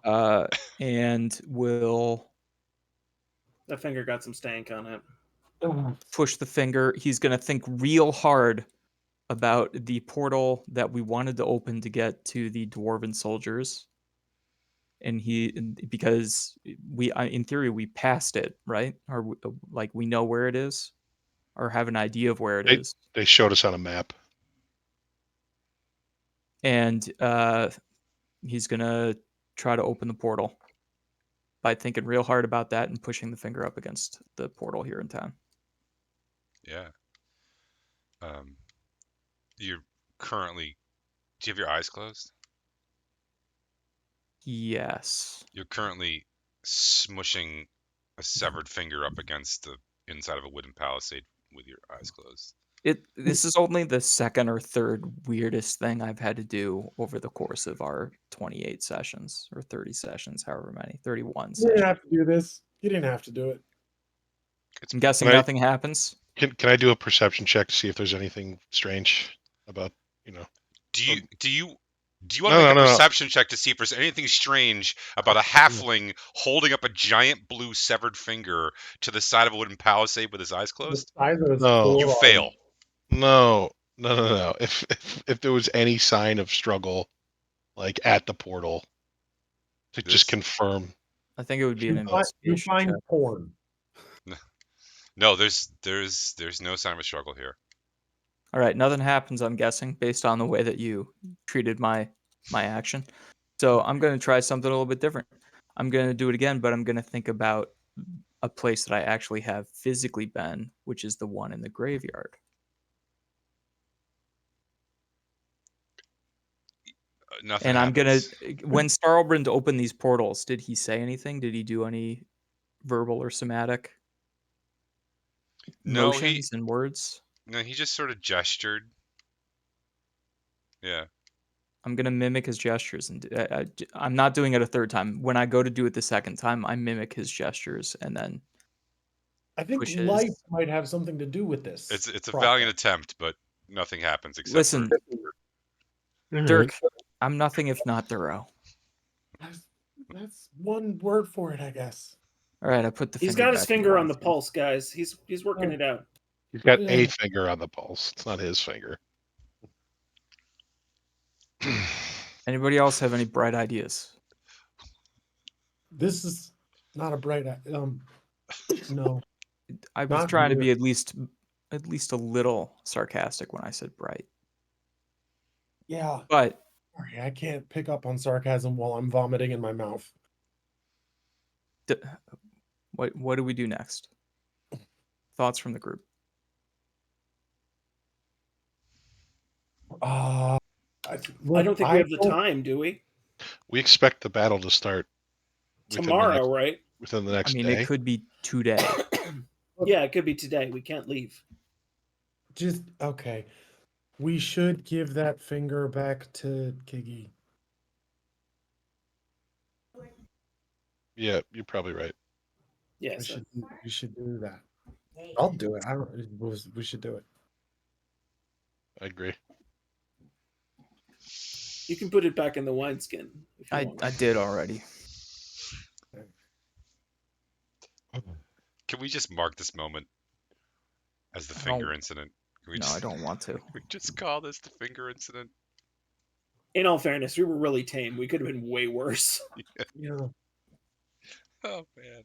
Oh.
and will
That finger got some stank on it.
push the finger. He's going to think real hard about the portal that we wanted to open to get to the dwarven soldiers. And because in theory, we passed it, right? Or like we know where it is, or have an idea of where it is.
they showed us on a map.
And he's going to try to open the portal by thinking real hard about that and pushing the finger up against the portal here in town.
Yeah. You're currently. Do you have your eyes closed?
Yes.
You're currently smushing a severed finger up against the inside of a wooden palisade with your eyes closed.
This is only the second or third weirdest thing I've had to do over the course of our 28 sessions or 30 sessions, however many, 31
You
sessions.
didn't have to do this. You didn't have to do it.
I'm guessing
Can I-
nothing happens.
Can I do a perception check to see if there's anything strange about,
Do you want to
No,
make
no,
a
no.
perception check to see if there's anything strange about a halfling holding up a giant blue severed finger to the side of a wooden palisade with his eyes closed?
The size of his
No.
You
forearm.
fail.
No. If there was any sign of struggle, like at the portal, to
This-
just confirm.
I think it would be an
You
investigation
find
check.
porn.
No, there's no sign of a struggle here.
All right, nothing happens, I'm guessing, based on the way that you treated my action. So I'm going to try something a little bit different. I'm going to do it again, but I'm going to think about a place that I actually have physically been, which is the one in the graveyard.
Nothing
And I'm going
happens.
to, when Starlbrand opened these portals, did he say anything? Did he do any verbal or somatic
No,
motions and words?
he just sort of gestured. Yeah.
I'm going to mimic his gestures. And I'm not doing it a third time. When I go to do it the second time, I mimic his gestures and then
I think
pushes.
light might have something to do with this.
It's a
process.
valiant attempt, but nothing happens except
Listen,
Mhm.
Dirk, I'm nothing if not thorough.
That's one word for it, I guess.
All right, I put the
He's
finger
got his
back in
finger on the
wineskin.
pulse, guys. He's working
Oh.
it out.
He's got a
Yeah.
finger on the pulse. It's not his finger.
Anybody else have any bright ideas?
This is not a bright no.
I was
Not
trying to
good.
be at least a little sarcastic when I said bright.
Yeah.
But
Sorry, I can't pick up on sarcasm while I'm vomiting in my mouth.
what do we do next? Thoughts from the group?
I
I don't think we have the time, do we?
We expect the battle to start
Tomorrow, right?
within the
I
next
mean,
day.
it could be today.
Yeah, it could be today. We can't leave.
Just okay. We should give that finger back to Kiggy.
Yeah, you're probably right.
Yeah, so
We should do that. I'll do it. We should do it.
I agree.
you can put it back in the wineskin if you want.
I did already.
Can we just mark this moment as the
I
finger
don't-
incident? Can we
No,
just,
I don't want to.
Can we just call this the finger incident?
In all fairness, we were really tame. We could have been way worse.
Yeah.
Oh man.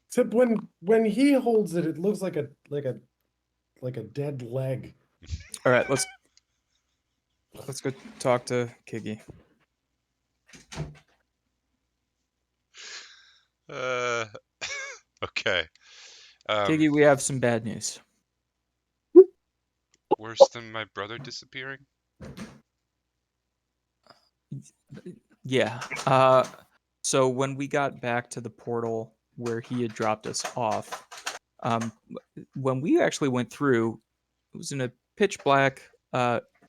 Except when he holds it, it looks like a dead leg.
All right, let's go talk to Kiggy.
Okay.
Kiggy, we have some bad news.
Worse than my brother disappearing?
Yeah. So when we got back to the portal where he had dropped us off, when we actually went through, it was in a pitch black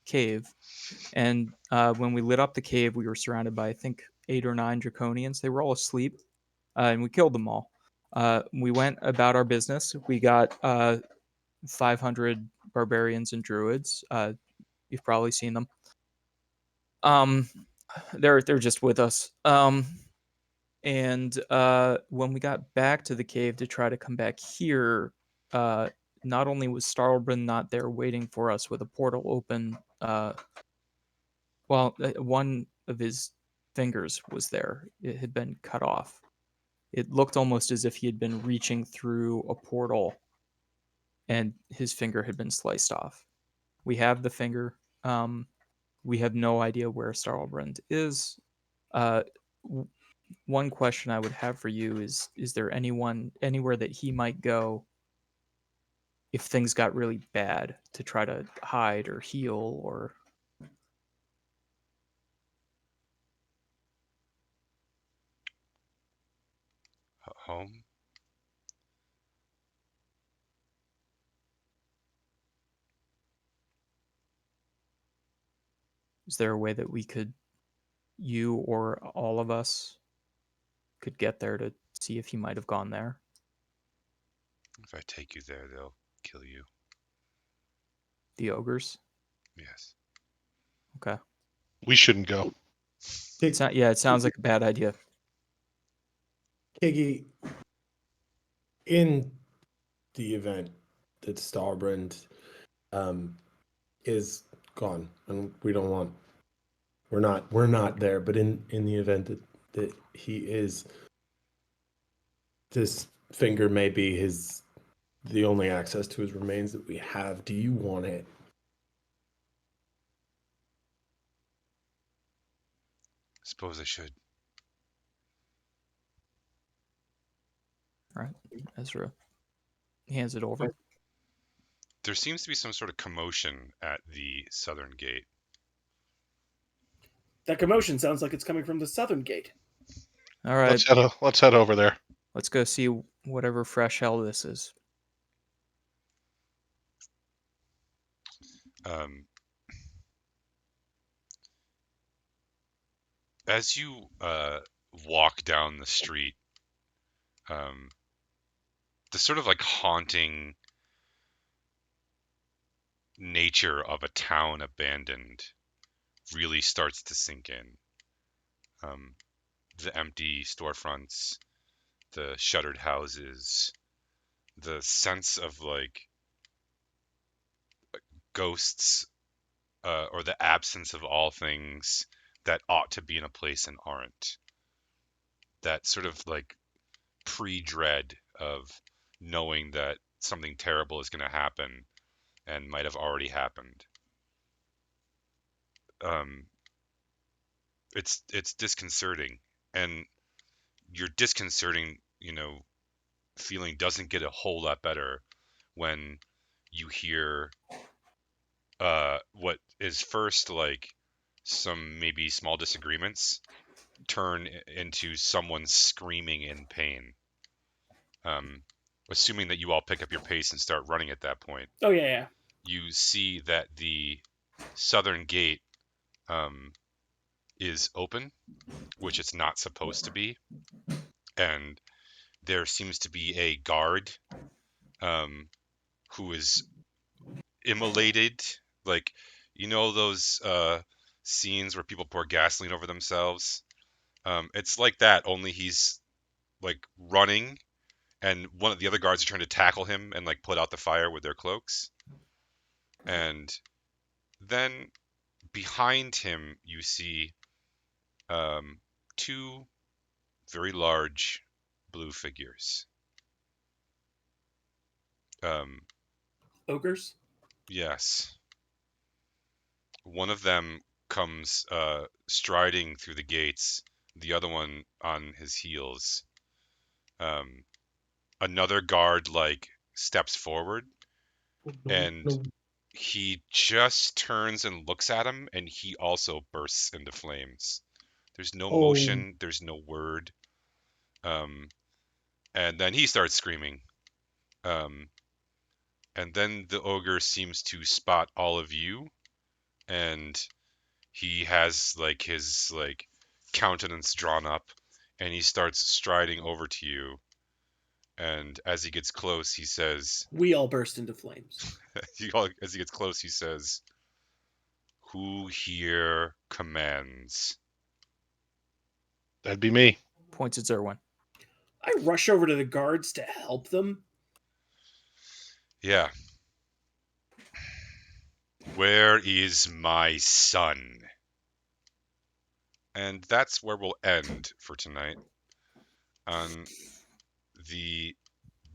cave, and when we lit up the cave, we were surrounded by I think 8 or 9 draconians. They were all asleep, and we killed them all. We went about our business. We got 500 barbarians and druids. You've probably seen them. Um, they're just with us. And when we got back to the cave to try to come back here, not only was Starlbrand not there waiting for us with a portal open, one of his fingers was there. It had been cut off. It looked almost as if he had been reaching through a portal and his finger had been sliced off. We have the finger. We have no idea where Starlbrand is. Uh, one question I would have for you is there anyone anywhere that he might go if things got really bad to try to hide or heal or
Home?
is there a way that we could you or all of us could get there to see if he might have gone there?
If I take you there, they'll kill you.
The ogres?
Yes.
Okay.
We shouldn't go.
It sounds like a bad idea.
Kiggy, in the event that Starbrand is gone, and we're not there, but in the event that he is, this finger may be the only access to his remains that we have. Do you want it?
Suppose I should.
All right. Ezra hands it over.
There seems to be some sort of commotion at the southern gate.
That commotion sounds like it's coming from the southern gate.
All right.
Let's head over there.
Let's go see whatever fresh hell this is.
As you walk down the street, the sort of like haunting nature of a town abandoned really starts to sink in. The empty storefronts, the shuttered houses, the sense of like ghosts or the absence of all things that ought to be in a place and aren't. That sort of like pre-dread of knowing that something terrible is going to happen and might have already happened. It's disconcerting, and your disconcerting, feeling doesn't get a whole lot better when you hear what is first like some maybe small disagreements turn into someone screaming in pain. Assuming that you all pick up your pace and start running at that point.
Oh yeah.
You see that the southern gate is open, which it's not supposed to be, and there seems to be a guard who is immolated, like those scenes where people pour gasoline over themselves. It's like that, only he's like running, and one of the other guards are trying to tackle him and like put out the fire with their cloaks. And then behind him, you see two very large blue figures.
Ogres?
Yes. One of them comes striding through the gates, the other one on his heels. Another guard like steps forward, and he just turns and looks at him, and he also bursts into flames. There's no
Oh.
motion. There's no word. And then he starts screaming. And then the ogre seems to spot all of you, and he has like his like countenance drawn up, and he starts striding over to you. And as he gets close, he says,
We all burst into flames.
as he gets close, he says, "Who here commands?"
That'd be me.
Points at Zerwin.
I rush over to the guards to help them.
Yeah. Where is my son? And that's where we'll end for tonight. On the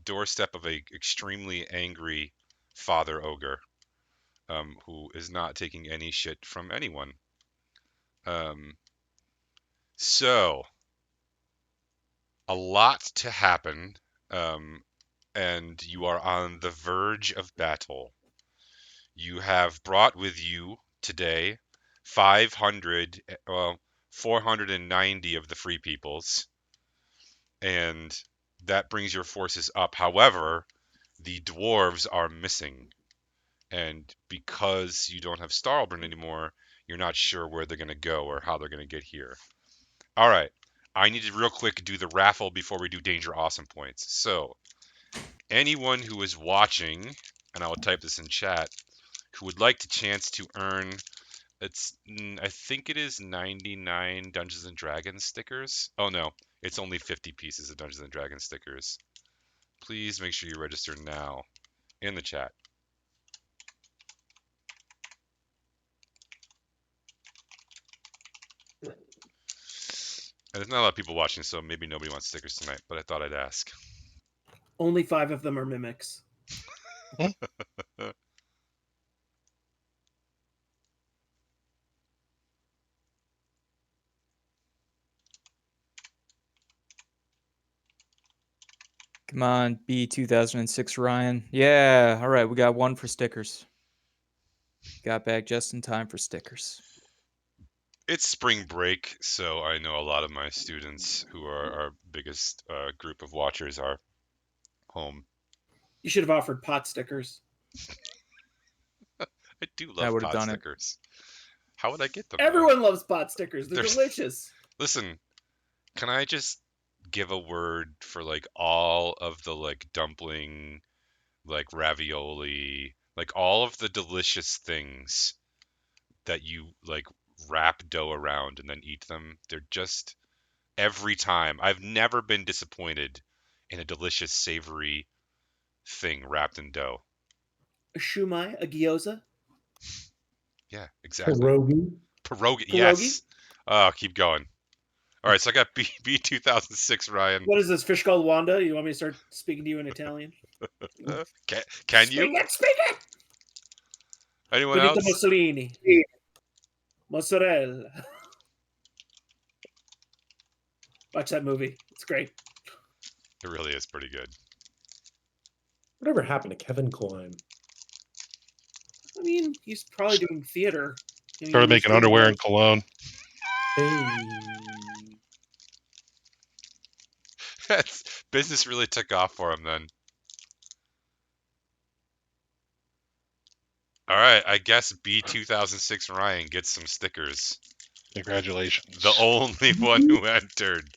doorstep of a extremely angry father ogre, who is not taking any shit from anyone. So a lot to happen, and you are on the verge of battle. You have brought with you today 500, 490 of the free peoples, and that brings your forces up. However, the dwarves are missing, and because you don't have Starlburn anymore, you're not sure where they're going to go or how they're going to get here. All right, I need to real quick do the raffle before we do Danger Awesome points. So, anyone who is watching, and I will type this in chat, who would like the chance to earn, I think it is 99 Dungeons and Dragons stickers. Oh no, it's only 50 pieces of Dungeons and Dragons stickers. Please make sure you register now in the chat. And there's not a lot of people watching, so maybe nobody wants stickers tonight, but I thought I'd ask.
Only 5 of them are mimics.
Come on, B2006 Ryan. Yeah, all right, we got one for stickers. Got back just in time for stickers.
It's spring break, so I know a lot of my students, who are our biggest group of watchers, are home.
You should have offered pot stickers.
I do
I
love
would've
pot
done it.
stickers. How would I get them, though?
Everyone loves pot stickers. They're
There's-
delicious.
Listen, can I just give a word for like all of the like dumpling, like ravioli, like all of the delicious things that you like wrap dough around and then eat them? They're just, every time, I've never been disappointed in a delicious savory thing wrapped in dough.
A shumai, a gyoza.
Yeah, exactly.
Pierogi.
Pierogi,
Pierogi?
yes. Oh, keep going. All right, so I got B 2006 Ryan.
What is this, fish called Wanda? You want me to start speaking to you in Italian?
Can you?
Speak it!
Anyone
Benito
else?
Mussolini. Mozzarella. Watch that movie. It's great.
It really is pretty good.
Whatever happened to Kevin Kline?
I mean, he's probably doing theater. I mean,
Started
he was
making
doing
underwear
those-
and cologne.
Hey.
Business really took off for him then. All right, I guess B 2006 Ryan gets some stickers.
Congratulations.
The only one who entered.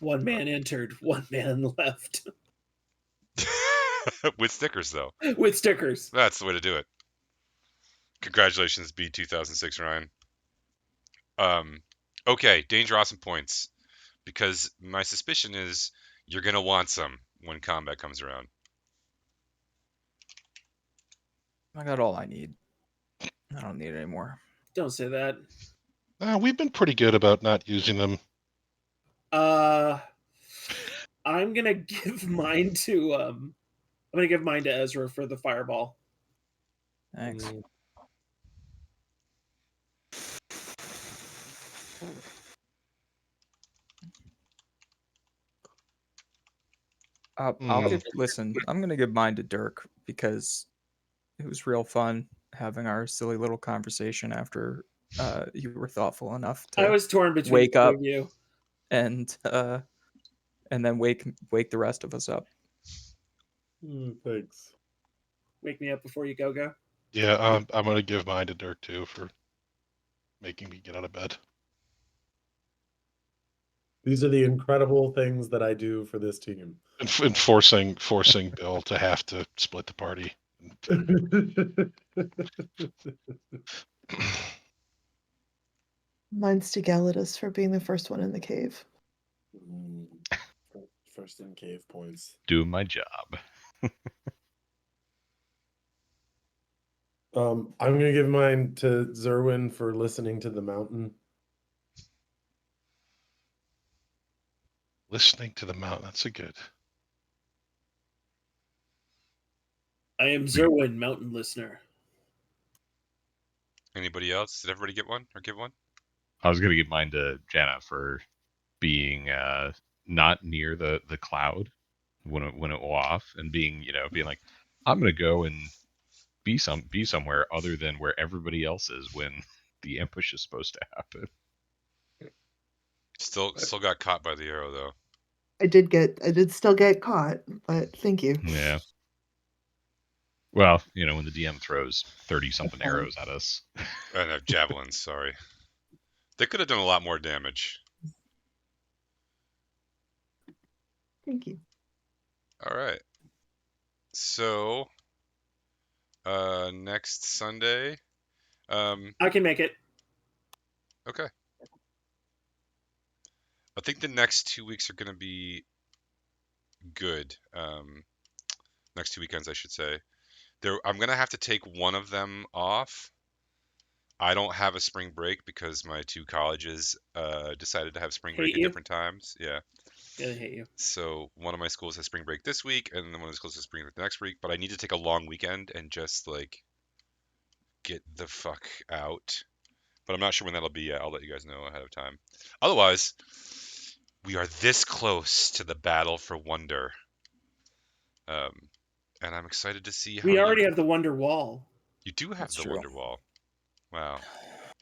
One man entered, one man left.
With stickers, though.
With stickers.
That's the way to do it. Congratulations, B 2006 Ryan. Okay, Danger Awesome points. Because my suspicion is you're going to want some when combat comes around.
I got all I need. I don't need any more.
Don't say that.
We've been pretty good about not using them.
I'm gonna give mine to Ezra for the fireball.
Thanks. Listen, I'm gonna give mine to Dirk because it was real fun having our silly little conversation after you were thoughtful enough
I
to
was torn between
wake
the two
up
of you.
and then wake the rest of us up.
Thanks.
Wake me up before you go.
Yeah, I'm gonna give mine to Dirk too for making me get out of bed.
These are the incredible things that I do for this team.
And forcing Bill to have to split the party.
Mine's to Galidus for being the first one in the cave.
First in cave points.
Doing my job.
I'm gonna give mine to Zerwin for listening to the mountain.
Listening to the mountain. That's a good.
I am Zerwin, mountain listener.
Anybody else? Did everybody get one or give one?
I was gonna give mine to Jana for being not near the cloud when it went off, and being like, I'm gonna go and be somewhere other than where everybody else is when the ambush is supposed to happen.
Still got caught by the arrow though.
I did still get caught, but thank you.
Yeah. Well, when the DM throws 30-something arrows at us.
I know, javelins, sorry. They could have done a lot more damage.
Thank you.
All right. So, next Sunday.
I can make it.
Okay. I think the next 2 weeks are going to be good. Next 2 weekends, I should say. I'm going to have to take one of them off. I don't have a spring break because my two colleges decided to have spring break
Hate
at
you.
different times. Yeah.
Yeah, they hate you.
So one of my schools has spring break this week, and then one of the schools has spring break next week. But I need to take a long weekend and just like get the fuck out. But I'm not sure when that'll be yet. I'll let you guys know ahead of time. Otherwise, we are this close to the battle for Wonder. And I'm excited to see how
We already have the Wonder Wall.
You do have
That's
the
true.
Wonder Wall. Wow.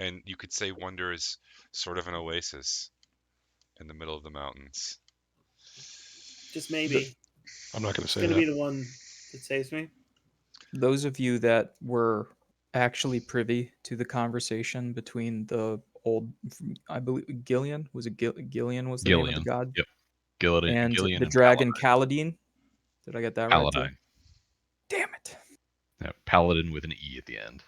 And you could say Wonder is sort of an oasis in the middle of the mountains.
Just maybe.
I'm not gonna
It's
say
gonna
that.
be the one that saves me.
Those of you that were actually privy to the conversation between the old, I believe Gillian was it Gillian was the name of the
Gillian.
god,
Yep. Gillian
and
and
the dragon Kaladin. Did I get that right too?
Paladin.
Damn it!
Yeah, Paladin with an E at the end.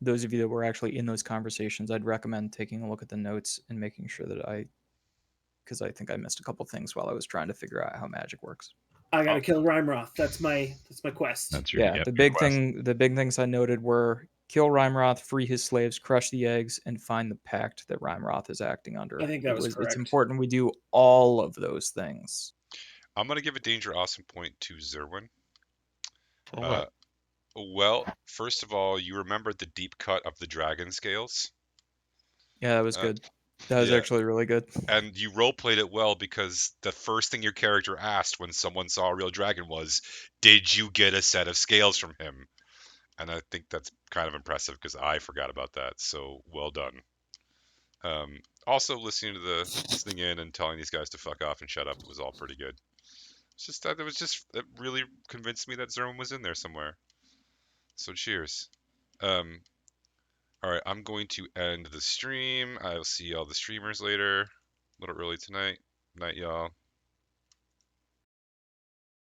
Those of you that were actually in those conversations, I'd recommend taking a look at the notes and making sure that because I think I missed a couple things while I was trying to figure out how magic works.
I gotta kill Rhymeroth. That's my quest.
That's your
Yeah,
your
the big
quest.
the big things I noted were kill Rhymeroth, free his slaves, crush the eggs, and find the pact that Rhymeroth is acting under.
I think that was
It's
correct.
important we do all of those things.
I'm going to give a danger awesome point to Zerwin.
For what?
Well, first of all, you remembered the deep cut of the dragon scales.
Yeah, that was good. That was
yeah.
actually really good.
And you role played it well because the first thing your character asked when someone saw a real dragon was, "Did you get a set of scales from him?" And I think that's kind of impressive because I forgot about that. So well done. Also, listening in and telling these guys to fuck off and shut up was all pretty good. It's just that it really convinced me that Zerwin was in there somewhere. So cheers. All right, I'm going to end the stream. I'll see all the streamers later. A little early tonight. Night, y'all.